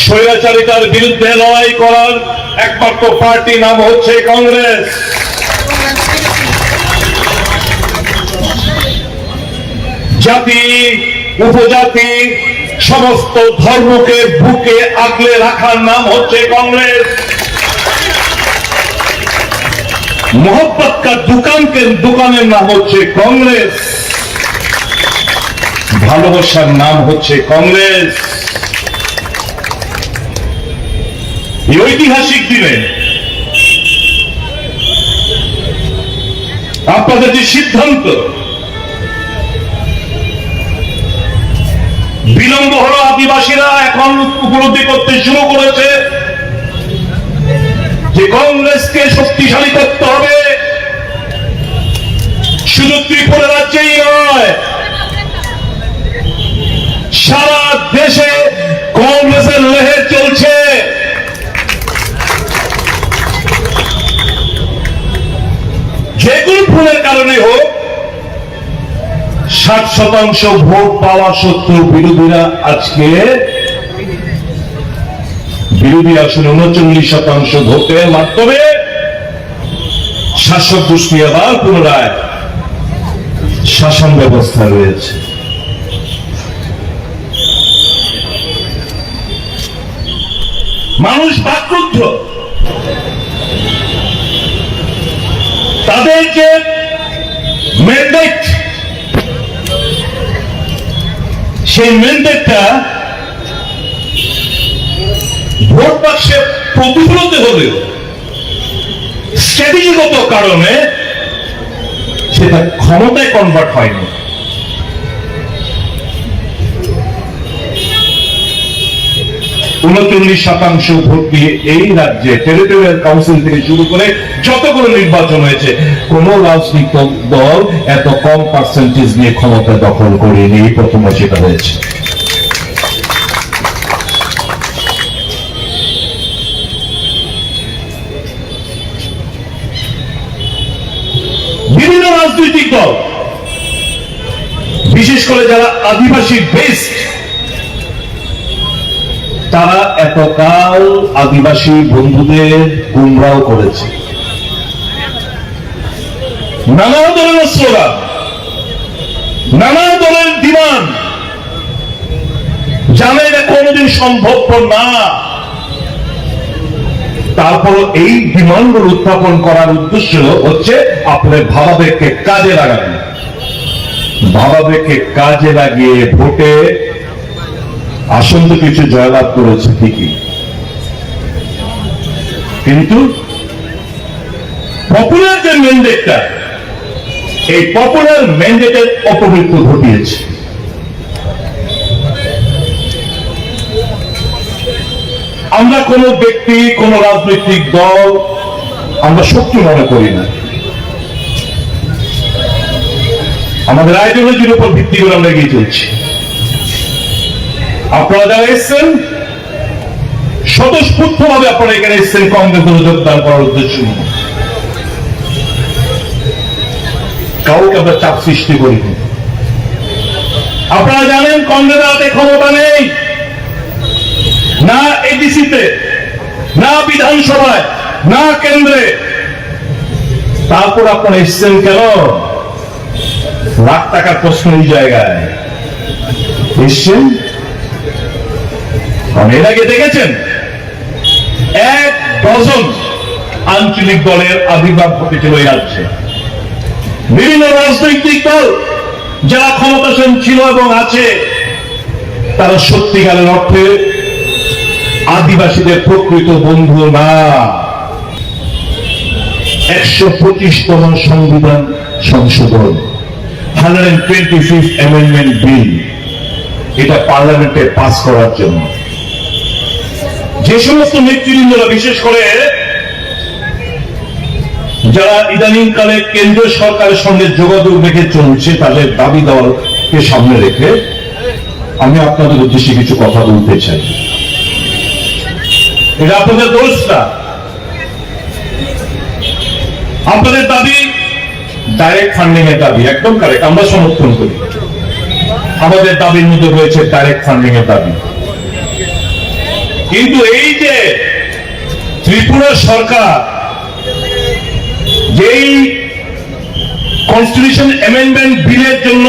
স্বৈরাচারিতার বিরুদ্ধে লড়াই করার একমাত্র পার্টি নাম হচ্ছে কংগ্রেস। জাতি, উপজাতি, সমস্ত ধর্মকে বুকে আগলে রাখার নাম হচ্ছে কংগ্রেস। मोहब्बत का দোকানের নাম হচ্ছে কংগ্রেস। ভালোবাসার নাম হচ্ছে কংগ্রেস। এই ঐতিহাসিক দিনে আপনাদের যে সিদ্ধান্ত, বিলম্ব হলো, আদিবাসীরা এখন উপলব্ধি করতে শুরু করেছে যে কংগ্রেসকে শক্তিশালী করতে হবে, শুধু ত্রিপুরা রাজ্যেই নয়, সারা দেশে কংগ্রেসের লহের চলছে। যে কোনো ভুলের কারণে হোক 60% ভোট পাওয়া সত্ত্বেও বিরোধীরা আজকে বিরোধী আসনে 39% ভোটের মাধ্যমে শাসক গোষ্ঠী আবার পুনরায় শাসন ব্যবস্থা রয়েছে। মানুষ বাকরুদ্ধ, তাদের যে ম্যান্ডেট, সেই ম্যান্ডেটটা ভোট বাক্সে প্রতিফলিত হলেও স্ট্র্যাটেজিগত কারণে সেটা ক্ষমতায় কনভার্ট হয়নি। 39% ভোট দিয়ে এই রাজ্যে টেরিটোরিয়াল কাউন্সিল থেকে শুরু করে যতগুলো নির্বাচন হয়েছে, কোন রাজনৈতিক দল এত কম পার্সেন্টেজ নিয়ে ক্ষমতা দখল করেনি। প্রথমে সেটা হয়েছে। বিভিন্ন রাজনৈতিক দল, বিশেষ করে যারা আদিবাসী বেসড, তারা এতকাল আদিবাসী বন্ধুদের গুমরাহ করেছে। নানা ধরনের স্লোগান, নানা ধরনের ডিমান্ড, জানে এটা কোনোদিন সম্ভবপর না, তারপর এই ডিমান্ডগুলো উত্থাপন করার উদ্দেশ্য হচ্ছে আপনার ভাবাবেগকে কাজে লাগানো। ভাবাবেগকে কাজে লাগিয়ে ভোটে আসন তো কিছু জয়লাভ করেছে ঠিকই, কিন্তু পপুলার যে ম্যান্ডেটটা, এই পপুলার ম্যান্ডেটের অপমৃত্যু ঘটিয়েছে। আমরা কোন ব্যক্তি, কোন রাজনৈতিক দল আমরা শত্রু মনে করি না। আমাদের আইডিওলজির উপর ভিত্তি করে আমরা এগিয়ে চলছি। আপনারা যারা এসছেন, স্বতঃস্ফূর্ত ভাবে আপনারা এখানে এসছেন কংগ্রেস যোগদান করার উদ্দেশ্য নিয়ে। কাউকে আমরা চাপ সৃষ্টি করিনি। আপনারা জানেন কংগ্রেসের হাতে ক্ষমতা নেই, না এডিসিতে, না বিধানসভায়, না কেন্দ্রে। তারপর আপনারা এসছেন কেন? লাখ টাকার প্রশ্ন এই জায়গায় এসছেন। এর আগে দেখেছেন 1 ডজন আঞ্চলিক দলের আবির্ভাব ঘটেছিল এই রাজ্যে। বিভিন্ন রাজনৈতিক দল যারা ক্ষমতাসীন ছিল এবং আছে, তারা সত্যিকারের অর্থে আদিবাসীদের প্রকৃত বন্ধু না। 125তম সংবিধান সংশোধন, 125th অ্যামেন্ডমেন্ট বিল, এটা পার্লামেন্টে পাস করার জন্য যে সমস্ত নেতৃবৃন্দরা, বিশেষ করে যারা ইদানিং কালে কেন্দ্রীয় সরকারের সঙ্গে যোগাযোগ রেখে চলছে, তাদের দাবি দেওয়াকে সামনে রেখে আমি আপনাদের উদ্দেশ্যে কিছু কথা বলতে চাই। এটা আপনাদের দোষ না। আপনাদের দাবি ডাইরেক্ট ফান্ডিং এর দাবি, একদম কারেক্ট, আমরা সমর্থন করি। আমাদের দাবির মধ্যে রয়েছে ডাইরেক্ট ফান্ডিং এর দাবি। কিন্তু এই যে ত্রিপুরা সরকার যেই কনস্টিটিউশন অ্যামেন্ডমেন্ট বিলের জন্য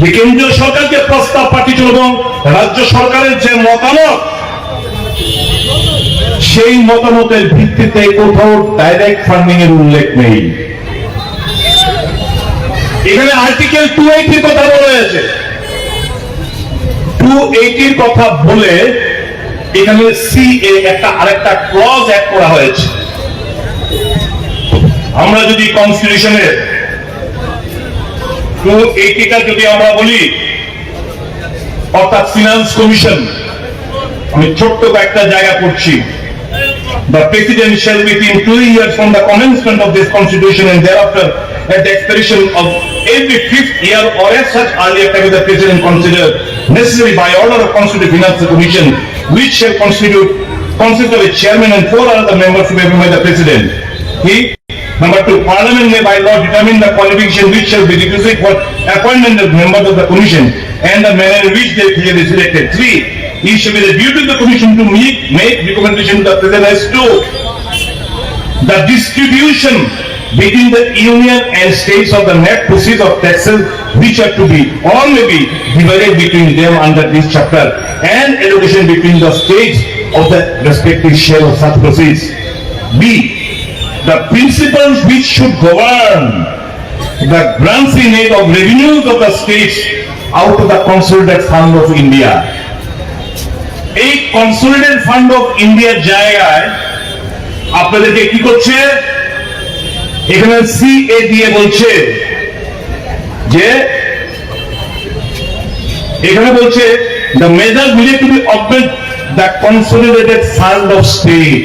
যে কেন্দ্রীয় সরকার যে প্রস্তাব পাঠিয়েছিল এবং রাজ্য সরকারের যে মতামত, সেই মতামতের ভিত্তিতে কোথাও ডাইরেক্ট ফান্ডিং এর উল্লেখ নেই। এখানে আর্টিকেল 280 কথা বলা হয়েছে। 280 কথা বলে এখানে সিএ একটা আরেকটা ক্লজ অ্যাড করা হয়েছে। আমরা যদি কনস্টিটিউশনের 280টা যদি আমরা বলি, অর্থাৎ ফিনান্স কমিশন, আমি ছোট্ট একটা জায়গা করছি, The President shall within 2 years from the commencement of this Constitution and thereafter at the expiration of every 5th year or as such earlier time the President consider necessary by order of Constitutional Finance Commission, which shall consist of a chairman and 4 other members to be appointed by the President. Number 2, Parliament may by law determine the qualification which shall be requisite for appointment of members of the Commission and the manner in which they shall be selected. 3, it shall be the duty of the Commission to make recommendation to the President as to the distribution between the Union and states of the net proceeds of taxes which are to be or may be divided between them under this chapter and allocation between the states of the respective share of such proceeds. B, the principles which should govern the grants in aid of revenues of the states out of the consolidated fund of India. এই কনসোলিডেটেড ফান্ড অফ ইন্ডিয়ার জায়গায় আপনাদেরকে কি করছে, এখানে সিএ দিয়ে বলছে যে এখানে বলছে the measure needed to be augment the consolidated fund of state,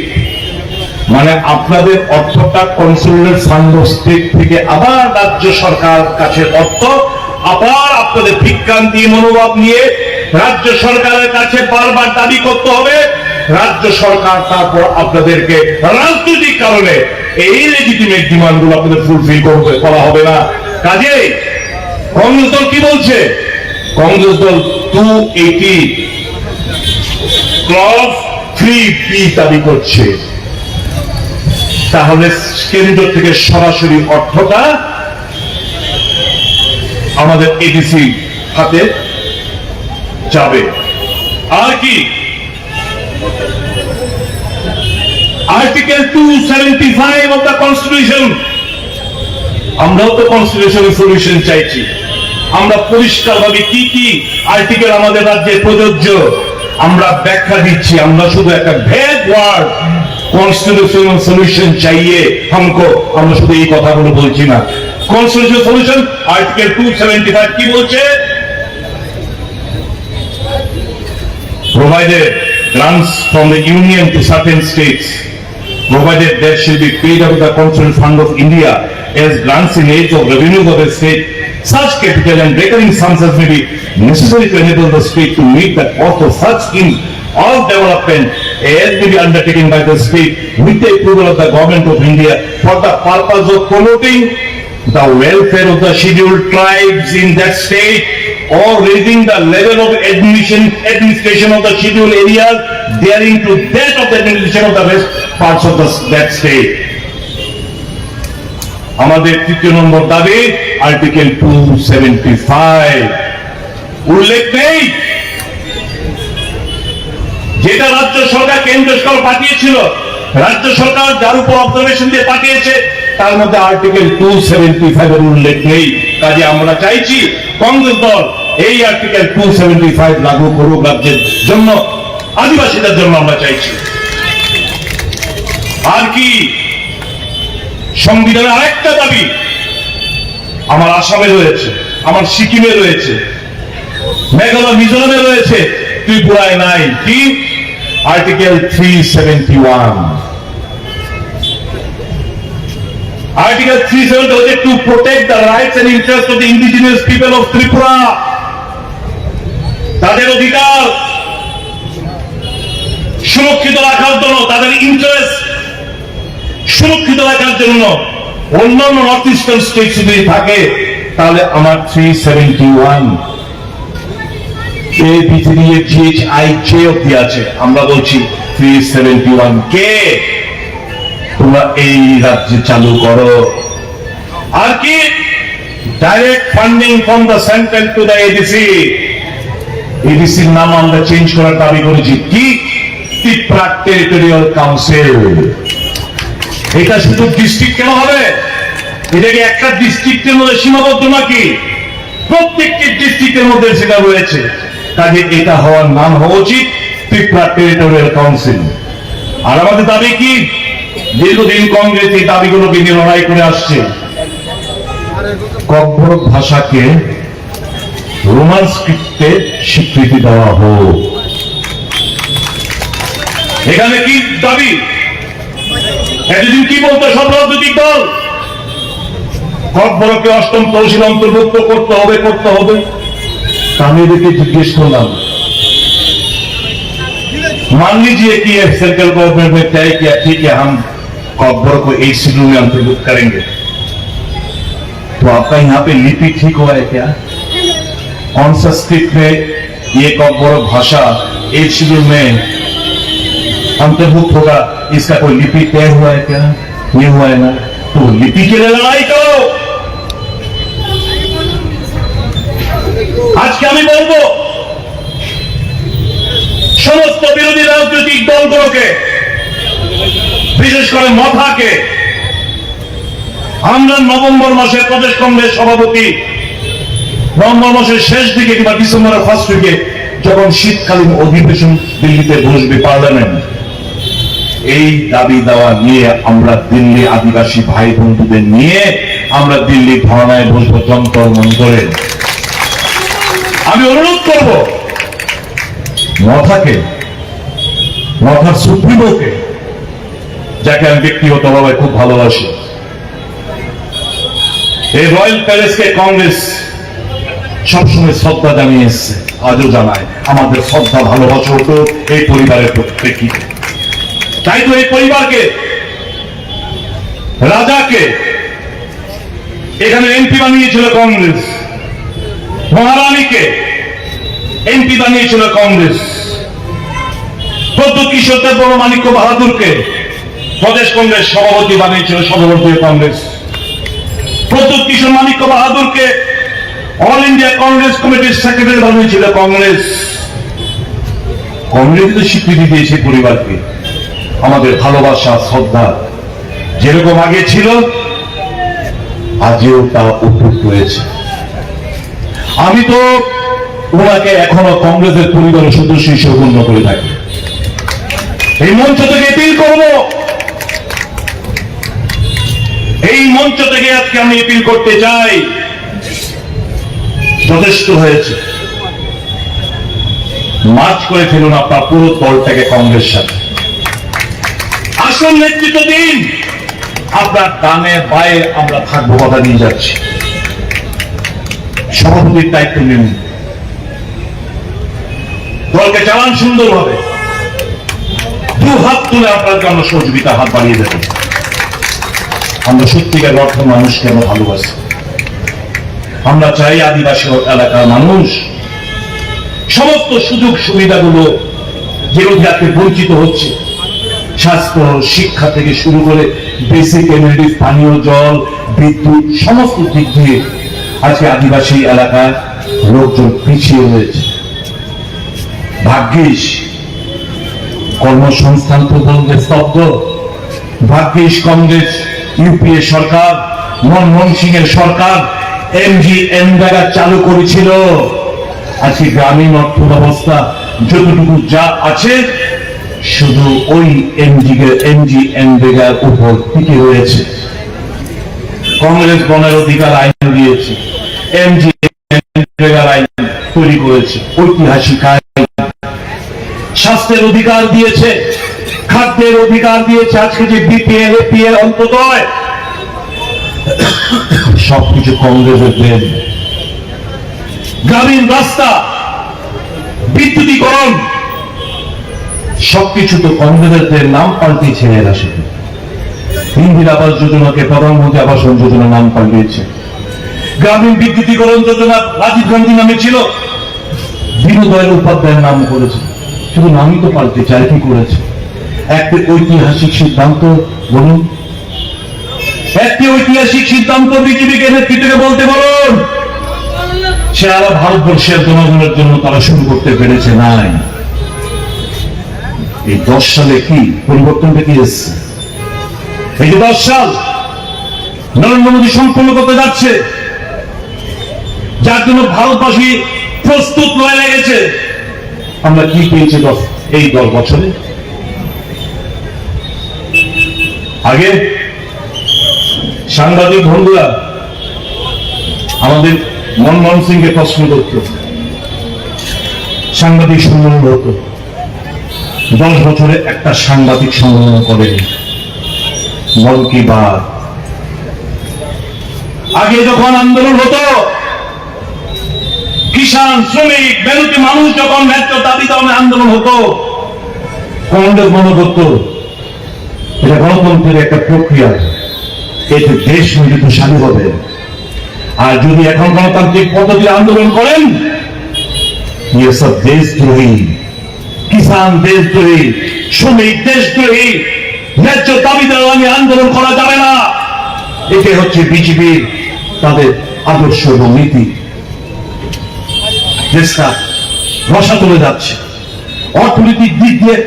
মানে আপনাদের অর্থটা কনসোলিডেটেড ফান্ড অফ স্টেট থেকে আবার রাজ্য সরকার কাছে অর্থ আবার আপনাদের বিজ্ঞান্তি মনোভাব নিয়ে রাজ্য সরকারের কাছে বারবার দাবি করতে হবে, রাজ্য সরকার তারপর আপনাদেরকে রাজনৈতিক কারণে এই লেজিটিমেট ডিমান্ড গুলো আপনাদের ফুলফিল করা হবে না। কাজেই কংগ্রেস দল কি বলছে, কংগ্রেস দল 280 ক্লজ 3B দাবি করছে, তাহলে কেন্দ্র থেকে সরাসরি অর্থটা আমাদের এডিসি হাতে যাবে। আর কি আর্টিকেল 275 অফ দ্য কনস্টিটিউশন, আমরাও তো কনস্টিটিউশনের সলিউশন চাইছি, আমরা পরিষ্কার ভাবে কি কি আর্টিকেল আমাদের রাজ্যে প্রযোজ্য আমরা ব্যাখ্যা দিচ্ছি, আমরা শুধু একটা ভ্যাগ ওয়ার্ড কনস্টিটিউশনাল সলিউশন চাইয়ে हमको, আমরা শুধু এই কথাগুলো বলছি না। কনস্টিটিউশনাল সলিউশন আর্টিকেল 275 কি বলছে, provided grants from the union to certain states, provided there shall be paid out of the consolidated fund of India as grants in aid of revenue of the state, such capital and recurring sums as may be necessary to enable the state to meet the cost of such schemes of development as may be undertaken by the state with the approval of the government of India for the purpose of promoting the welfare of the scheduled tribes in that state or raising the level of administration of the scheduled areas daring to that of the administration of the rest parts of that state. আমাদের 3 নম্বর দাবি আর্টিকেল 275 উল্লেখ নেই, যেটা রাজ্য সরকার কেন্দ্র সরকার পাঠিয়েছিল, রাজ্য সরকার যার উপর অবজারভেশন দিয়ে পাঠিয়েছে তার মধ্যে আর্টিকেল 275 এর উল্লেখ নেই। কাজে আমরা চাইছি কংগ্রেস দল এই আর্টিকেল 275 লাগু করুক রাজ্যের জন্য, আদিবাসীদের জন্য আমরা চাইছি। আর কি সংবিধানের আরেকটা দাবি আমার আসামে রয়েছে, আমার সিকিমে রয়েছে, মেঘালয় মিজোরামে রয়েছে, ত্রিপুরায় নাই, কি আর্টিকেল 371। Article 370 হচ্ছে to protect the rights and interests of the indigenous people of Tripura, তাদের অধিকার সুরক্ষিত রাখার জন্য, তাদের ইন্টারেস্ট সুরক্ষিত রাখার জন্য অন্যান্য নর্থ ইস্টার্ন স্টেট যদি থাকে তাহলে আমার 371 এ ভিতরে GHI অব্দি আছে, আমরা বলছি 371 কে তোমরা এই রাজ্যে চালু করো। আর কি direct funding from the central to the ADC, এডিসির নাম আমরা চেঞ্জ করার দাবি করেছি, কি ত্রিপুরা টেরিটোরিয়াল কাউন্সিল। এটা শুধু ডিস্ট্রিক্ট কেন হবে, এটা কি একটা ডিস্ট্রিক্টের মধ্যে সীমাবদ্ধ নাকি, প্রত্যেকটি ডিস্ট্রিক্টের মধ্যে সেটা রয়েছে। কাজে এটা হওয়ার নাম হওয়া উচিত ত্রিপুরা টেরিটোরিয়াল কাউন্সিল। আর আমাদের দাবি কি, দীর্ঘদিন কংগ্রেস এই দাবিগুলোকে নিয়ে লড়াই করে আসছে, ককবরক ভাষাকে রোমান স্ক্রিপ্টে স্বীকৃতি দেওয়া হোক। এখানে কি দাবি, এতদিন কি বলতো সব রাজনৈতিক দল? ককবরকে অষ্টম তহসিল অন্তর্ভুক্ত করতে হবে। আমি এদেরকে জিজ্ঞেস করলাম, मान लीजिए कि ये सेंट्रल गवर्नमेंट में तय किया ठीक है हम कॉकबोर को एक शेड्यूल में अंतर्भुक्त करेंगे, तो आपका यहाँ पे लिपि ठीक हुआ है क्या? कौन सा स्क्रिप्ट में ये कॉकबोर भाषा एक शेड्यूल में अंतर्भुक्त होगा, इसका कोई लिपि तय हुआ है क्या? ये हुआ है ना, तो लिपि के लिए लड़ाई करो। आज क्या मैं बोलबो সমস্ত বিরোধী রাজনৈতিক দলগুলোকে, বিশেষ করে মথাকে, আমরা নভেম্বর মাসের প্রদেশ কংগ্রেস সভাপতি নভেম্বর মাসের শেষ দিকে কিংবা ডিসেম্বরের ফার্স্ট উইকে যখন শীতকালীন অধিবেশন দিল্লিতে বসবে পার্লামেন্ট, এই দাবি দাওয়া নিয়ে আমরা দিল্লি আদিবাসী ভাই বন্ধুদের নিয়ে আমরা দিল্লি ধর্নায় বসবো যন্তর মন্তরে। আমি অনুরোধ করব মথাকে, মথার সুপ্রিমোকে, যাকে আমি ব্যক্তিগতভাবে খুব ভালোবাসি, এই রয়্যাল প্যালেসকে কংগ্রেস সবসময় শ্রদ্ধা জানিয়ে এসছে, আজও জানায়। আমাদের শ্রদ্ধা ভালোবাসা হতো এই পরিবারের প্রেক্ষিতে। তাই তো এই পরিবারকে, রাজাকে এখানে এমপি বানিয়েছিল কংগ্রেস, মহারানীকে এমপি বানিয়েছিল কংগ্রেস, প্রদ্যোৎ কিশোর দেববর্মা মাণিক্য বাহাদুরকে প্রদেশ কংগ্রেস সভাপতি বানিয়েছিল সর্বভারতীয় কংগ্রেস, প্রদ্যোৎ কিশোর মাণিক্য বাহাদুরকে অল ইন্ডিয়া কংগ্রেস কমিটির সেক্রেটারি বানিয়েছিল কংগ্রেস। কংগ্রেস তো স্বীকৃতি দিয়েছে পরিবারকে। আমাদের ভালোবাসা শ্রদ্ধা যেরকম আগে ছিল আজও তা অটুট রয়েছে। আমি তো ওনাকে এখনো কংগ্রেসের পরিবারের সদস্য হিসেবে গণ্য করে থাকি। এই মঞ্চ থেকে এপিল করব, এই মঞ্চ থেকে আজকে আমি এপিল করতে চাই, যথেষ্ট হয়েছে। মার্চ করে ফেলুন আপনার পুরো দলটাকে কংগ্রেস সাথে, আসল নেতৃত্ব দিন। আপনার ডানে বায়ে আমরা থাকবো, কথা নিয়ে যাচ্ছি। সভাপতির দায়িত্ব নিন, দলকে চালান সুন্দরভাবে। দু হাত তুলে আপনার জন্য সহযোগিতা হাত বাড়িয়ে দেবেন। আমরা সত্যিকার অর্থ মানুষকে আমরা ভালোবাসি। আমরা চাই আদিবাসী এলাকার মানুষ সমস্ত সুযোগ সুবিধাগুলো যেগুলো যাতে বঞ্চিত হচ্ছে, স্বাস্থ্য শিক্ষা থেকে শুরু করে বেসিক এমনিটিস, পানীয় জল, বিদ্যুৎ, সমস্ত দিক দিয়ে আজকে আদিবাসী এলাকায় লোকজন পিছিয়ে রয়েছে। ভাগ্যিস কর্মসংস্থান প্রকল্পে স্তব্ধ, ভাগ্যিস কংগ্রেস ইউপিএ সরকার, মনমোহন সিং এর সরকার এমজিএনরেগা চালু করেছিল। আজকে গ্রামীণ অর্থ ব্যবস্থা যতটুকু যা আছে শুধু ওই এমজিএনরেগার উপর টিকে রয়েছে। কংগ্রেস বনের অধিকার আইন দিয়েছে, এমজিএনরেগার আইন তৈরি করেছে, ঐতিহাসিক আইন। স্বাস্থ্যের অধিকার দিয়েছে, খাদ্যের অধিকার দিয়েছে। আজকে যে বিপিএল, এপিএল, অন্তদয় সবকিছু কংগ্রেসের দেন। গ্রামীণ রাস্তা, বিদ্যুতীকরণ সবকিছু তো কংগ্রেসের নাম পাল্টিয়েছে এরা। শুধু ইন্দিরা আবাস যোজনাকে প্রধানমন্ত্রী আবাস যোজনা নাম পাল্টিয়েছে। গ্রামীণ বিদ্যুতীকরণ যোজনা রাজীব গান্ধী নামে ছিল, দীনদয়াল উপাধ্যায়ের নাম করেছে। শুধু নামই তো পাল্টেছে, আর কি করেছে? একটি ঐতিহাসিক সিদ্ধান্ত বলুন, একটি ঐতিহাসিক সিদ্ধান্ত বিজেপিকে নেতৃত্বকে বলতে বলুন। সারা ভারতবর্ষের জনগণের জন্য তারা শুরু করতে পেরেছে নাই। এই 10 সালে কি পরিবর্তনটা কি এসছে? এই যে 10 সাল নরেন্দ্র মোদী সম্পন্ন করতে যাচ্ছে, যার জন্য ভারতবাসী প্রস্তুত হয়ে লেগেছে, আমরা কি পেয়েছি এই 10 বছরে? আগে সাংবাদিক বন্ধুরা আমাদের মনমোহন সিংকে প্রশ্ন করত, সাংবাদিক সম্মেলন হতো। 10 বছরে একটা সাংবাদিক সম্মেলন করেনি। মন কি বাত। আগে যখন আন্দোলন হতো, কিষাণ, শ্রমিক, মেহনতি মানুষ যখন ন্যায্য দাবি দামে আন্দোলন হতো, কংগ্রেস মনে করত এটা গণতন্ত্রের একটা প্রক্রিয়া, এতে দেশ কিন্তু স্বাধীন হবে। আর যদি এখন গণতান্ত্রিক পদ্ধতিতে আন্দোলন করেন, ये सब দেশদ্রোহী, কিষাণ দেশদ্রোহী, শ্রমিক দেশদ্রোহী, ন্যায্য দাবি দামে আন্দোলন করা যাবে না। এটাই হচ্ছে বিজেপির তাদের আদর্শ এবং নীতি। দেশটা রসা চলে যাচ্ছে, অর্থনৈতিক দিক দিয়ে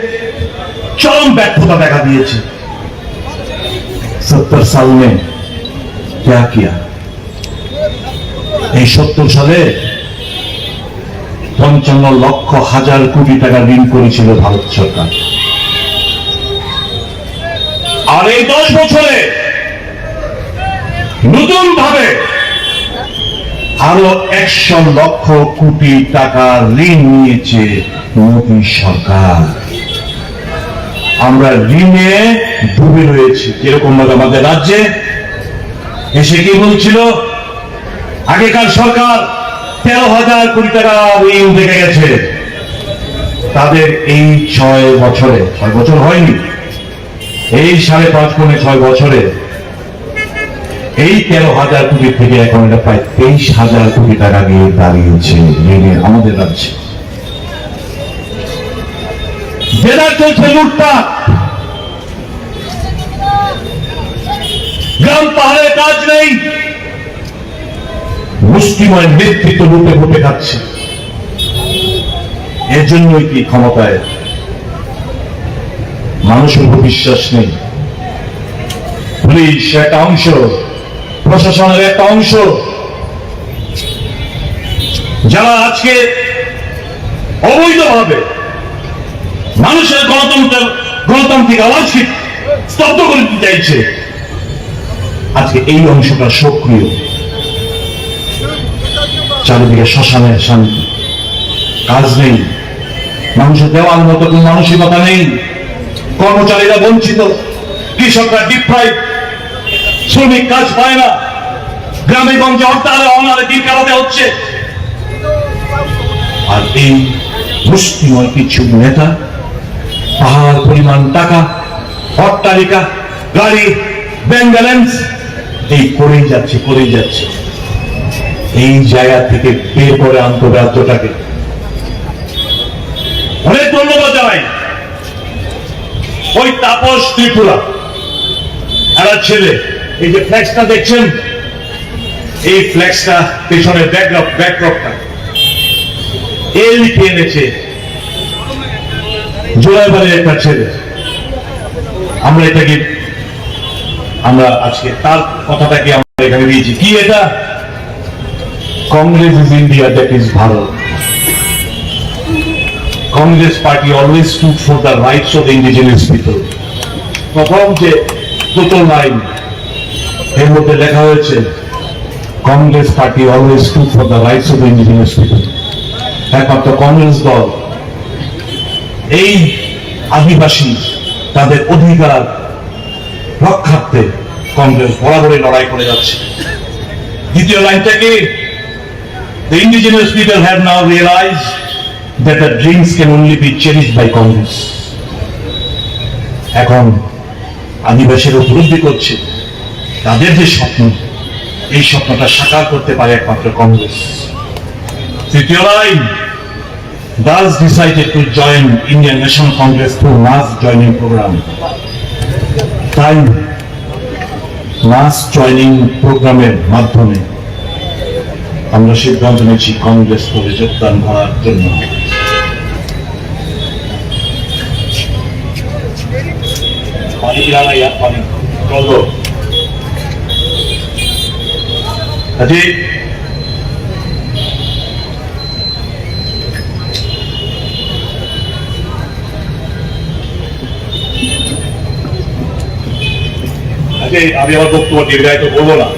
চরম ব্যর্থতা দেখা দিয়েছে। 70 সাল में क्या किया? এই 70 সালে 55 লক্ষ হাজার কোটি টাকা ঋণ করেছিল ভারত সরকার। আর এই 10 বছরে নতুন ভাবে আরো 100 লক্ষ কোটি টাকা ঋণ নিয়েছে মোদী সরকার। আমরা ঋণে ডুবে রয়েছি। যেরকম ভাবে আমাদের রাজ্যে এসে কি বলছিল, আগেকার সরকার 13,000 কোটি টাকা ঋণ দেখে গেছে। তাদের এই 6 বছরে, 6 বছর হয়নি, এই 5.5 পৌনে 6 বছরে এই 13,000 কোটি থেকে এখন এটা প্রায় 23,000 কোটি টাকা গিয়ে দাঁড়িয়েছে ঋণে আমাদের রাজ্যে। যেটা চলছে লুটপাট, গ্রাম পাহাড়ে কাজ নেই, মুষ্টিময় নেতৃত্ব লুটে ফুটে খাচ্ছে। এর জন্যই কি ক্ষমতায় মানুষের উপর বিশ্বাস নেই। পুলিশ একটা অংশ, প্রশাসনের একটা অংশ, যারা আজকে অবৈধভাবে মানুষের গণতান্ত্রিক আওয়াজকে স্তব্ধ করে দিতে চাইছে, আজকে এই অংশটা সক্রিয়। চারিদিকে শ্মশানের শান্তি, কাজ নেই, মানুষের দেওয়ার মতো কোন মানসিকতা নেই, কর্মচারীরা বঞ্চিত, কৃষকরা ডিপ্রাইভ, শ্রমিক কাজ পায় না, গ্রামে গঞ্জে হরতালে অনারে দিন কাটাতে হচ্ছে। আর এই মুষ্টিময় কিছু নেতা পাহাড় পরিমাণ টাকা, অট্টালিকা, গাড়ি, ব্যাংক ব্যালেন্স এই করেই যাচ্ছে। এই জায়গা থেকে বের করে আন্তঃরাজ্যটাকে অনেক ধন্যবাদ জানাই। ওই তাপস ত্রিপুরা একটা ছেলে, এই যে ফ্ল্যাক্সটা দেখছেন, এই ফ্ল্যাক্সটা পেছনের ব্যাকড্রপটা এ লিখে এনেছে জোড়াইবাড়ির একটা ছেলে। আমরা আজকে তার কথাটাকে আমরা এখানে দিয়েছি। কি এটা? Congress is India, that is Bharat. Congress party always stood for the rights of the indigenous people. প্রথম যে দুটো লাইন এর মধ্যে লেখা হয়েছে, Congress party always stood for the rights of the indigenous people. একমাত্র কংগ্রেস দল এই আদিবাসী তাদের অধিকার রক্ষার্থে কংগ্রেস বরাবরই লড়াই করে যাচ্ছে। দ্বিতীয় লাইনটা কি? The indigenous people have now realized that the dreams can only be cherished by Congress. এখন আদিবাসীরা উপলব্ধি করছে তাদের যে স্বপ্ন, এই স্বপ্নটা সাকার করতে পারে একমাত্র কংগ্রেস। তৃতীয় line, thus decided to join Indian National Congress through mass joining program. তাই মাস জয়নিং প্রোগ্রামের মাধ্যমে আমরা সিদ্ধান্ত নিয়েছি কংগ্রেস করে যোগদান করার জন্য। আমি আমার বক্তব্য দীর্ঘায়িত করবো না।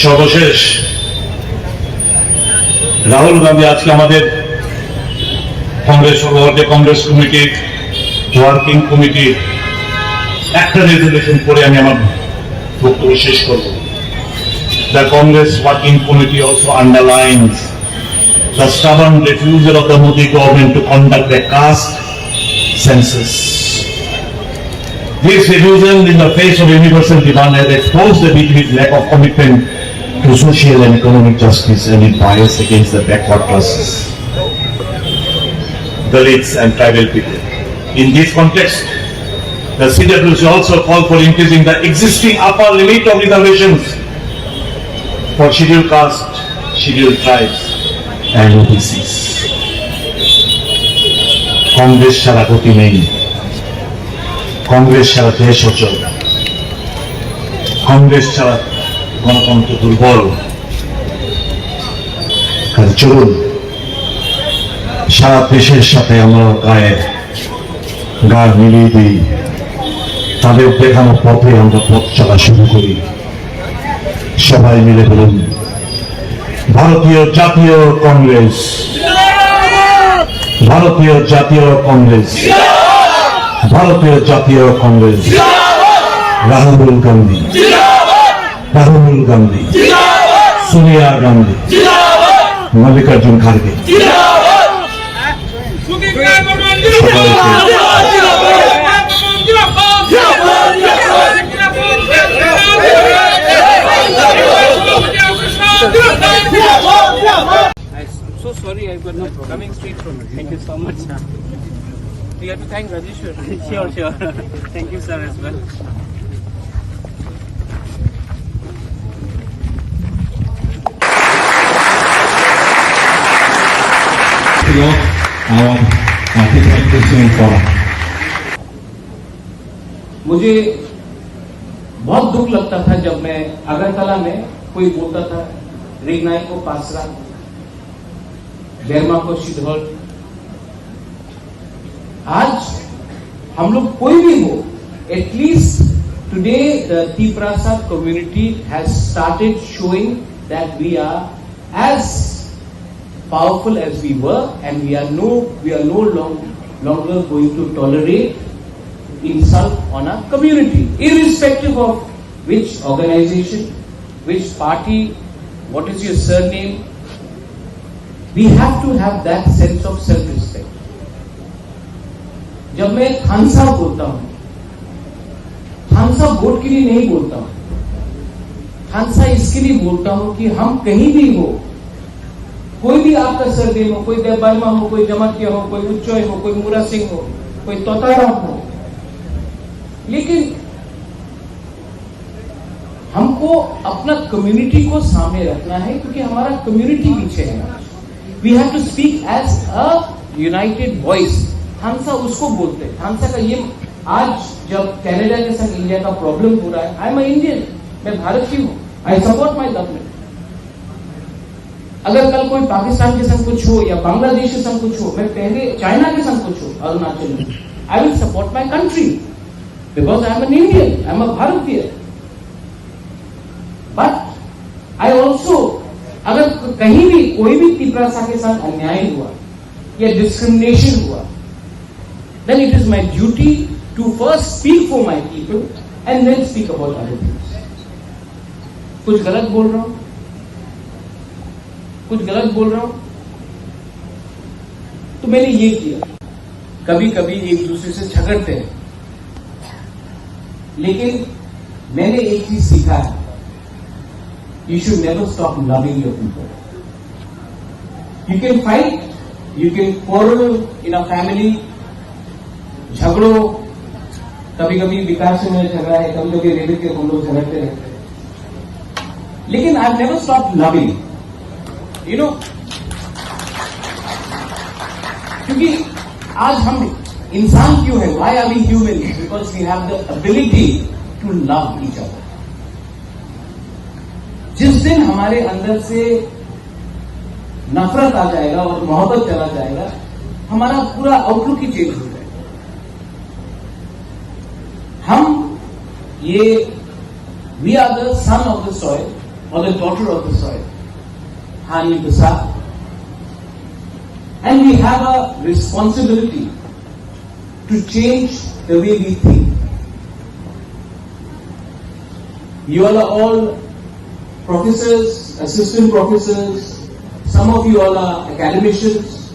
সর্বশেষ রাহুল গান্ধী আজকে আমাদের কংগ্রেস সভাপতি, কংগ্রেস কমিটির ওয়ার্কিং কমিটির একটা রেজুলেশন করে আমি আমার বক্তব্য শেষ করব। The Congress Working Committee also underlines the stubborn refusal of the Modi government to conduct a caste census. This refusal in the face of universal demand has exposed the BJP's lack of commitment to social and economic justice and its bias against the backward classes, Dalits and tribal people. In this context, the CWC also called for increasing the existing upper limit of reservations for scheduled caste, scheduled tribes and OBCs. Congress ছাড়া গতি নেই, কংগ্রেস ছাড়া দেশ অচল, কংগ্রেস ছাড়া গণতন্ত্র দুর্বল। আর চলুন সারা দেশের সাথে আমরা গা মিলিয়ে দিই, তাদের দেখানো পথে আমরা পথ চলা শুরু করি। সবাই মিলে বলুন, ভারতীয় জাতীয় কংগ্রেস, ভারতীয় জাতীয় কংগ্রেস, ভারতীয় জাতীয় Congress, Rahul Gandhi, Rahul Gandhi, Sonia Gandhi, Mallikarjun খাড়গে। I'm so sorry, I've got no problem. Coming straight from it. Thank you so much, sir. You have to thank Rajeshwar. Sure, sure. Thank you, sir, as well. मुझे बहुत दुख लगता था जब मैं अगरतला में कोई बोलता था रिगनाई को पासरा, बेरमा को शिधौल। आज हम लोग कोई भी हो, at least today the T-Prasad community has started showing that we are as powerful as we were, and we are no longer going to tolerate insult on our community, irrespective of which organization, which party, what is your surname. We have to have that sense of self-respect. जब मैं खानसा बोलता हूं, खानसा वोट के लिए नहीं बोलता हूं, खानसा इसके लिए बोलता हूं कि हम कहीं भी हो, कोई भी आपका सरनेम हो, कोई देवबर्मा हो, कोई जमातिया हो, कोई उच्चोय हो, कोई मूरा सिंह हो, कोई तोताराम हो, लेकिन हमको अपना कम्युनिटी को सामने रखना है, क्योंकि हमारा कम्युनिटी पीछे है। We have to speak as a united voice. खानसा उसको बोलते हैं। खानसा का ये आज जब कनाडा के संग इंडिया का प्रॉब्लम हो रहा है, आई एम इंडियन, मैं भारतीय हूं, आई सपोर्ट माई गवर्नमेंट। अगर कल कोई पाकिस्तान के संग कुछ हो या बांग्लादेश के संग कुछ हो, मैं पहले चाइना के संग कुछ हो अरुणाचल में, I will support my country because I am an Indian, I am a भारतीय। बट आई ऑल्सो, अगर कहीं भी कोई भी T-Prasad के साथ अन्याय हुआ या डिस्क्रिमिनेशन हुआ, then it is my duty to first speak for my people and then speak about other things. कुछ गलत बोल रहा हूं, कुछ गलत बोल रहा हूं, तो मैंने ये किया। कभी कभी एक दूसरे से झगड़ते हैं, लेकिन मैंने एक चीज सीखा है, you should never stop loving your people. You can fight, you can quarrel in a family, झगड़ो, कभी कभी विकास से मेरा झगड़ा है, कभी कभी रेडियो के हम लोग झगड़ते रहते हैं, लेकिन I have never stop loving, you know, क्योंकि आज हम इंसान क्यों है, why are we human, because we have the ability to love each other. जिस दिन हमारे अंदर से नफरत आ जाएगा और मोहब्बत चला जाएगा, हमारा पूरा आउटलुक ही चेंज हो जाएगा। हम ये we are the son of the soil और the daughter of the soil, हानि प्रसाद, and we have a responsibility to change the way we think. You all are all professors, assistant professors. Some of you all are academicians.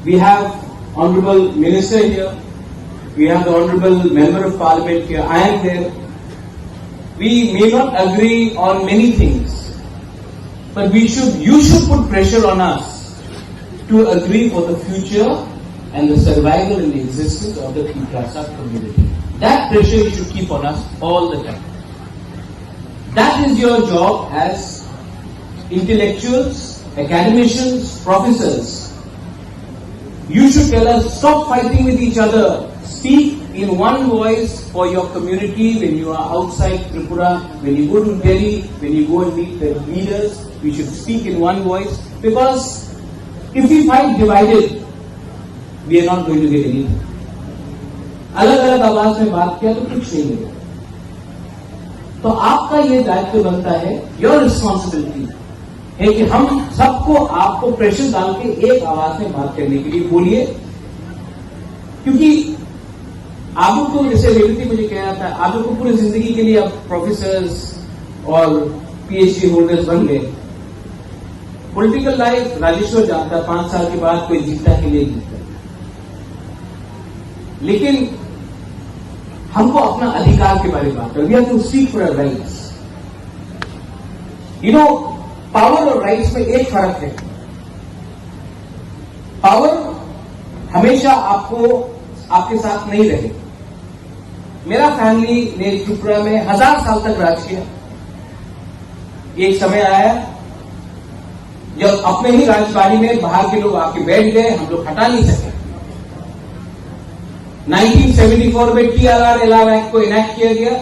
We have Honorable Minister here. We have the Honorable Member of Parliament here. I am there. We may not agree on many things, but you should put pressure on us to agree for the future and the survival and the existence of the Tiprasat community. That pressure you should keep on us all the time. That is your job as intellectuals, academicians, professors. You should tell us, stop fighting with each other. Speak in one voice for your community when you are outside Tripura, when you go to Delhi, when you go and meet the leaders. We should speak in one voice, because if we fight divided, we are not going to get anything. अलग अलग आवाज में बात किया तो कुछ नहीं होगा. तो आपका ये दायित्व बनता है, योर रिस्पॉन्सिबिलिटी है कि हम सबको आपको प्रेशर डाल के एक आवाज में बात करने के लिए बोलिए. क्योंकि आप लोग तो, जैसे रेवती मुझे कह रहा था, आप लोग को पूरी जिंदगी के लिए अब प्रोफेसर्स और पीएचडी होल्डर्स बन गए. पॉलिटिकल लाइफ राजेश्वर जानता, 5 साल के बाद कोई जीतता कि नहीं जीतता, लेकिन हमको अपना अधिकार के बारे में बात करें. We have to speak for our rights. You know, power और राइट्स में एक फर्क है. पावर हमेशा आपके साथ नहीं रहे. मेरा फैमिली ने त्रिपुरा में 1000 साल तक राज किया. एक समय आया जब अपने ही राजबाड़ी में बाहर के लोग आके बैठ गए, हम लोग हटा नहीं सके. 1974 में TRR LR एक्ट को इनैक्ट किया गया.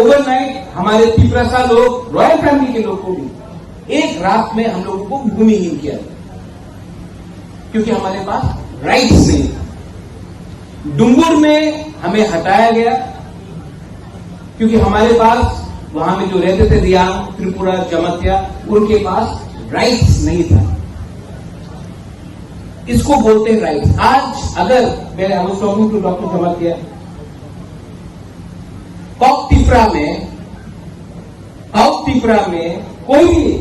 ओवरनाइट हमारे तिप्रसा लोग, रॉयल फैमिली के लोग को भी एक रात में हम लोगों को भूमिहीन किया, क्योंकि हमारे पास राइट्स नहीं था. डुंगुर में हमें हटाया गया क्योंकि हमारे पास वहां में जो रहते थे रियांग, त्रिपुरा, जमतिया, उनके पास राइट्स नहीं था. इसको बोलते हैं राइट्स. आज अगर मेरे टॉकिंग टू डॉक्टर जमतिया, कॉक तिपरा में कोई भी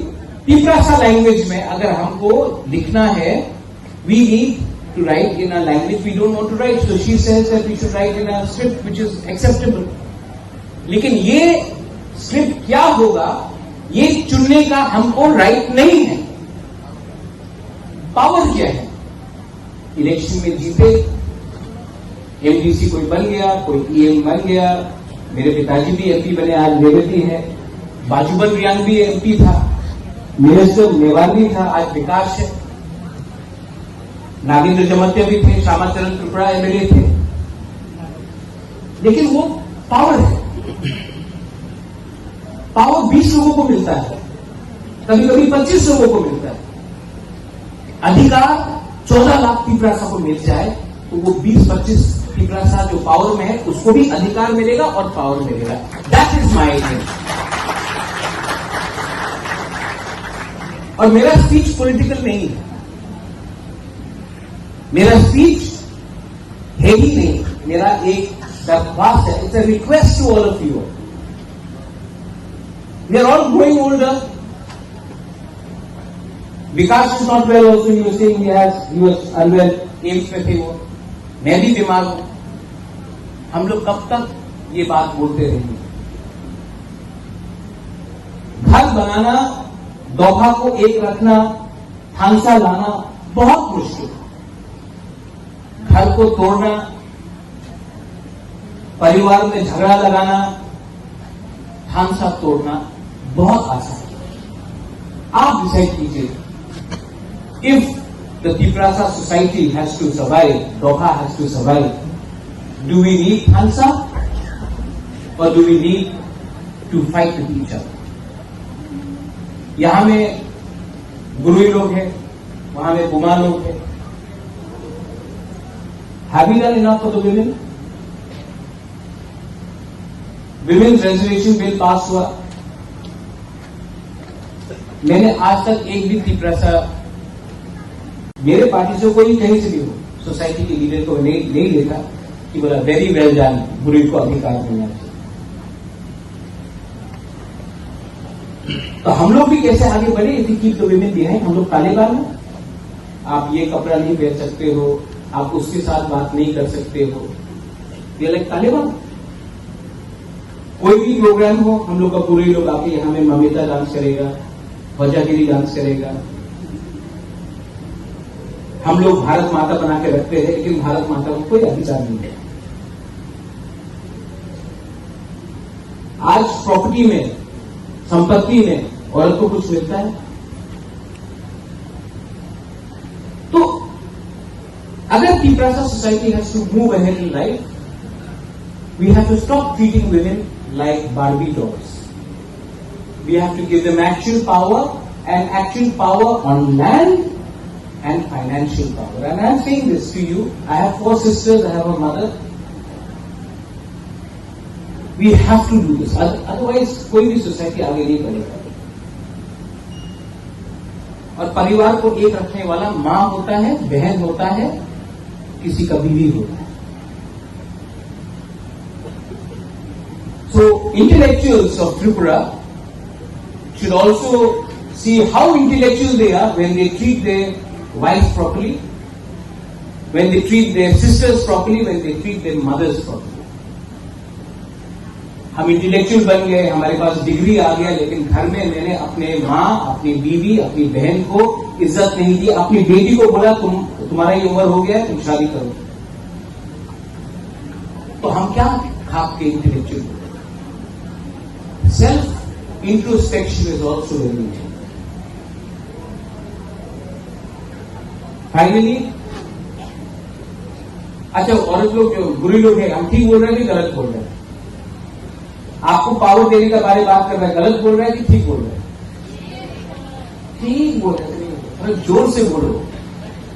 तिपरासा लैंग्वेज में अगर हमको लिखना है, we need to write in a language we don't want to write. So she says that we should write in a script which is acceptable. लेकिन ये स्क्रिप्ट क्या होगा, ये चुनने का हमको राइट नहीं है. पावर क्या है? इलेक्शन में जीते, एमडीसी कोई बन गया, कोई ईएम बन गया. मेरे पिताजी भी एमपी बने, आज रेवती है. बाजूबन रियांग भी एमपी था, मिनिस्टर मेवानी था, आज विकास है. नागेंद्र जमतिया भी थे, श्यामाचरण त्रिपुरा एमएलए थे. लेकिन वो पावर है. पावर 20 लोगों को मिलता है, कभी कभी 25 लोगों को मिलता है. अधिकार 14 लाख तिपरासा को मिल जाए तो वो 20-25 तिपरासा जो पावर में है उसको भी अधिकार मिलेगा और पावर मिलेगा. That is my idea. और मेरा स्पीच पॉलिटिकल नहीं है, मेरा स्पीच है ही नहीं. मेरा एक दरख्वास्त है, it's a request to all of you. We are all growing older. Vikas is not well also, you saying he was unwell, AIIMS में थे वो. मैं भी बीमार हूं. हम लोग कब तक ये बात बोलते रहेंगे? घर बनाना, दोहा को एक रखना, थांसा लाना बहुत मुश्किल है. घर को तोड़ना, परिवार में झगड़ा लगाना, थांसा तोड़ना बहुत आसान है. आप डिसाइड कीजिए. If the Tiprasa society has to survive, दोहा has to survive, do we need थांसा और do we need to fight with each other? यहां में गुरुई लोग हैं, वहां में बुमा लोग हैं. Have we done enough for the women? Women's reservation bill पास हुआ. मैंने आज तक एक भी तिपरासा, मेरे पार्टी से कोई कहीं से भी हो, सोसाइटी के लीडर को नहीं लेता. कि बोला वेरी वेल डन, बुरी को अधिकार मिलना चाहिए। तो हम लोग भी कैसे आगे बढ़े, if you keep the women behind. हम लोग तालिबान हैं, आप ये कपड़ा नहीं पहन सकते हो, आप उसके साथ बात नहीं कर सकते हो, ये लाइक तालिबान। कोई भी प्रोग्राम हो, हम लोग का पूरे लोग आके यहाँ में ममिता डांस करेगा, वजागिरी डांस करेगा। हम लोग भारत माता बना के रखते हैं, लेकिन भारत माता को कोई अधिकार नहीं है। आज प्रॉपर्टी में, संपत्ति में औरत को कुछ मिलता है? तो अगर Tiprasa society has to move ahead in life, we have to stop treating women like Barbie dolls. We have to give them actual power, and actual power on land and financial power. And I am saying this to you. I have 4 sisters, I have a mother. We have to do this. Otherwise, कोई भी सोसाइटी आगे नहीं बढ़ेगा। और परिवार को एक रखने वाला मां होता है, बहन होता है, किसी का बीवी होता है। So intellectuals of Tripura should also see how intellectual they are when they treat their wives properly, when they treat their sisters properly, when they treat their mothers properly. हम इंटेलेक्चुअल बन गए, हमारे पास डिग्री आ गया, लेकिन घर में मैंने अपने माँ, अपनी बीवी, अपनी बहन को इज्जत नहीं दी। अपनी बेटी को बोला तुम्हारा ये उम्र हो गया, तुम शादी करो। तो हम क्या खाप के intellectual? Self introspection is also very important. Finally, अच्छा औरत लोग जो बुरी लोग हैं, हम ठीक बोल रहे हैं कि गलत बोल रहे हैं? आपको पावर देने के बारे में बात कर रहा है, गलत बोल रहा है कि ठीक बोल रहा है? ठीक बोल रहे हैं, थोड़ा जोर से बोलो।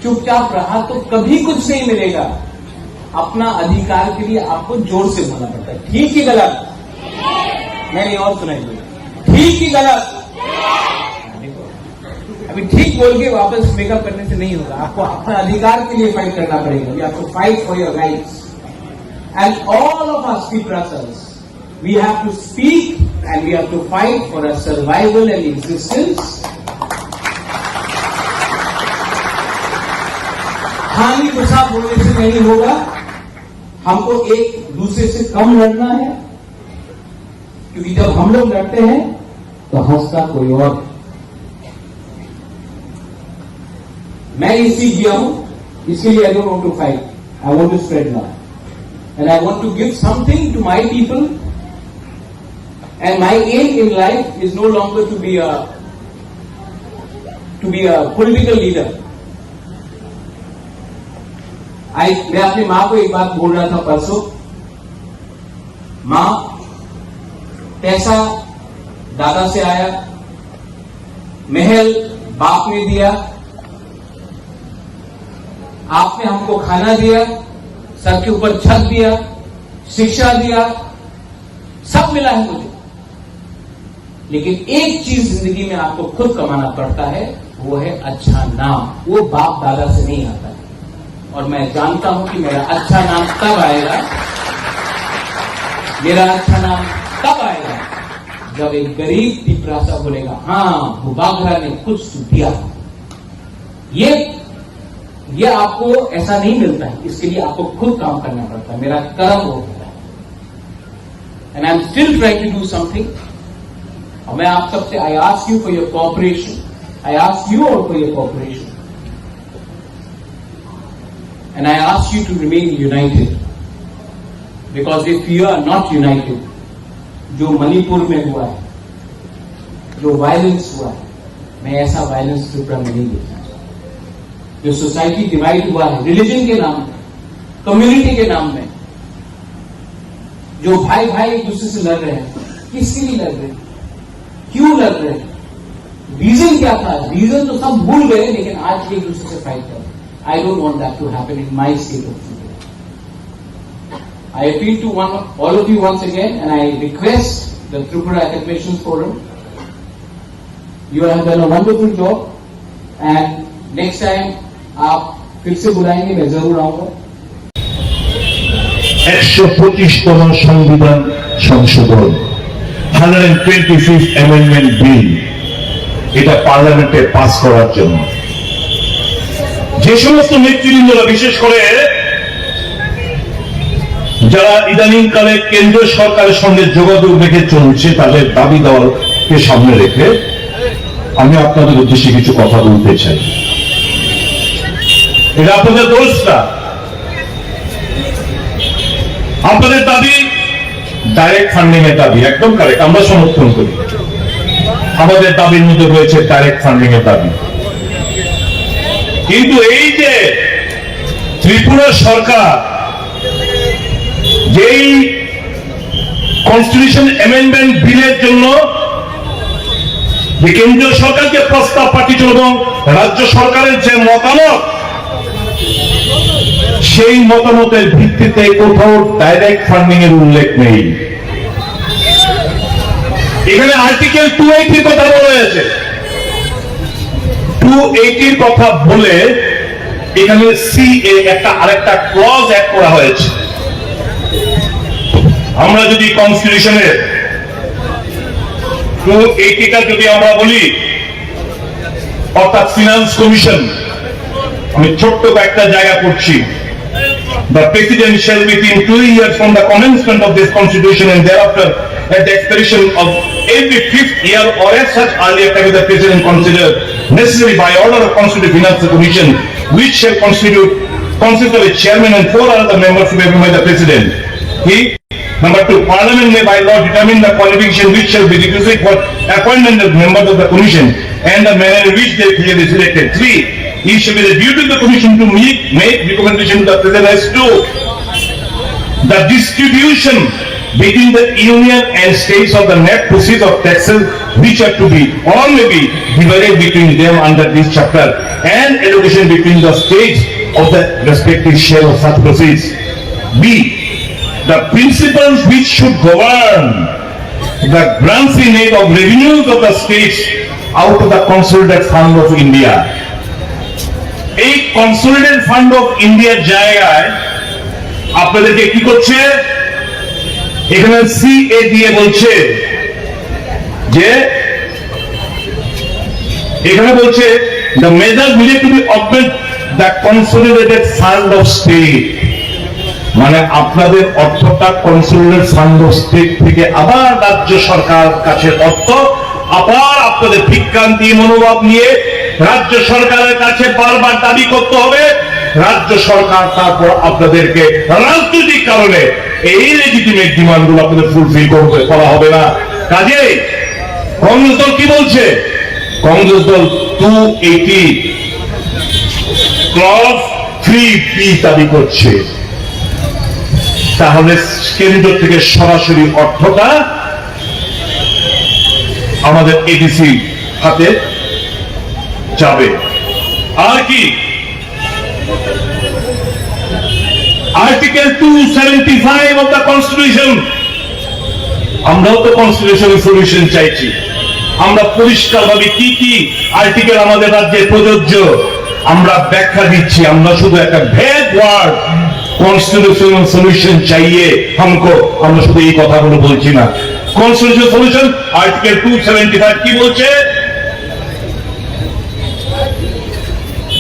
चुपचाप रहा तो कभी कुछ नहीं मिलेगा। अपना अधिकार के लिए आपको जोर से बोलना पड़ता है। ठीक ही गलत? नहीं, और सुनाइए, ठीक ही गलत? अभी ठीक बोल के वापस मेकअप करने से नहीं होगा। आपको अपना अधिकार के लिए फाइट करना पड़ेगा। You have to fight for your rights. And all of us Tiprasas, we have to speak and we have to fight for our survival and existence. खाली गुस्सा बोलने से नहीं होगा, हमको एक दूसरे से कम लड़ना है, क्योंकि जब हम लोग लड़ते हैं तो हंसता कोई और। मैं ये सीख गया हूं, इसके लिए I don't want to fight, I want to spread love and I want to give something to my people. And my aim in life is no longer to be a political leader. मैं अपनी माँ को एक बात बोल रहा था परसों, माँ पैसा दादा से आया, महल बाप ने दिया, आपने हमको खाना दिया, सर के ऊपर छत दिया, शिक्षा दिया, सब मिला है मुझे, लेकिन एक चीज जिंदगी में आपको खुद कमाना पड़ता है, वो है अच्छा नाम। वो बाप दादा से नहीं आता है। और मैं जानता हूं कि मेरा अच्छा नाम तब आएगा, मेरा अच्छा नाम तब आएगा जब एक गरीब Tiprasa बोलेगा, हाँ बुबागरा ने कुछ तो दिया। ये आपको ऐसा नहीं मिलता है, इसके लिए आपको खुद काम करना पड़ता है। मेरा कर्म हो गया है, and I am still trying to do something. और मैं आप सबसे I ask you for your cooperation, I ask you all for your cooperation, and I ask you to remain united, because if you are not united, जो मणिपुर में हुआ है, जो वायलेंस हुआ है, मैं ऐसा वायलेंस त्रिपुरा में नहीं देखना चाहता। जो सोसाइटी डिवाइड हुआ है रिलीजन के नाम में, कम्युनिटी के नाम में, जो भाई भाई एक दूसरे से लड़ रहे हैं, किसके लिए लड़ रहे हैं, क्यों लड़ रहे हैं, रीजन क्या था? रीजन तो सब भूल गए, लेकिन आज एक दूसरे से फाइट कर रहे हैं। I don't want that to happen in my state of Tripura. I appeal to all of you once again, and I request the Tripura Academicians Forum. You have done a wonderful job, and next time आप फिर से बुलाएंगे, मैं जरूर आऊंगा। 125তম সংবিধান সংশোধন 125th অ্যামেন্ডমেন্ট বিল এটা পার্লামেন্টে পাস করার জন্য যে সমস্ত নেতৃবৃন্দরা বিশেষ করে যারা ইদানিং কালে কেন্দ্রীয় সরকারের সঙ্গে যোগাযোগ রেখে চলছে তাদের দাবি দেওয়াকে সামনে রেখে আমি আপনাদের উদ্দেশ্যে কিছু কথা বলতে চাই। এটা আপনাদের দোষ না, আপনাদের দাবি ডাইরেক্ট ফান্ডিং এর দাবি, একদম কারেক্ট, আমরা সমর্থন করি। আমাদের দাবির মধ্যে রয়েছে ডাইরেক্ট ফান্ডিং এর দাবি। কিন্তু এই যে ত্রিপুরা সরকার যেই কনস্টিটিউশন অ্যামেন্ডমেন্ট বিলের জন্য যে কেন্দ্রীয় সরকার যে প্রস্তাব পাঠিয়েছিল এবং রাজ্য সরকারের যে মতামত, সেই মতামতের ভিত্তিতে কোথাও ডাইরেক্ট ফান্ডিং এর উল্লেখ নেই। এখানে আর্টিকেল 280 কথা বলা হয়েছে, 280 কথা বলে এখানে সিএ একটা আরেকটা ক্লজ অ্যাড করা হয়েছে। আমরা যদি কনস্টিটিউশনের 280টা যদি আমরা বলি, অর্থাৎ ফিনান্স কমিশন, আমি ছোট্ট একটা জায়গা করছি, the president shall within 2 years from the commencement of this constitution and thereafter at the expiration of every 5th year or as such earlier time the president consider necessary by order of constituted finance commission which shall consist of a chairman and 4 other members to be appointed by the president. Number 2, Parliament may by law determine the qualification which shall be requisite for appointment of members of the commission and the manner in which they will be selected. 3, it shall be the duty of the commission to make recommendation to the president as to the distribution between the union and states of the net proceeds of taxes which are to be or may be divided between them under this chapter and allocation between the states of the respective share of such proceeds. B, the principles which should govern the grants in aid of revenues of the states out of the consolidated fund of India. এই কনসোলিডেটেড ফান্ড অফ ইন্ডিয়ার জায়গায় আপনাদেরকে কি করছে, এখানে সিএ দিয়ে বলছে যে এখানে বলছে the measures needed to be augment the consolidated fund of state, মানে আপনাদের অর্থটা কনসোলিডেটেড ফান্ড অফ স্টেট থেকে আবার রাজ্য সরকার কাছে অর্থ আবার আপনাদের বিভ্রান্তি মনোভাব নিয়ে রাজ্য সরকারের কাছে বারবার দাবি করতে হবে। রাজ্য সরকার তারপর আপনাদেরকে রাজনৈতিক কারণে এই লেজিটিমেট ডিমান্ডগুলো আপনাদের ফুলফিল করা হবে না। কাজেই কংগ্রেস দল কি বলছে, কংগ্রেস দল 280 ক্লজ 3B দাবি করছে। তাহলে কেন্দ্র থেকে সরাসরি অর্থটা আমাদের এডিসি হাতে যাবে। আর কি আর্টিকেল 275 অফ দ্য কনস্টিটিউশন, আমরাও তো কনস্টিটিউশনাল সলিউশন চাইছি। আমরা পরিষ্কারভাবে কি কি আর্টিকেল আমাদের রাজ্যে প্রযোজ্য আমরা ব্যাখ্যা দিচ্ছি। আমরা শুধু একটা ভেগ ওয়ার্ড কনস্টিটিউশনাল সলিউশন চাইয়ে हमको, আমরা শুধু এই কথাগুলো বলছি না। কনস্টিটিউশনাল সলিউশন আর্টিকেল 275 কি বলছে,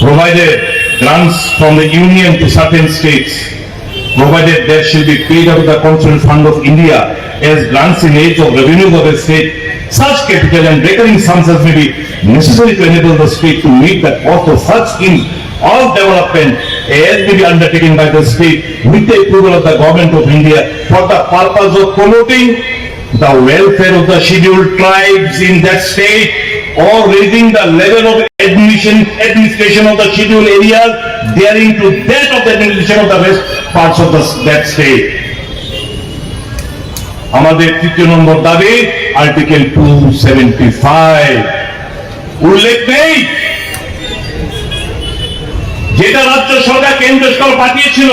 provided grants from the union to certain states, provided there shall be paid out of the consolidated fund of India as grants in aid of revenues of a state, such capital and recurring sums as may be necessary to enable the state to meet the cost of such schemes of development as may be undertaken by the state with the approval of the government of India for the purpose of promoting the welfare of the scheduled tribes in that state or raising the level of administration of the scheduled areas daring to that of the administration of the rest parts of that state. আমাদের তৃতীয় নম্বর দাবি আর্টিকেল 275 উল্লেখ নেই, যেটা রাজ্য সরকার কেন্দ্র সরকার পাঠিয়েছিল,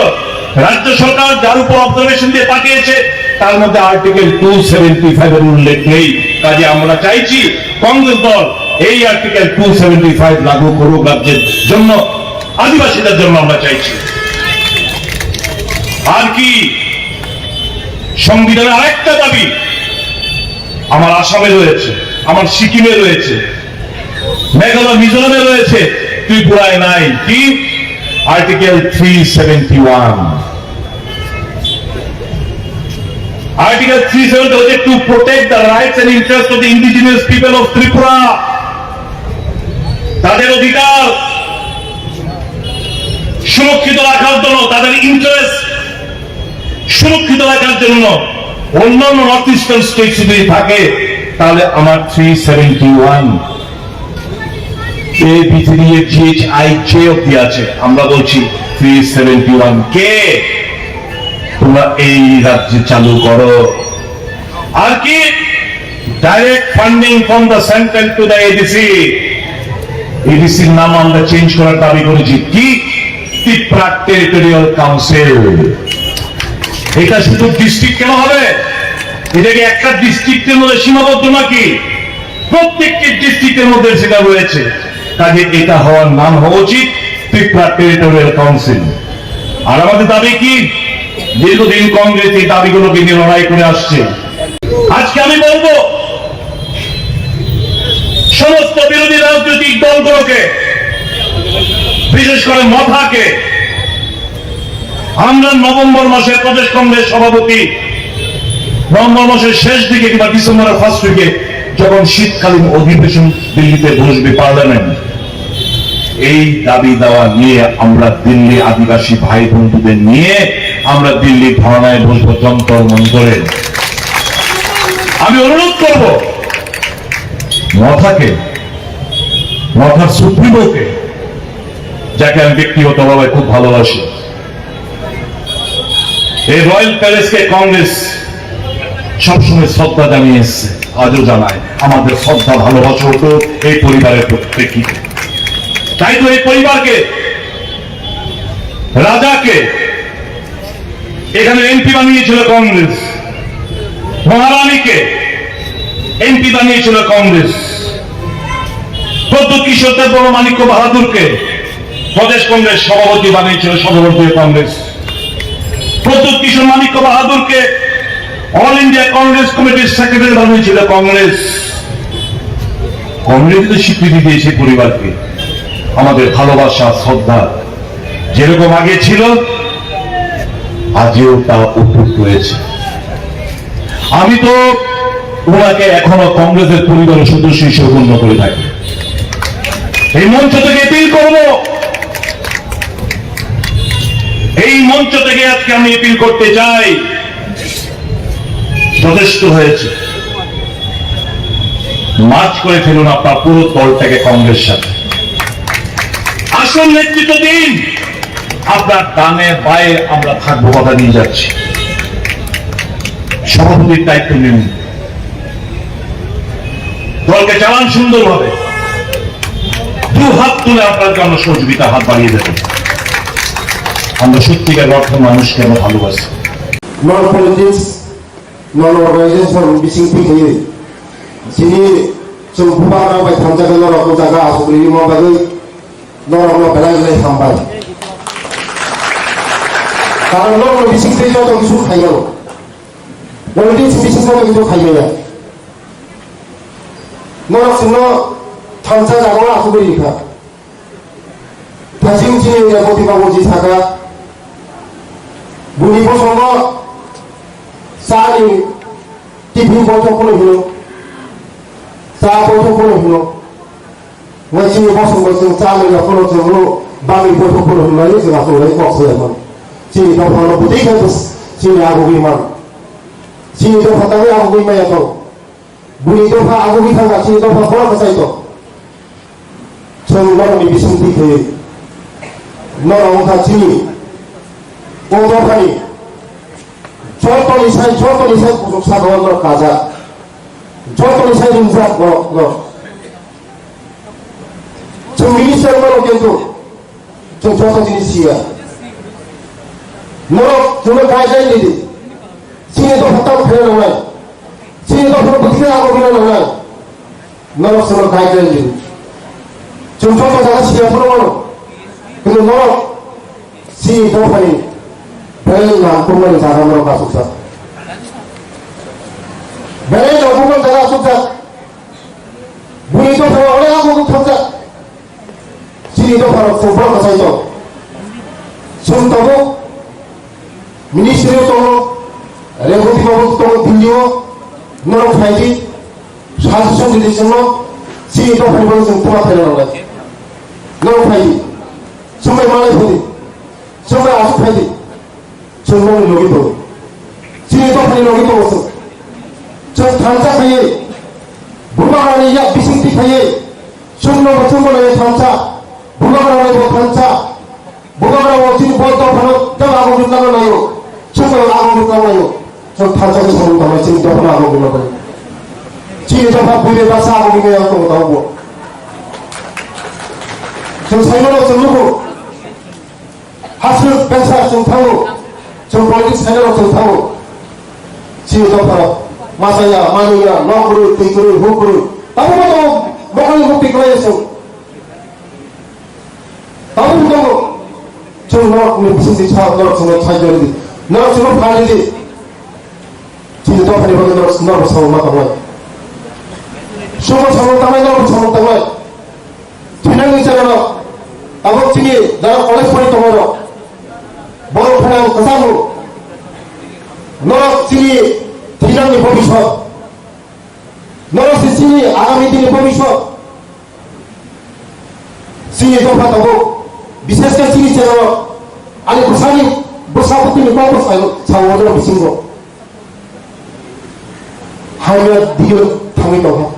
রাজ্য সরকার যার উপর অবজারভেশন দিয়ে পাঠিয়েছে তার মধ্যে আর্টিকেল 275 এর উল্লেখ নেই। কাজে আমরা চাইছি কংগ্রেস দল এই আর্টিকেল 275 লাগু করুক রাজ্যের জন্য, আদিবাসীদের জন্য আমরা চাইছি। আর কি সংবিধানে আরেকটা দাবি আমার আসামে রয়েছে, আমার সিকিমে রয়েছে, মেঘালয় মিজোরামে রয়েছে, ত্রিপুরায় নাই। কি? Article 371। Article 370 was to protect the rights and interests of the indigenous people of Tripura. তাদের অধিকার সুরক্ষিত রাখার জন্য, তাদের ইন্টারেস্ট সুরক্ষিত রাখার জন্য অন্যান্য নর্থ ইস্টার্ন স্টেট যদি থাকে তাহলে আমার 371 ABCDEFGHIJ অব্দি আছে। আমরা বলছি 371 কে তোমরা এই রাজ্যে চালু করো। আর কি? Direct funding from the central to the ADC. এডিসির নাম আমরা চেঞ্জ করার দাবি করেছি। কি? Tripura territorial council. এটা শুধু ডিস্ট্রিক্ট কেন হবে? এটা কি একটা ডিস্ট্রিক্টের মধ্যে সীমাবদ্ধ নাকি? প্রত্যেকটি ডিস্ট্রিক্টের মধ্যে সেটা রয়েছে। কাজে এটা হওয়ার নাম হওয়া উচিত ত্রিপুরা টেরিটোরিয়াল কাউন্সিল। আর আমাদের দাবি কি? দীর্ঘদিন কংগ্রেস এই দাবিগুলোকে নিয়ে লড়াই করে আসছে। আজকে আমি বলবো সমস্ত বিরোধী রাজনৈতিক দলগুলোকে, বিশেষ করে মথাকে, আমরা নভেম্বর মাসের প্রদেশ কংগ্রেস সভাপতি নভেম্বর মাসের শেষ দিকে কিংবা ডিসেম্বরের ফার্স্ট উইকে যখন শীতকালীন অধিবেশন দিল্লিতে বসবে পার্লামেন্ট, এই দাবি দেওয়া নিয়ে আমরা দিল্লি আদিবাসী ভাই বন্ধুদের নিয়ে আমরা দিল্লি ধর্নায় বসবো যন্তর মন্তরে। আমি অনুরোধ করব মথাকে, মথার সুপ্রিমোকে, যাকে আমি ব্যক্তিগতভাবে খুব ভালোবাসি, এই রয়্যাল প্যালেসকে কংগ্রেস সবসময় শ্রদ্ধা জানিয়ে এসছে, আজও জানায়। আমাদের শ্রদ্ধা ভালোবাসা হতো এই পরিবারের প্রেক্ষিতে। তাই তো এই পরিবারকে, রাজাকে এখানে এমপি বানিয়েছিল কংগ্রেস, মহারানীকে এমপি বানিয়েছিল কংগ্রেস, প্রদ্যুৎ কিশোর দেববর্মা মাণিক্য বাহাদুরকে প্রদেশ কংগ্রেস সভাপতি বানিয়েছিল সর্বভারতীয় কংগ্রেস, প্রদ্যুৎ কিশোর মাণিক্য বাহাদুরকে অল ইন্ডিয়া কংগ্রেস কমিটির সেক্রেটারি বানিয়েছিল কংগ্রেস। কংগ্রেস তো স্বীকৃতি দিয়েছে পরিবারকে। আমাদের ভালোবাসা, শ্রদ্ধা যেরকম আগে ছিল আজও তা অটুট রয়েছে। আমি তো ওনাকে এখনো কংগ্রেসের পরিবারের সদস্য হিসেবে গণ্য করে থাকি। এই মঞ্চ থেকে এপিল করব, এই মঞ্চ থেকে আজকে আমি এপিল করতে চাই, যথেষ্ট হয়েছে। মার্চ করে ফেলুন আপনার পুরো দলটাকে কংগ্রেস সাথে। আসল নেতৃত্ব দিন। আপনার ডানে বায়ে আমরা থাকবো, কথা নিয়ে যাচ্ছি। সভাপতির দায়িত্ব নিন, দলকে চালান সুন্দরভাবে। দু হাত তুলে আপনার জন্য সহযোগিতা হাত বাড়িয়ে দেবেন। আমরা সত্যিকার অর্থে মানুষকে আমরা ভালোবাসি। non politics, non organization bising phi sini chung buba ra bai tham jaga no ro jaga asukri mo bagai no ro belai belai sampai karon no bising phi joto kisu khai galo politics bising joto kisu khai gaya no ro suno thamsa jaga asukri kha thasing sini ya boti ba boji saga buni bo songo sari TV বৈঠক হলো, চা বৈঠক হলো, ওয়াইসি বসং চা মেলা হলো, বামি বৈঠক হলো, जों আসলে বক্সলেমন চিনি দফানো বুঝি খাইতো চিনি আগুবিমান চিনি দফা তাকে আগুবিমায়াত বুনি দফা আগুবি থাকা চিনি দফা বড় কাছাইতো जों নরমি বিসংতি থেকে নরমথা চিনি ও দফানি 저토리사이 구속사도원으로 가자. 저토리사이 인사고 저 미니스터로 견도 저 저토지니시야. 너 저는 가이드라인이지. 신에도 했다고 표현하는 거야. 신에도 어떻게 하고 표현하는 거야. 너는 저는 가이드라인이지. 좀 저토자가 시야 풀어보는. 근데 너는 신이 도파니 별로 안 뽑는 사람으로 가속사. 지리도 바로 소프로 가사이도 손떠고 미니스트리도 또 레고티 바보 또 빌리오 너로 파이지 사수선 디디션로 지리도 바로 좀 통합해라는 거지 너로 파이지 정말 많이 보디 정말 아주 파이지 정말 여기도 지리도 파이 여기도 없어 저 단짝하에 물방울이 약 비승비하에 정말 같은 거에 단짝 물방울이 단짝 물방울하고 지금 벌써 바로 떠나고 준다고 나요 정말 나고 준다고 나요 저 단짝에 서는 거에 지금 또 나고 준다고 지금 저 바쁘게 싸고 그냥 또 나오고 저 사이로 좀 누구 하스 벤사 좀 타고 저 멀리 사이로 좀 타고 지금 저 바로 마사야, 마누야, 너구를, 띠구를, 후구를 아무것도 먹을 못 삐그라였어 아무것도 정말 무슨 데 차, 너 정말 차이되는데 너 지금 반이지 지금 또 반이 보게 너 사고 막아봐 수고 사고 따면 너 사고 따면 되는 있잖아 아버지니 나랑 올레스포리 동어로 뭘 그냥 그 사무 너 지니 디장이 보이셔 너로 스시니 아가미들이 보이셔 시니 똑같다고 미세스가 시니처럼 아니 부산이 무사부터니 꺾어서 아이고 사고로 미친 거 하면 니가 당했다고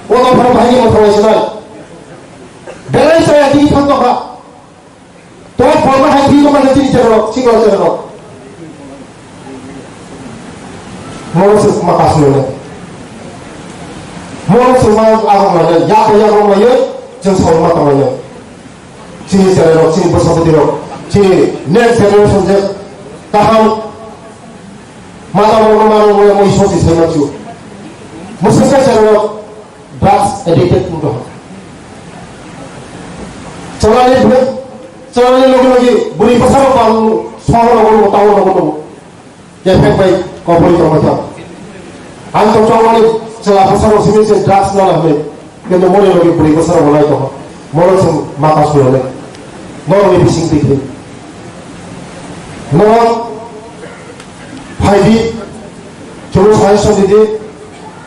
오늘 바로 방이 못하고 있으나 내가 있어야 니가 당도가 또 벌만 한 뒤로만 시니처럼 친구처럼 모르스 막았으면 모르스 막아가면 야고야고면 좀 서울 막아가면 진이 세례로 진이 벌써부터로 진이 내 세례로 손제 다음 마다보고만 오면 뭐 이소시 세마주 무슨 세례로 drugs addicted 거 저라니 여기 물이 버사로 방 소화로 오고 따오고 오고 야 팽팽 거부리 동마타 안쪽 쪽만이 저 앞서로 스미스 드라스 나라면 근데 머리 여기 물이 버사로 올라있고 머리 좀 막아주려네 너는 왜 비싱비기 너 파이비 저로 사이선이디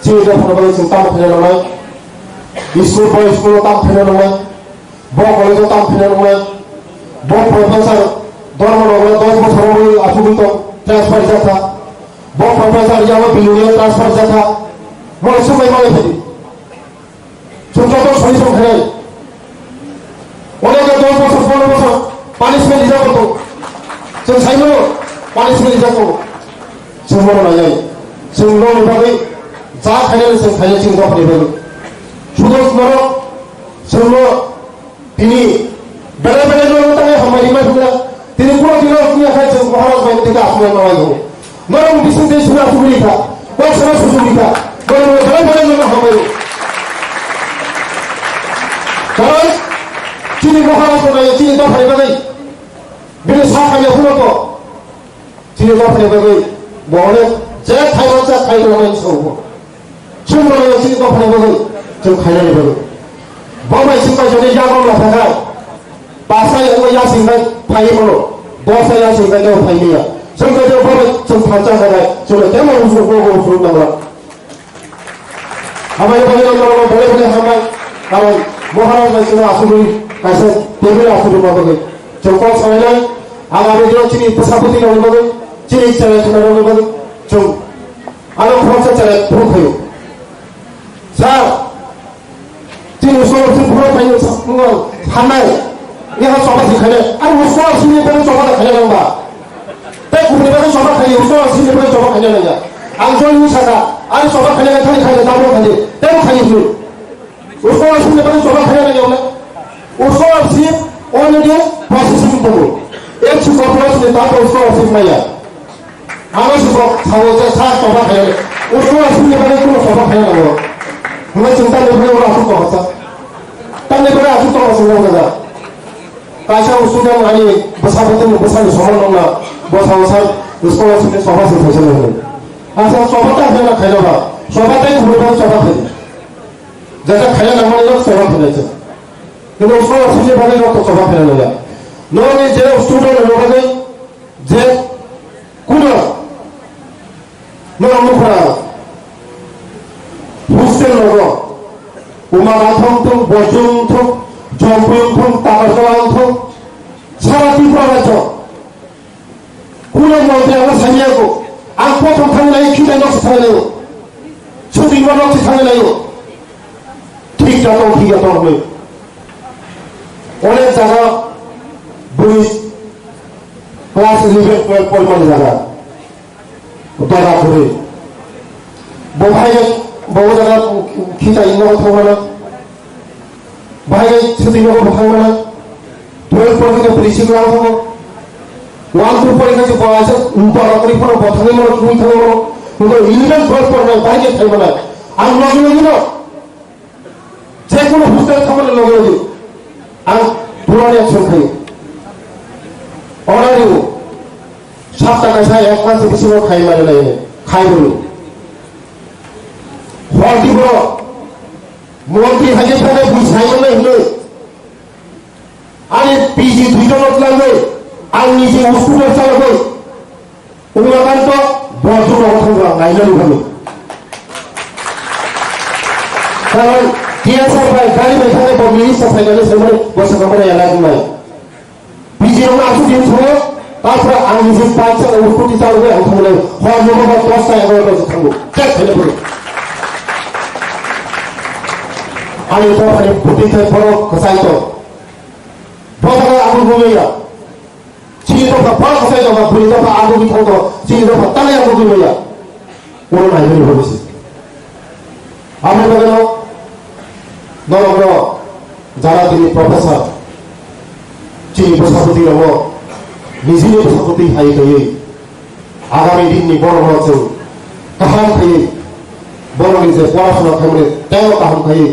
지휘자 보내버리 지금 땀 패려는 거야 이스쿨 보이 스쿨로 땀 패려는 거야 뭐 걸려서 땀 패려는 거야 뭐 프로페서 너는 너 서로 아프고 ट्रांसफर था वो प्रोफेसर या वो बिलियनियर ट्रांसफर था वो इसमें मांगे थे चुनके तो सही सो खड़े उन्हें के 2 बरस 4 बरस पनिशमेंट दिया तो जो सही में पनिशमेंट दिया तो 정말 나요 정말 바이 자 खाने खाने चिंता अपने बल जुदोस मरो 정말 बिनी बड़े-बड़े लोग होते हैं हमारी में हुआ तेरे पूरा दिन उसने खाए जब महाराज भाई देखा आपने नवाई हो मरो बिस्कुट दे सुना सुनी था कोई सुना सुनी था बड़े-बड़े लोग हमारे कारण चीनी महाराज को नहीं चीनी तो फरे गई मेरे साथ में हुआ तो चीनी तो फरे गई 뭐네 제 타이완자 타이완에 서고 충분히 지금 보내고 좀 관련이 되고 뭐가 있을까 전에 야광 나타나 바사야 뭐 야생가 파이모로 보사야 생가도 파이야 정거저 보면 좀 발전하다 저를 때문에 우수 보고 부른다 거야 아마 이번에 넘어가고 보내보내 한번 나는 뭐 하나가 있으면 아수리 가서 대비를 아수리 먹어도 정권 사회는 아마도 지금 부사부티가 오는 거고 진이 있잖아요. 전화를 오면 좀 아는 프로젝트를 부르고요. 자, 지금 수업 지금 프로파일을 잡는 건 하나에 내가 저번에 가네. 아니 수업 신입을 저번에 가냐는 봐. 내 구분에서 저번에 가냐. 수업 신입을 저번에 가냐느냐. 안 좋은 의사가 아니 저번에 가냐는 타니 가냐. 나보고 가냐. 내가 가냐. 수업 신입을 저번에 가냐느냐 오늘. 수업 신입 오늘의 버스 신입 보고. 일치 거부하시는 나도 수업 신입이야. 아마시고 사고자 사업도가 되는 우수와 승리반의 그런 소가 되는 그만 지금 딴 데보다 아플 것 같아 딴 데보다 아플 것 같습니다 가시하고 수장 아니 뭐 사고들은 뭐 사는 소만 넘나 뭐 사고사 우수와 승리 소바스 되시는 아서 소바다 하나 가져봐 소바다 구분하는 소바 되지 내가 가야 나머지는 소바 되지 কিন্তু ওসমান আসলে ভাবে রক্ত সভা ফেলে নেওয়া নয় যে স্টুডেন্ট লোকে যে কোন মুখরা হোস্টেল লগ উমানাথ বজুন্থ জম্পুন্থ তারসলান্থ সারা ত্রিপুরা রাজ্য কোন মধ্যে আমরা সাইয়াকো আং প্রথম থাকলে খিদাই নষ্ট থাকলে ছুটি নষ্ট থাকলে ঠিক যত ঠিক তত হবে অনেক জায়গা বই ক্লাস 11 12 পরিমাণ জায়গা দরকার করে বহাই বহু জায়গা খিদাই নষ্ট থাকবে না বাইরে ছুটি নষ্ট থাকবে না 12 পর্যন্ত পুলিশি ক্লাস হবে 1 2 পরীক্ষা পাওয়া আছে বড় পরীক্ষা বথানে মনে তুমি থাকবে কিন্তু 11 12 পর্যন্ত বাইরে থাকবে না আর লগে লগে না যে কোনো হোস্টেল থাকলে লগে লগে আর পুরানি অ্যাকশন খাই অর্ডার দিব 7 টাকা খাই 1 মাস বেশি খাই মানে নাই খাই বলো হল দিব মন্ত্রী হাজে থাকে বুঝাই নাই হলো আরে পিজি দুইজনত লাগবে আর নিজে স্কুলের চালাবে উমাকান্ত বজ্র অথবা নাইলালু ভাবে কারণ টিএসআর ভাই গাড়ি বেখানে মিনিস্টার সাইকেলে সেখানে বসে কাপড়ে এলাকা নাই পিজি আমরা আসু দিন সময় তারপরে আমি নিজে 5 টাকা কোটি চালবে আমি বলে হয় মনে হয় 10 টাকা 11 টাকা থাকবো চেক ফেলে পড়ে আমি তো মানে প্রতিটা বড় খসাইতো বড় আগুন বইয়া চিনি তো বড় খসাইতো বা বলি তো আগুন বিথাতো চিনি তো তালে আগুন বইয়া কোন নাই বলে বলেছে আমি বললাম নরম যারা তিনি প্রফেসর চিনি বসাপতি হব নিজেই বসাপতি খাই খাইয়ে আগামী দিননি বড় হচ্ছে কাহাম খাইয়ে বড় নিজে পড়াশোনা খাইলে তেও কাহাম খাইয়ে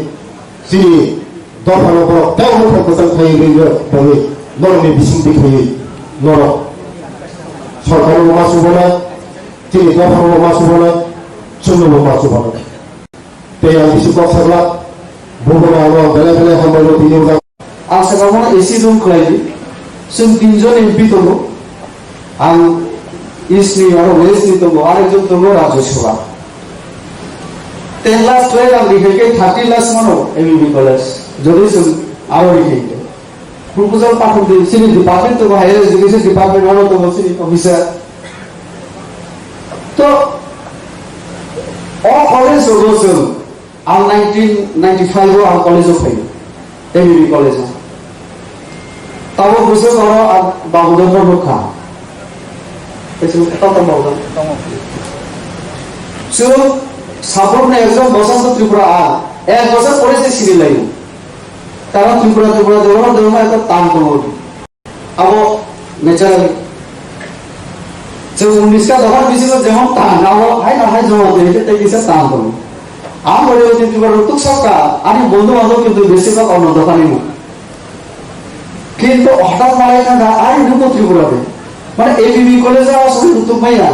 চিনি দরকার বড় তেও মুখে কোথাও খাইয়ে গেলে তবে নরমে বিশিং দেখাইয়ে নরম সরকারের মাছ হবো না চিনি দরকার মাছ হবো না শূন্য মাছ হবো না তাই আমি কিছু কথা বলা बुबना आलो बेले बेले हमरो दिनो जा आं सेबावना एसि रुम खलायदि जों तिनजन एमपि दङ आं इस्टनि आरो वेस्टनि दङ आरो जों दङ राज्यसभा 10 लाख 12 आं लिखेके 30 लाख मानो एमबी कलेज যদি जों आरो लिखेके प्रपोजल पाठक दि सिनि डिपार्टमेन्ट दङ हायर एजुकेशन डिपार्टमेन्ट आरो दङ सिनि अफिसार तो all कलेज दङ जों आं 1995 आं कलेजाव फैयो एमबी कलेजाव ताबो बोसोर बारो आं बाबुदन रखा एसे कत मावदों जों साफ्रोमनो একজন বসন্ত ত্রিপুরা আর এক বছর পরেছে সিরি লাইন তারা ত্রিপুরা দেওয়া একটা টান দङ আবো ন্যাচারালি जों 19 का दफा बिसिनो जेमन टान आबो हाय ना हाय जमा देते তাই কিছু টান দङ আমরা যদি ত্রিপুরার উত্তর সরকার আমি বন্ধু বান্ধব কিন্তু বেশিরভাগ অন্য দোকানে কিন্তু হঠাৎ মারাই থাকা আর ঢুকো ত্রিপুরাতে মানে এবিবি কলেজে আসলে উত্তর পাইয়া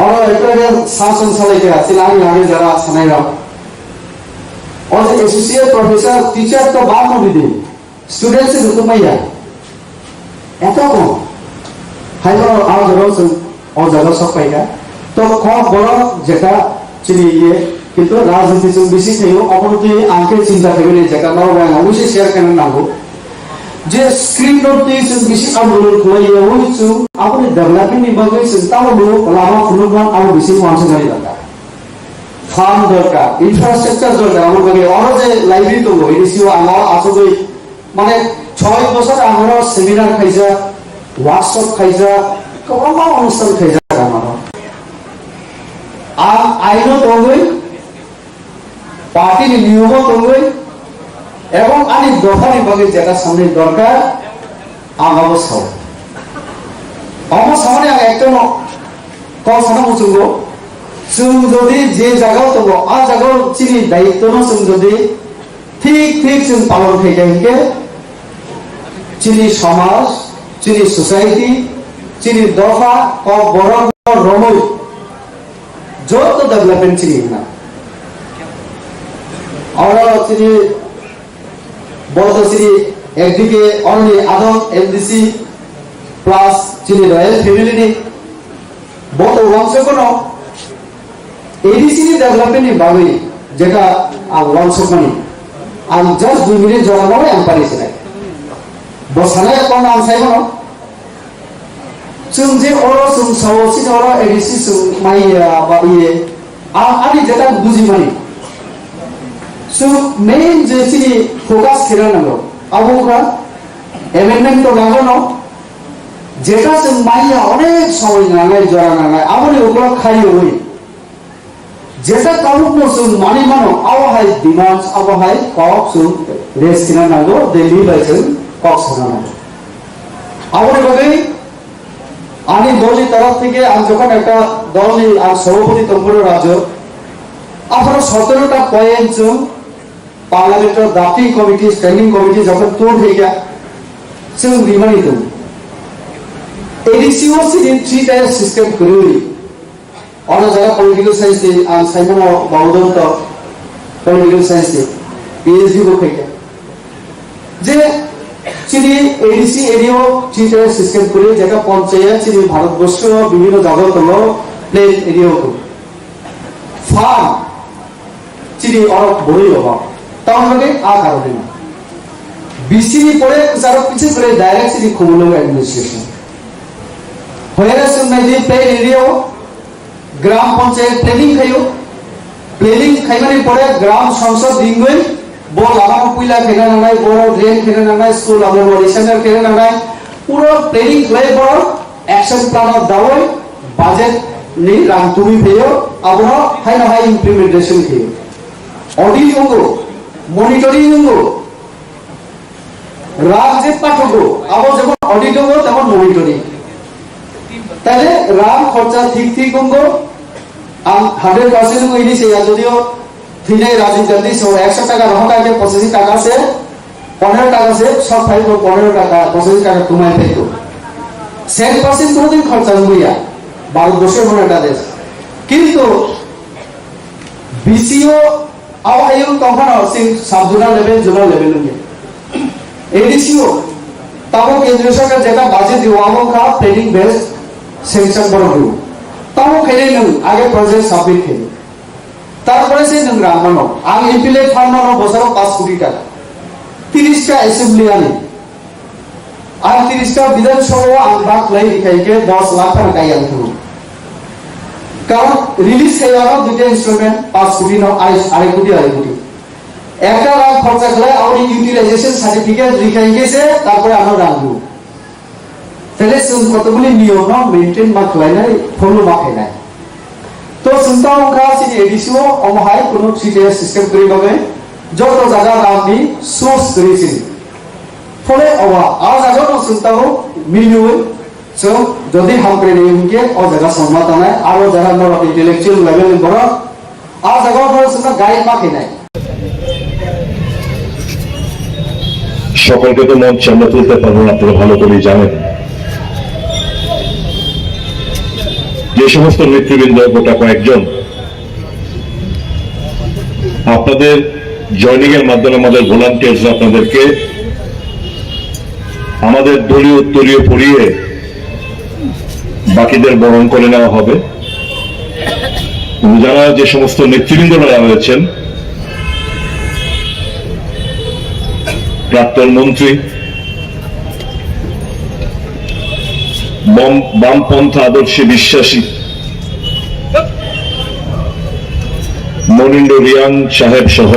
আর একটা শাসন চালাইতে আছে আমি যারা সানাইরা और एसोसिएट प्रोफेसर टीचर तो बात में भी स्टूडेंट्स से उत्तम पाइया एत कम हाय और जगह सब पाइया तो कम बड़ जेटा चिनी ये কিন্তু রাজনীতি जों বেশি থাইও অপরতে আঙ্কে চিন্তা থাকবে এই জায়গা নাও বাং অবশ্যই শেয়ার কেন নাগো যে স্ক্রিন নোটে जों বেশি আন্দোলন খাইও হইছো আপনি ডেভেলপমেন্ট নিবাগে চিন্তাও লো লামা ফুলবান আরো বেশি মানুষ গাড়ি দরকার ফার্ম দরকার ইনফ্রাস্ট্রাকচার দরকার আমাদের আরো যে লাইব্রেরি তো এডিসিও আমার আসলে মানে 6 বছর আমরা সেমিনার খাইছা ওয়ার্কশপ খাইছা কমা অনুষ্ঠান খাইছা আমার আইনো দঙ্গই পার্টির নিয়ম দঙ্গই এবং আনি দফানি বাগে যেটা সামনে দরকার আগামো সাও আমার সামনে একটা কথা বুঝুঙ্গ जों যদি যে জায়গাও দङ आ জায়গাও চিনি দায়িত্বনো जों যদি ঠিক जों পালন খাইকে চিনি সমাজ চিনি সোসাইটি চিনি দফা ও বড় রমই যত ডেভেলপমেন্ট চিনি না আমরা চিনি বলতো চিনি একদিকে অনলি আদম এমডিসি প্লাস চিনি রয়্যাল ফ্যামিলি নি বলতো অংশ কোনো এডিসি ডেভেলপমেন্ট ভাবে যেটা অংশ মানে আম জাস্ট 2 মিনিট জমা আম পারিছে বসানে কোন আম সাইবো जों जे अरो जों सावसि अरो एडिसि जों माइ बा इए आनि जेटा बुजि मानि जों मेन जे सिनि फोकास खेरा नांगौ आबुगा एमेन्डमेन्ट तो नांगौ न जेटा जों माइया अनेक सावै नांगाय जरा नांगाय आबनि उग्र खायो होय जेटा कामुक जों मानि मानो आवहाय डिमान्ड्स आवहाय कक जों रेस खेरा नांगौ दिल्ली बाय जों कक सना नांगौ आबनि बागै आनी दलनि तरफ থেকে আজ যখন একটা দলনি আর সভাপতি তম্বুর রাজ্য আপনারা 17টা পয়েন্ট जों পার্লামেন্টের ড্রাফটিং কমিটি স্ট্যান্ডিং কমিটি যখন তোর হয়ে গিয়া जों রিমাইন্ড দেব এডিসিও সিডিং 3 টায়ার সিস্টেম করি অন্য জায়গা পলিটিক্যাল সায়েন্স আর সাইমন বাউদন তো পলিটিক্যাল সায়েন্স পিএইচডি को থেকে যে চিনি এডিসি এরিও 3 টায়ার সিস্টেম করে যেটা পঞ্চায়েত চিনি ভারতবর্ষ বিভিন্ন জায়গা হলো প্লেন এরিয়া তো ফার্ম চিনি অনেক বড়ই হবে তাহলে আ কারণে না বিসিনি পরে যারা কিছু করে ডাইরেক্ট চিনি কমিউনাল অ্যাডমিনিস্ট্রেশন হয়ে গেছে যে প্লেন এরিয়া গ্রাম পঞ্চায়েত প্লেনিং খাইমানি পরে গ্রাম সংসদ দিনগই বল লাগানো পুইলা খেনা নানাই বড় ড্রেন খেনা নানাই স্কুল আবার রিসেন্টার খেনা নানাই পুরো প্লেনিং হয়ে বড় অ্যাকশন প্ল্যান অফ দাওই বাজেট নি রাং তুমি পেও আবার হাই না হাই ইমপ্লিমেন্টেশন খেয়ে অডিট হঙ্গো মনিটরিং হঙ্গো রাগ যে পাঠকো আবার যখন অডিট হঙ্গো তখন মনিটরিং তাহলে রাম খরচা ঠিক হঙ্গো 100% ইনি সেই যদিও फिर राजीव गांधी 100 টাকা রহকা के 85 টাকা से 15 টাকা से सब फाइल को 15 টাকা 85 টাকা तुम्हारे पे तो 100% কোনো দিন খরচা হইয়া ভারতবর্ষের মনে একটা দেশ কিন্তু বিসিও আওয়ায়ু তখন সিং সাবজুনা লেভেল জোনাল লেভেল নিয়ে এডিসিও তাও কেন্দ্রীয় সরকার যেটা বাজেট দিও আমকা প্ল্যানিং বেসড সেকশন বড় দিও তাও খেলে নয় আগে প্রজেক্ট সাবমিট খেলে তারপরে সে নোংরা মানো আমি এমপিলে ফান্ড মানো বছর 5 কোটি টাকা 30টা অ্যাসেম্বলি আনি আর 30টা বিধানসভা আমরা লাই লিখাইকে 10 লাখ টাকা কাই আনতো কারণ রিলিজ হইয়ানো দুটো ইনস্ট্রুমেন্ট 5 কোটি না 2.5 কোটি 1 লাখ খরচা করে আউরি ইউটিলাইজেশন সার্টিফিকেট লিখাইকেছে তারপরে আমরা রাখবো তাহলে কতগুলি নিয়ম না মেইনটেইন মা খাই নাই ফলো মা খাই নাই तो सुनता हूं का सी एडिसियो अमहाय कोनो सीटीएस सिस्टम करी बगे যত জায়গা রামনি সোর্স করেছি ফলে অবা আ জায়গা তো सुनता हूं मिलियो सो যদি हम करे नहीं के और जगह सम्मत है और जगह नर इंटेलेक्चुअल लेवल में बड़ा आ जगह पर सुना गाइड माके নাই সকলকে তো মঞ্চে আমরা তুলতে পারবো না, আপনারা ভালো করে জানেন। যে সমস্ত নেতৃবৃন্দ গোটা কয়েকজন আপনাদের জয়নিং এর মাধ্যমে আমাদের ভলান্টিয়ার্স আপনাদেরকে আমাদের দলীয় উত্তরীয় পড়িয়ে বাকিদের বরণ করে নেওয়া হবে। যারা যে সমস্ত নেতৃবৃন্দরা রয়েছেন, প্রাক্তন মন্ত্রী, বামপন্থা আদর্শে বিশ্বাসী মনিন্দ্র রিয়াং সাহেব সহ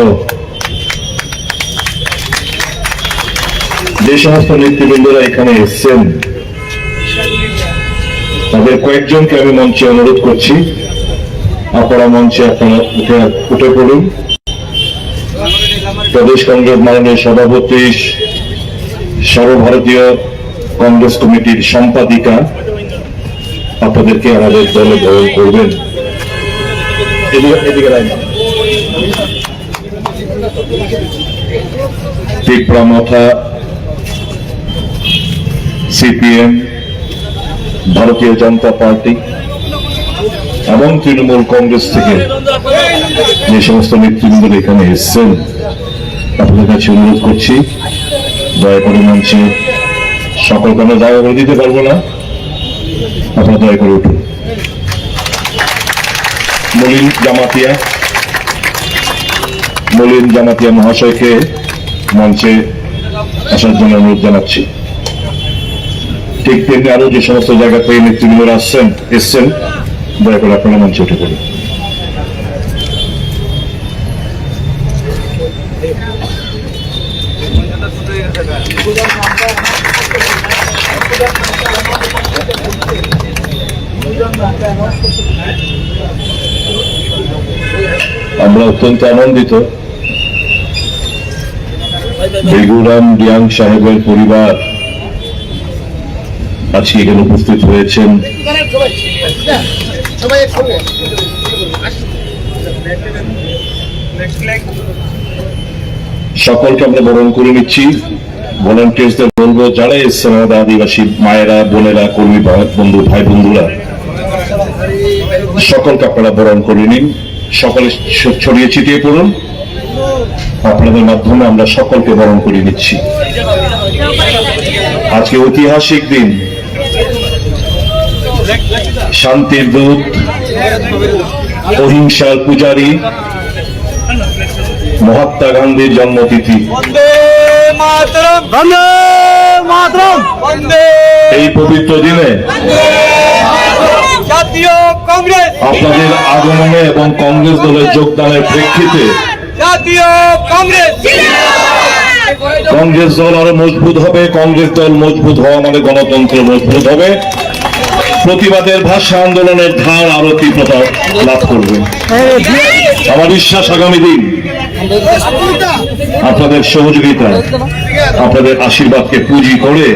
যে সমস্ত নেতৃবৃন্দরা এখানে এসছেন তাদের কয়েকজনকে আমি মঞ্চে অনুরোধ করছি, আপনারা মঞ্চে আপনারা উঠে পড়ুন। প্রদেশ কংগ্রেস মাননীয় সভাপতি, সর্বভারতীয় কংগ্রেস কমিটির সম্পাদিকা আপনাদেরকে আমাদের দলে গ্রহণ করবেন। ত্রিপুরা মাথা সিপিএম, ভারতীয় জনতা পার্টি এবং তৃণমূল কংগ্রেস থেকে যে সমস্ত নেতৃবৃন্দ এখানে এসছেন আপনাদের কাছে অনুরোধ করছি দয়া করে মঞ্চে সকলকে আমরা জায়গা করে দিতে পারবো না, আপনারা দয়া করে উঠুন। মলিন জামাতিয়া মহাশয়কে মঞ্চে আসার জন্য অনুরোধ জানাচ্ছি। ঠিক তেমনি আরো যে সমস্ত জায়গা থেকে নেতৃবৃন্দরা এসছেন, দয়া করে আপনারা মঞ্চে উঠে পড়ুন। আমরা অত্যন্ত আনন্দিত বেগুরাম ডিয়াং সাহেবের পরিবার আজকে এখানে উপস্থিত হয়েছেন। সকলকে আমরা বরণ করে নিচ্ছি। ভলান্টিয়ার্সদের বলবো, যারা এসছেন আমাদের আদিবাসী মায়েরা, বোনেরা, কর্মী বন্ধু, ভাই বন্ধুরা, সকলকে আপনারা বরণ করে নিন। সকলে ছড়িয়ে ছিটিয়ে পড়ুন। আপনাদের মাধ্যমে আমরা সকলকে বরণ করে নিচ্ছি। আজকে ঐতিহাসিক দিন, শান্তির দূত, অহিংসার পূজারী মহাত্মা গান্ধীর জন্মতিথি। এই পবিত্র দিনে জাতীয় কংগ্রেস আপনাদের আগমনে এবং কংগ্রেস দলের যোগদানের প্রেক্ষিতে জাতীয় কংগ্রেস কংগ্রেস দল আরো মজবুত হবে। কংগ্রেস দল মজবুত হওয়া মানে গণতন্ত্র মজবুত হবে। প্রতিবাদের ভাষা আন্দোলনের ধার আরো তীব্রতা লাভ করবে। আমার বিশ্বাস আগামী দিন আপনাদের সহযোগিতা, আপনাদের আশীর্বাদকে পুঁজি করে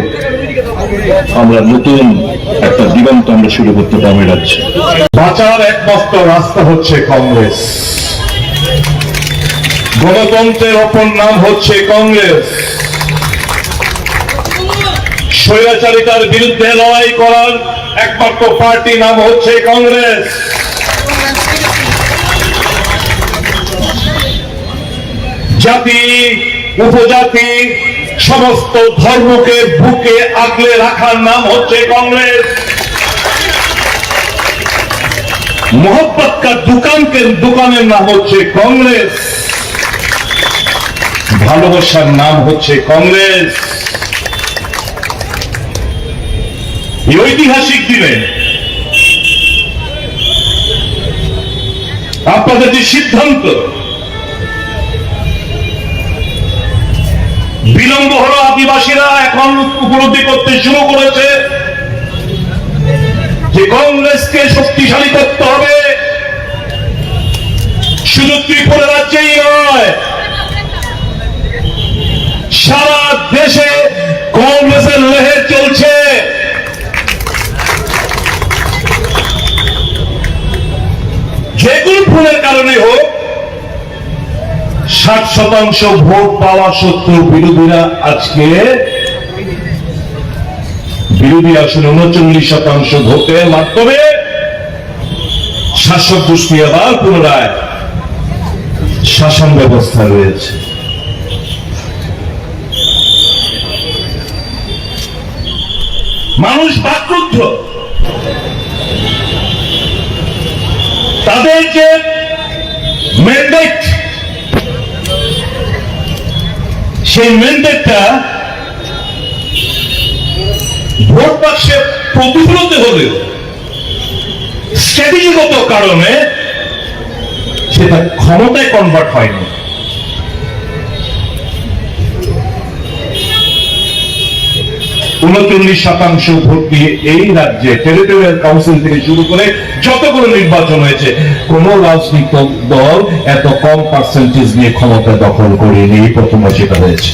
আমরা নতুন একটা দিগন্ত আমরা শুরু করতে পারবো। রাজ্যে বাঁচার একমাত্র রাস্তা হচ্ছে কংগ্রেস। গণতন্ত্রের অপর নাম হচ্ছে কংগ্রেস। স্বৈরাচারিতার বিরুদ্ধে লড়াই করার একমাত্র পার্টি নাম হচ্ছে কংগ্রেস। জাতি, উপজাতি, সমস্ত ধর্মকে বুকে আগলে রাখার নাম হচ্ছে কংগ্রেস। মোহব্বত কা দোকানের নাম হচ্ছে কংগ্রেস। ভালোবাসার নাম হচ্ছে কংগ্রেস। এই ঐতিহাসিক দিনে আপনাদের যে সিদ্ধান্ত, বিলম্ব হলো আদিবাসীরা এখন উপলব্ধি করতে শুরু করেছে যে কংগ্রেসকে শক্তিশালী করতে হবে। শুধু ত্রিপুরা রাজ্যেই নয়, সারা দেশে কংগ্রেসের লহের চলছে। যে কোনো ভুলের কারণে হোক, 60% ভোট পাওয়া সত্ত্বেও বিরোধীরা আজকে বিরোধী আসনে 39% ভোটের মাধ্যমে শাসক গোষ্ঠী আবার পুনরায় শাসন ব্যবস্থা রয়েছে। মানুষ বাকরুদ্ধ। তাদের যে ম্যান্ডেট, সেই ম্যান্ডেটটা ভোট বাক্সে প্রতিফলিত হলেও স্ট্র্যাটেজিগত কারণে সেটা ক্ষমতায় কনভার্ট হয়নি। ,39% ভোট দিয়ে এই রাজ্যে টেরিটোরিয়াল কাউন্সিল থেকে শুরু করে যতগুলো নির্বাচন হয়েছে, কোন রাজনৈতিক দল এত কম পার্সেন্টেজ নিয়ে ক্ষমতা দখল করেনি। প্রথমে সেটা হয়েছে।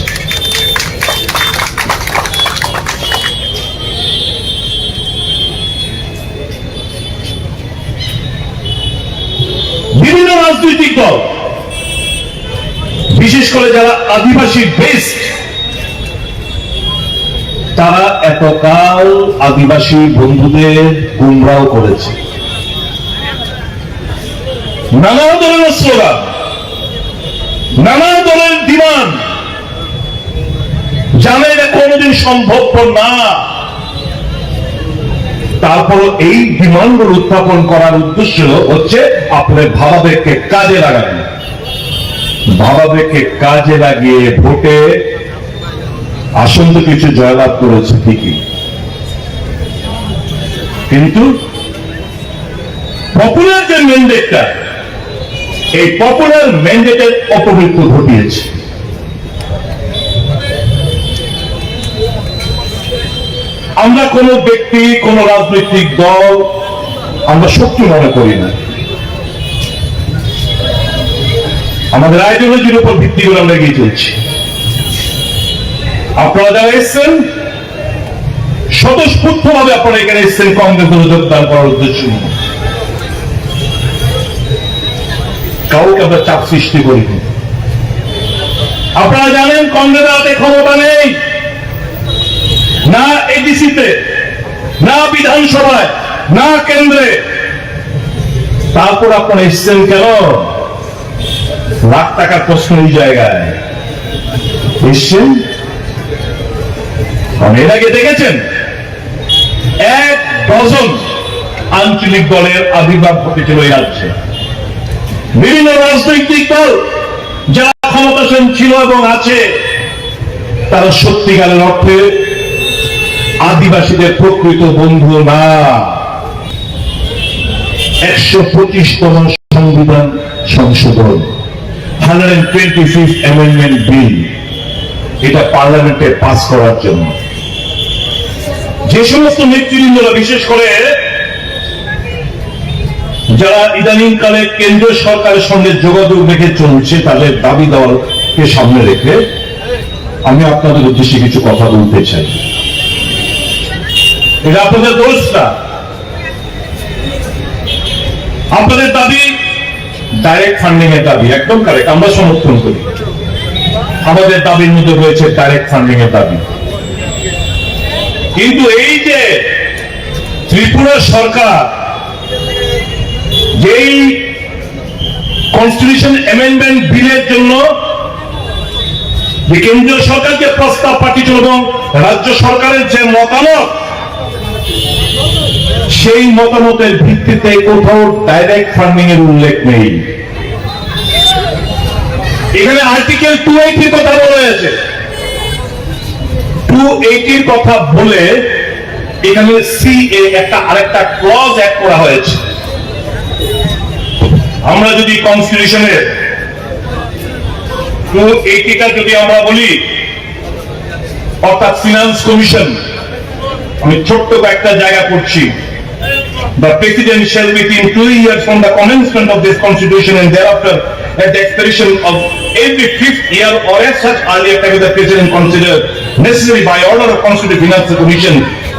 বিভিন্ন রাজনৈতিক দল, বিশেষ করে যারা আদিবাসী বেসড, তারা এতকাল আদিবাসী বন্ধুদের গুমরাহ করেছে। নানা ধরনের স্লোগান, নানা ধরনের ডিমান্ড, জানে এটা কোনোদিন সম্ভবপর না, তারপর এই ডিমান্ডগুলো উত্থাপন করার উদ্দেশ্য হচ্ছে আপনাদের ভাবাবেগকে কাজে লাগানো। ভাবাবেগকে কাজে লাগিয়ে ভোটে আসন তো কিছু জয়লাভ করেছে ঠিকই, কিন্তু পপুলার যে ম্যান্ডেটটা, এই পপুলার ম্যান্ডেটের অপমৃত্যু ঘটিয়েছে। আমরা কোন ব্যক্তি, কোন রাজনৈতিক দল আমরা শত্রু মনে করি না। আমাদের আইডিওলজির উপর ভিত্তি করে আমরা এগিয়ে চলছি। আপনারা যারা এসছেন স্বতঃস্ফূর্ত ভাবে আপনারা এখানে এসছেন কংগ্রেস দলে যোগদান করার উদ্দেশ্য নিয়ে, কাউকে আমরা চাপ সৃষ্টি করিনি। আপনারা জানেন কংগ্রেসের হাতে ক্ষমতা নেই, না এডিসিতে, না বিধানসভায়, না কেন্দ্রে। তারপর আপনারা এসছেন কেন? লাখ টাকার প্রশ্ন এই জায়গায় এসছেন। এর আগে দেখেছেন 1 ডজন আঞ্চলিক দলের আবির্ভাব ঘটেছিল এই রাজ্যে। বিভিন্ন রাজনৈতিক দল যারা ক্ষমতাসীন ছিল এবং আছে, তারা সত্যিকারের অর্থে আদিবাসীদের প্রকৃত বন্ধু না। 125তম সংবিধান সংশোধন, 125th অ্যামেন্ডমেন্ট বিল, এটা পার্লামেন্টে পাস করার জন্য যে সমস্ত নেতৃবৃন্দরা, বিশেষ করে যারা ইদানিং কালে কেন্দ্রীয় সরকারের সঙ্গে যোগাযোগ রেখে চলছে, তাদের দাবি দেওয়াকে সামনে রেখে আমি আপনাদের উদ্দেশ্যে কিছু কথা বলতে চাই। এটা আপনাদের দোষ না। আপনাদের দাবি ডাইরেক্ট ফান্ডিং এর দাবি, একদম কারেক্ট, আমরা সমর্থন করি। আমাদের দাবির মধ্যে রয়েছে ডাইরেক্ট ফান্ডিং এর দাবি। কিন্তু এই যে ত্রিপুরা সরকার যেই কনস্টিটিউশন অ্যামেন্ডমেন্ট বিলের জন্য যে কেন্দ্রীয় সরকারকে প্রস্তাব পাঠিয়েছিল এবং রাজ্য সরকারের যে মতামত, সেই মতামতের ভিত্তিতে কোথাও ডাইরেক্ট ফান্ডিং এর উল্লেখ নেই। এখানে আর্টিকেল 280 কথা বলা হয়েছে। 280 কথা বলে এখানে সিএ একটা আরেকটা ক্লজ অ্যাড করা হয়েছে। আমরা যদি কনস্টিটিউশনের 280টা যদি আমরা বলি, অর্থাৎ ফিনান্স কমিশন, আমি ছোট্ট একটা জায়গা করছি, the president shall within 2 years from the commencement of this constitution and thereafter at the expiration of every 5th year or as such earlier time the president consider necessary by order of constituted finance commission,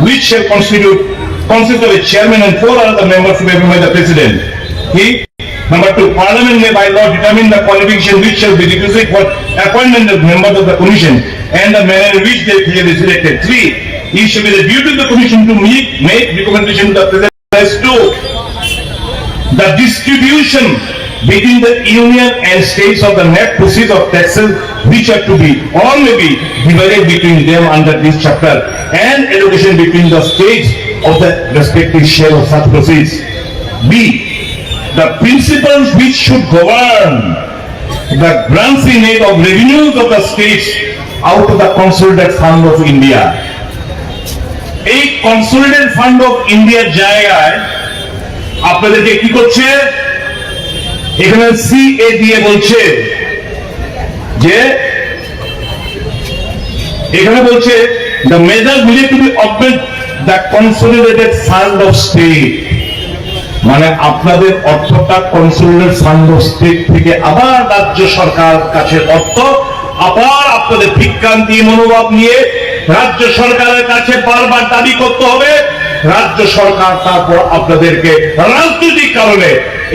which shall consist of a chairman and 4 other members to be appointed by the president. Number 2, Parliament may by law determine the qualification which shall be requisite for appointment of members of the commission and the manner in which they will be selected. 3, it shall be the duty of the commission to make recommendation to the president as to the distribution between the union and states of the net proceeds of taxes which are to be or may be divided between them under this chapter, and allocation between the states of the respective share of such proceeds. B, the principles which should govern the grants in aid of revenues of the states out of the consolidated fund of India. এই কনসোলিডেটেড ফান্ড অফ ইন্ডিয়ার জায়গায় আপনাদেরকে কি করছে, এখানে সিএ দিয়ে বলছে যে, এখানে বলছে the measure needed to be augment the consolidated fund of state, মানে আপনাদের অর্থটা কনসোলিডেটেড ফান্ড অফ স্টেট থেকে আবার রাজ্য সরকার কাছে অর্থ আবার আপনাদের বিজ্ঞান্তি মনোভাব নিয়ে রাজ্য সরকারের কাছে বারবার দাবি করতে হবে। রাজ্য সরকার তারপর আপনাদেরকে রাজনৈতিক কারণে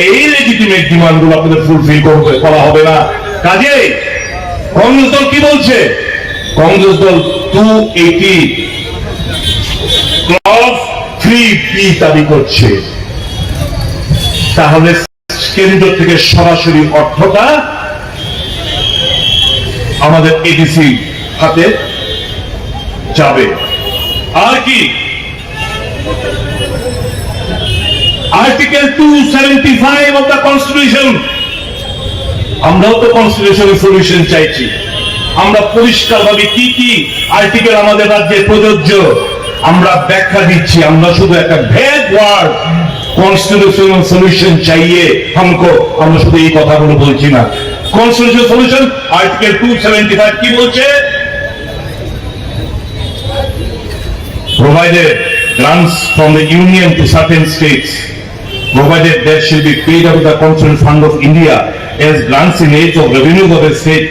এই লেজিটিমেট ডিমান্ড গুলো আপনাদের ফুলফিল করা হবে না। কাজেই কংগ্রেস দল কি বলছে? কংগ্রেস দল 280 ক্লজ 3B দাবি করছে। তাহলে কেন্দ্র থেকে সরাসরি অর্থটা আমাদের এডিসি হাতে যাবে। আর কি আর্টিকেল 275 অফ দ্য কনস্টিটিউশন, আমরাও তো কনস্টিটিউশনের সলিউশন চাইছি। আমরা পরিষ্কার ভাবে কি কি আর্টিকেল আমাদের রাজ্যে প্রযোজ্য আমরা ব্যাখ্যা দিচ্ছি। আমরা শুধু একটা ভেগ ওয়ার্ড কনস্টিটিউশনাল সলিউশন চাইয়ে हमको, আমরা শুধু এই কথাগুলো বলছি না। কনস্টিটিউশনাল সলিউশন আর্টিকেল 275 কি বলছে? provided grants from the union to certain states, provided there shall be paid out of the constituent fund of India as grants in aid of revenue of a state,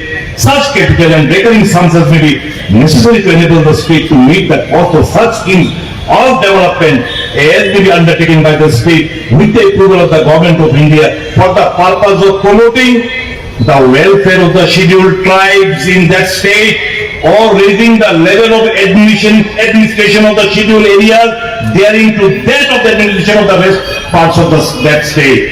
such capital and recurring sums as may be necessary to enable the state to meet the cost of such schemes of development as may be undertaken by the state with the approval of the government of India for the purpose of promoting the welfare of the scheduled tribes in that state or raising the level of administration of the scheduled areas daring to that of the administration of the rest parts of that state.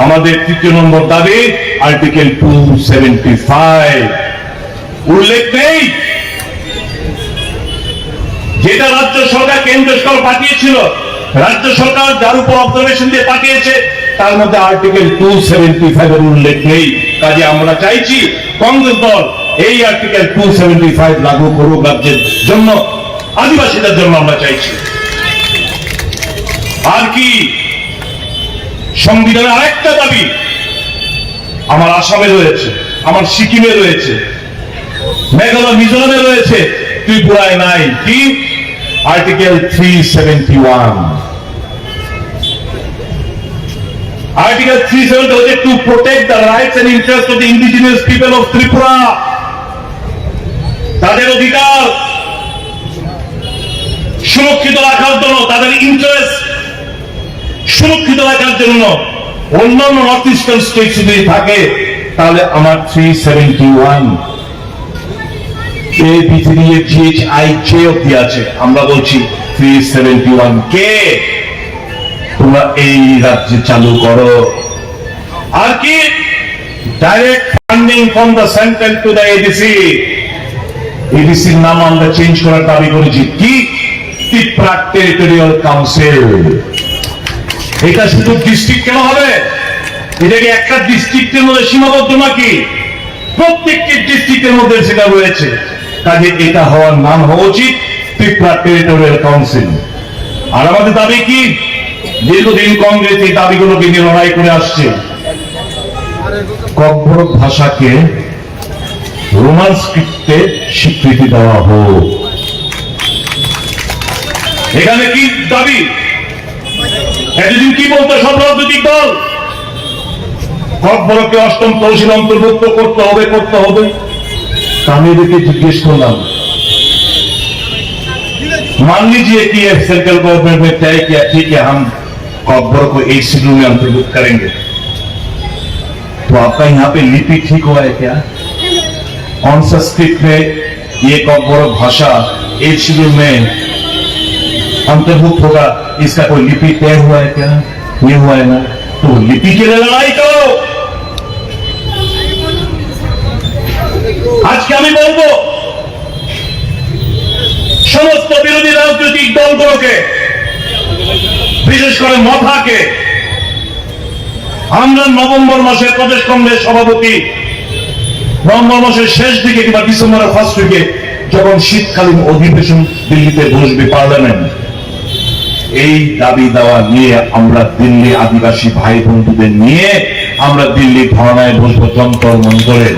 আমাদের তৃতীয় নম্বর দাবি আর্টিকেল 275 উল্লেখ নেই যেটা রাজ্য সরকার কেন্দ্র সরকার পাঠিয়েছিল, রাজ্য সরকার যার উপর অবজারভেশন দিয়ে পাঠিয়েছে তার মধ্যে আর্টিকেল 275 এর উল্লেখ নেই। কাজে আমরা চাইছি কংগ্রেস দল এই আর্টিকেল 275 লাগু করুক রাজ্যের জন্য, আদিবাসীদের জন্য আমরা চাইছি। আর কি সংবিধানের আরেকটা দাবি আমার আসামে রয়েছে, আমার সিকিমে রয়েছে, মেঘালয় মিজোরামে রয়েছে, ত্রিপুরায় নাই। কি আর্টিকেল 371? Article 370 হচ্ছে to protect the rights and interests of the indigenous people of Tripura, তাদের অধিকার সুরক্ষিত রাখার জন্য, তাদের ইন্টারেস্ট সুরক্ষিত রাখার জন্য। অন্যান্য নর্থ ইস্টার্ন স্টেট যদি থাকে তাহলে আমার 371 ABCDEFGHIJ অব্দি আছে। আমরা বলছি 371 কে তোমরা এই রাজ্যে চালু করো। আর কি direct funding from the central to the ADC, এডিসির নাম আমরা চেঞ্জ করার দাবি করেছি। কি ত্রিপুরা টেরিটোরিয়াল কাউন্সিল, এটা শুধু ডিস্ট্রিক্ট কেন হবে? এটা কি একটা ডিস্ট্রিক্টের মধ্যে সীমাবদ্ধ নাকি? প্রত্যেকটি ডিস্ট্রিক্টের মধ্যে সেটা রয়েছে। কাজে এটা হওয়ার নাম হওয়া উচিত ত্রিপুরা টেরিটোরিয়াল কাউন্সিল। আর আমাদের দাবি কি? দীর্ঘদিন কংগ্রেস এই দাবিগুলোকে নিয়ে লড়াই করে আসছে। ককবরক ভাষাকে রোমান স্ক্রিপ্টে স্বীকৃতি দেওয়া হোক। এখানে কি দাবি? এতদিন কি বলতো সব রাজনৈতিক দল? ককবরককে অষ্টম তহসিল অন্তর্ভুক্ত করতে হবে। আমি এদেরকে জিজ্ঞেস করলাম, मान लीजिए कि ये सेंट्रल गवर्नमेंट ने तय किया ठीक है हम कॉकबोरो को एक शेड्यूल में अंतर्भुक्त करेंगे, तो आपका यहाँ पे लिपि ठीक हुआ है क्या? कौन सा स्क्रिप्ट में ये कॉकबोरो भाषा एक शेड्यूल में अंतर्भुक्त होगा, इसका कोई लिपि तय हुआ है क्या? ये हुआ है ना, तो लिपि के लिए लड़ाई करो। आज के আমি বলবো সমস্ত বিরোধী রাজনৈতিক দলগুলোকে, বিশেষ করে মথাকে, আমরা নভেম্বর মাসের প্রদেশ কংগ্রেস সভাপতি নভেম্বর মাসের শেষ দিকে কিংবা ডিসেম্বরের ফার্স্ট উইকে যখন শীতকালীন অধিবেশন দিল্লিতে বসবে পার্লামেন্ট, এই দাবি দেওয়া নিয়ে আমরা দিল্লি আদিবাসী ভাই বন্ধুদের নিয়ে আমরা দিল্লি ধর্নায় বসবো যন্তর মন্তরে।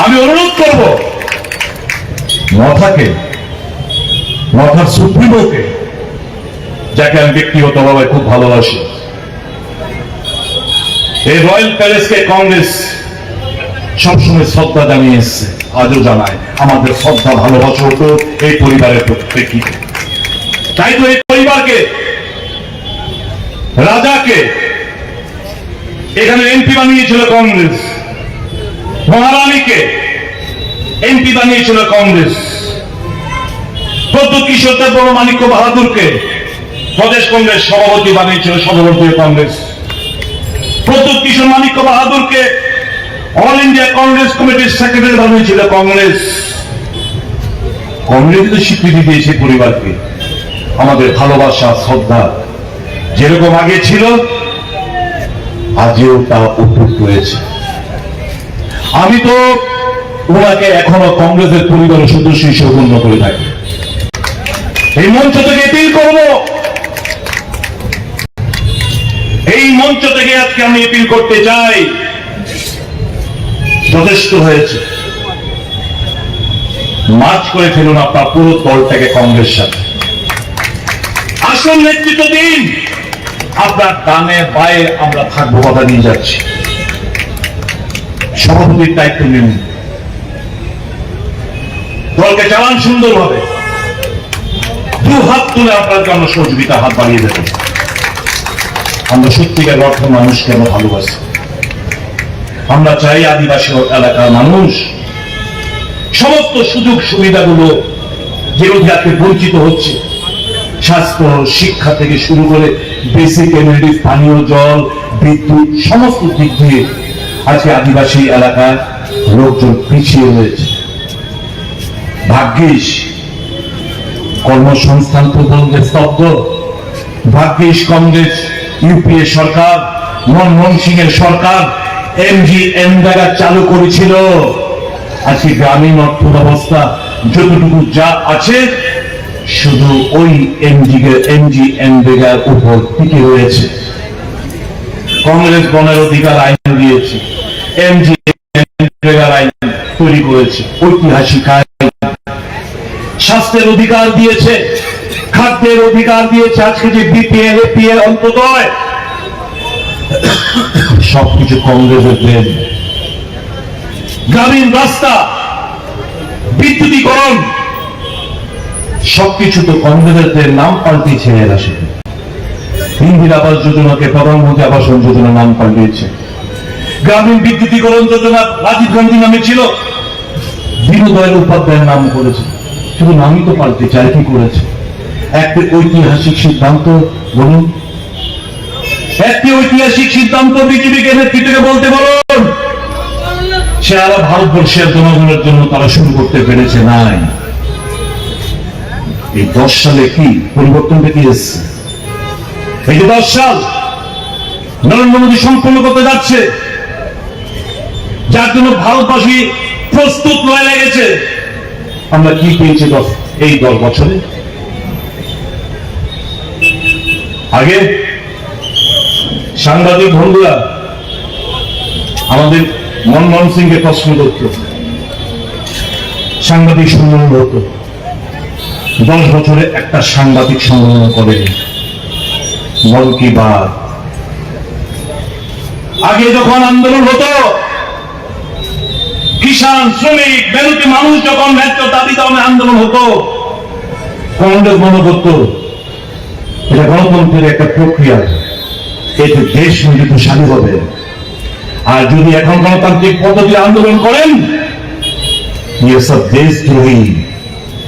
আমি অনুরোধ করব মথাকে, মথার সুপ্রিমোকে, যাকে আমি ব্যক্তিগতভাবে খুব ভালোবাসি, এই রয়্যাল প্যালেসকে কংগ্রেস সবসময় শ্রদ্ধা জানিয়ে এসছে, আজও জানায়। আমাদের শ্রদ্ধা ভালোবাসা হতো এই পরিবারের প্রেক্ষিতে। তাই তো এই পরিবারকে, রাজাকে এখানে এমপি বানিয়েছিল কংগ্রেস, মহারানীকে এমপি বানিয়েছিল কংগ্রেস, প্রদ্যুৎ কিশোর দেববর্মা মাণিক্য বাহাদুরকে প্রদেশ কংগ্রেস সভাপতি বানিয়েছিল সর্বভারতীয় কংগ্রেস। প্রদ্যুৎ কিশোর মাণিক্য বাহাদুরকে অল ইন্ডিয়া কংগ্রেস কমিটির সেক্রেটারি বানিয়েছিল কংগ্রেস। কংগ্রেস তো স্বীকৃতি দিয়েছে পরিবারকে, আমাদের ভালোবাসা শ্রদ্ধা যেরকম আগে ছিল আজও তা অটুট রয়েছে। আমি তো ওনাকে এখনো কংগ্রেসের পরিবারের সদস্য হিসেবে গণ্য করে থাকি। এই মঞ্চ থেকে এপিল করব, এই মঞ্চ থেকে আজকে আমি এপিল করতে চাই, যথেষ্ট হয়েছে। মার্চ করে ফেলুন আপনার পুরো দলটাকে কংগ্রেস সাথে, আসল নেতৃত্ব দিন। আপনার ডানে বায়ে আমরা থাকবো, কথা নিয়ে যাচ্ছি। সভাপতির দায়িত্ব নিন, দলকে চালান সুন্দরভাবে। দু হাত তুলে আপনাকে আমরা সহযোগিতা হাত বাড়িয়ে দেব। আমরা সত্যিকার অর্থ মানুষকে আমরা ভালোবাসি। আমরা চাই আদিবাসী এলাকার মানুষ সমস্ত সুযোগ সুবিধাগুলো যেগুলো আজকে বঞ্চিত হচ্ছে, স্বাস্থ্য শিক্ষা থেকে শুরু করে বেসিক এমএলডি, পানীয় জল, বিদ্যুৎ, সমস্ত দিক দিয়ে আজকে আদিবাসী এলাকার লোকজন পিছিয়ে রয়েছে। ভাগ্যিস কর্মসংস্থান প্রকল্পে স্তব্ধ, ভাগ্যিস কংগ্রেস ইউপিএ সরকার, মনমোহন সিং এর সরকার এমজিএনরেগা চালু করেছিল। আজকে গ্রামীণ অর্থ ব্যবস্থা যতটুকু যা আছে শুধু ওই এমজিএনরেগার উপর টিকে রয়েছে। কংগ্রেস বনের অধিকার আইন দিয়েছে, এমজিএনরেগার আইন তৈরি করেছে, ঐতিহাসিক আইন। স্বাস্থ্যের অধিকার দিয়েছে, খাদ্যের অধিকার দিয়েছে। আজকে যে বিপিএল, এপিএল, অন্তদয় সবকিছু কংগ্রেসের দেন। গ্রামীণ রাস্তা, বিদ্যুতীকরণ সবকিছু তো কংগ্রেসের দেন। নাম পাল্টিয়েছে এরা, শুধু ইন্দিরা আবাস যোজনাকে প্রধানমন্ত্রী আবাস যোজনা নাম পাল্টিয়েছে। গ্রামীণ বিদ্যুতীকরণ যোজনা রাজীব গান্ধী নামে ছিল, দীনদয়াল উপাধ্যায়ের নাম করেছে। শুধু নামই তো পাল্টেছে, আর কি করেছে? একটি ঐতিহাসিক সিদ্ধান্ত বলুন, একটি ঐতিহাসিক সিদ্ধান্ত বিজেপিকে নেতৃত্বকে বলতে বলুন। সারা ভারতবর্ষের জনগণের জন্য তারা শুরু করতে পেরেছে নাই। এই 10 সালে কি পরিবর্তনটা কি এসছে? এই যে 10 সাল নরেন্দ্র মোদী সম্পূর্ণ করতে যাচ্ছে, যার জন্য ভারতবাসী প্রস্তুত হয়ে লেগেছে। আমরা কি পেয়েছি এই 10 বছরে? আগে সাংবাদিক বন্ধুরা আমাদের মনমোহন সিংকে প্রশ্ন করত, সাংবাদিক সম্মেলন হতো। 10 বছরে একটা সাংবাদিক সম্মেলন করেনি। মন কি বাত। আগে যখন আন্দোলন হতো, কিষাণ, শ্রমিক, মেহনতি মানুষ যখন ন্যায্য দাবি দামে আন্দোলন হতো, কংগ্রেস মনে করত এটা গণতন্ত্রের একটা প্রক্রিয়া, এতে দেশ সমৃদ্ধশালী হবে। আর যদি এখন গণতান্ত্রিক পদ্ধতির আন্দোলন করেন, ये सब দেশদ্রোহী।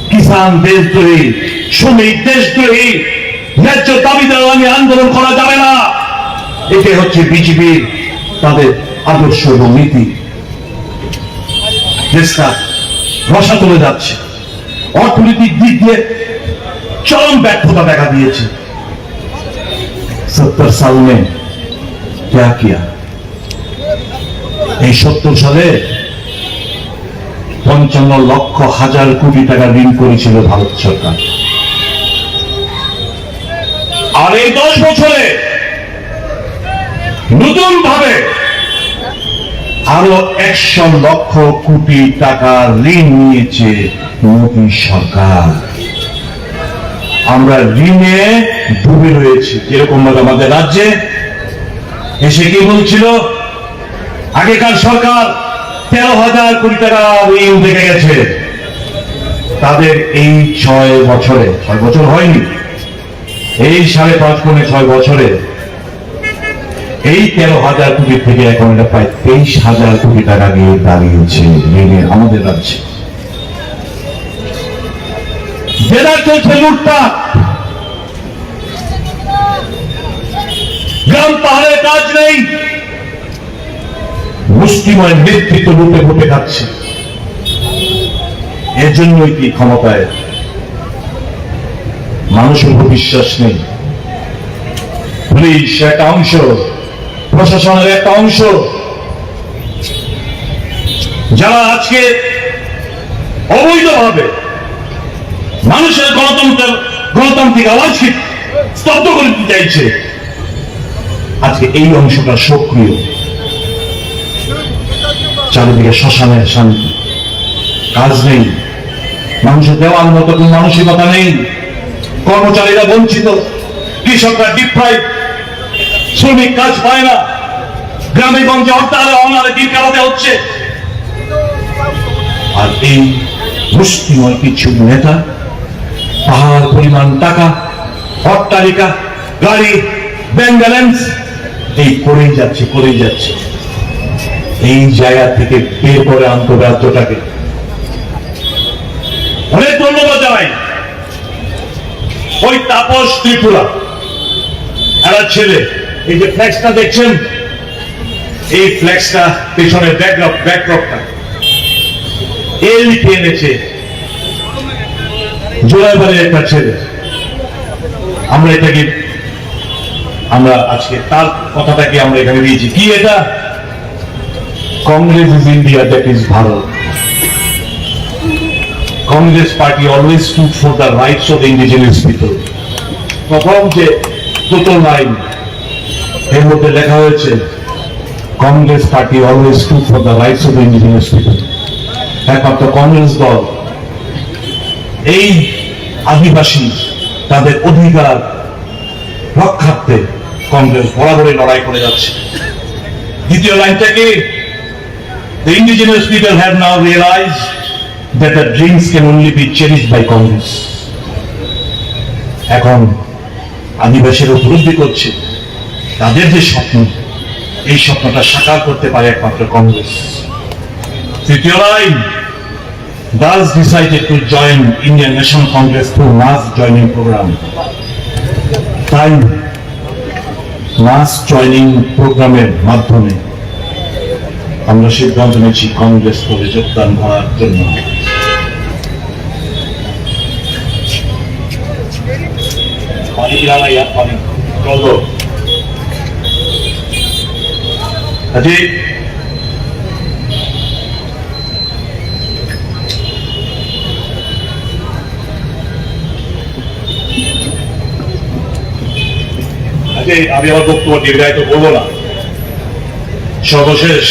কিষাণ দেশদ্রোহী, শ্রমিক দেশদ্রোহী, ন্যায্য দাবি দামে আন্দোলন করা যাবে না। এটাই হচ্ছে বিজেপি তাদের আদর্শ এবং নীতি। দেশটা রসা চলে যাচ্ছে, অর্থনৈতিক দিক দিয়ে চরম ব্যর্থতা দেখা দিয়েছে। 70 साल में क्या किया? এই 70 সালে 55 লক্ষ হাজার কোটি টাকা ঋণ করেছিল ভারত সরকার। আর এই 10 বছরে নতুন ভাবে আরো 100 লক্ষ কোটি টাকা ঋণ নিয়েছে মোদী সরকার। আমরা ঋণে ডুবে রয়েছি। যেরকম ভাবে আমাদের রাজ্যে এসে কি বলছিল, আগেকার সরকার 13,000 কোটি টাকা ঋণ দেখে গেছে। তাদের এই 6 বছরে, 6 বছর হয়নি, এই 5.5 বছরে এই 13,000 কোটি থেকে এখন এটা প্রায় 23,000 কোটি টাকা গিয়ে দাঁড়িয়েছে ঋণে আমাদের রাজ্যে। যেটা চলছে লুটপাট, গ্রাম পাহাড়ে কাজ নেই, মুষ্টিময় নেতৃত্ব রূপে ভোটে খাচ্ছে। এর জন্যই কি ক্ষমতায় মানুষের উপর বিশ্বাস নেই? পুলিশ একটা অংশ, প্রশাসনের একটা অংশ, যারা আজকে অবৈধভাবে মানুষের গণতান্ত্রিক আওয়াজকে স্তব্ধ করে দিতে চাইছে, আজকে এই অংশটা সক্রিয়। চারিদিকে শ্মশানের শান্তি, কাজ নেই, মানুষের দেওয়ার মতো কোন মানসিকতা নেই, কর্মচারীরা বঞ্চিত, কৃষকরা ডিপ্রাইভ, শ্রমিক কাজ পায় না, গ্রামে গঞ্জে হরতালে অনারে দিন কাটাতে হচ্ছে। আর এই মুষ্টিময় কিছু নেতা পাহাড় পরিমাণ টাকা, অট্টালিকা, গাড়ি, ব্যাংক ব্যালেন্স এই করেই যাচ্ছে। এই জায়গা থেকে বের করে আনতো রাজ্যটাকে। অনেক ধন্যবাদ জানাই ওই তাপস ত্রিপুরা একটা ছেলে, এই যে ফ্ল্যাক্সটা দেখছেন, এই ফ্ল্যাক্সটা পেছনের ব্যাকড্রপটা এই লিখে এনেছে জোড়াইবাড়ির একটা ছেলে। আমরা আজকে তার কথাটাকে আমরা এখানে দিয়েছি। কি এটা? Congress is India, that is Bharat. Congress party always stood for the rights of the indigenous people. প্রথম যে দুটো লাইন এর মধ্যে লেখা হয়েছে, Congress party always stood for the rights of the indigenous people. একমাত্র কংগ্রেস দল এই আদিবাসী তাদের অধিকার রক্ষার্থে কংগ্রেস বরাবরই লড়াই করে যাচ্ছে। দ্বিতীয় লাইনটা কি? The indigenous people have now realized that the dreams can only be cherished by Congress. এখন আদিবাসীরা উপলব্ধি করছে তাদের যে স্বপ্ন, এই স্বপ্নটা সাকার করতে পারে একমাত্র কংগ্রেস। তৃতীয় line, thus decided to join Indian National Congress through mass joining program. তাই মাস জয়নিং প্রোগ্রামের মাধ্যমে আমরা সিদ্ধান্ত নিয়েছি কংগ্রেস করে যোগদান করার জন্য। আমি আমার বক্তব্য দীর্ঘায়িত করবো না। সর্বশেষ,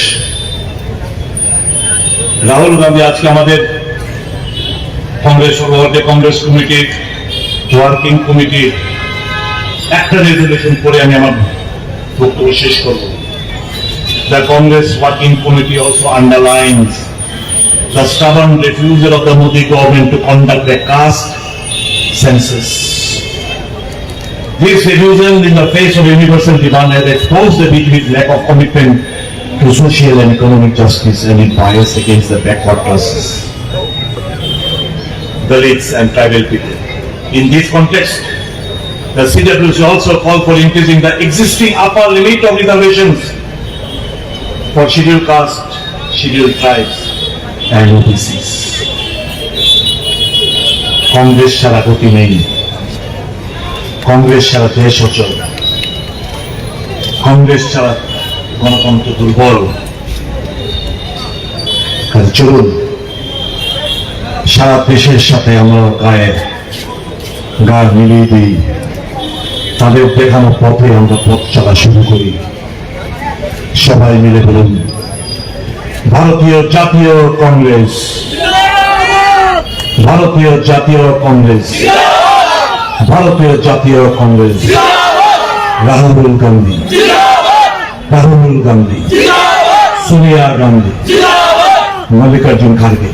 রাহুল গান্ধী আজকে আমাদের কংগ্রেস সভাপতি, কংগ্রেস কমিটির ওয়ার্কিং কমিটি একটা রেজুলেশন করে আমি আমার বক্তব্য শেষ করব। The Congress Working Committee also underlines the stubborn refusal of the Modi government to conduct a caste census. This refusal in the face of universal demand has exposed the BJP's lack of commitment to social and economic justice and its bias against the backward classes, Dalits and tribal people. In this context, the CWC also called for increasing the existing upper limit of reservations for scheduled caste, scheduled tribes and OBCs. Congress ছাড়া গতি নেই, কংগ্রেস ছাড়া দেশ অচল, কংগ্রেস ছাড়া গণতন্ত্র দুর্বল। চলুন সারা দেশের সাথে আমরা গা মিলিয়ে দিই, তাদের দেখানো পথে আমরা পথ চলা শুরু করি। সবাই মিলে বলুন, ভারতীয় জাতীয় কংগ্রেস, ভারতীয় জাতীয় কংগ্রেস, ভারতীয় জাতীয় কংগ্রেস। রাহুল গান্ধী, রাহুল গান্ধী, সোনিয়া গান্ধী, মল্লিকার্জুন খাড়গে।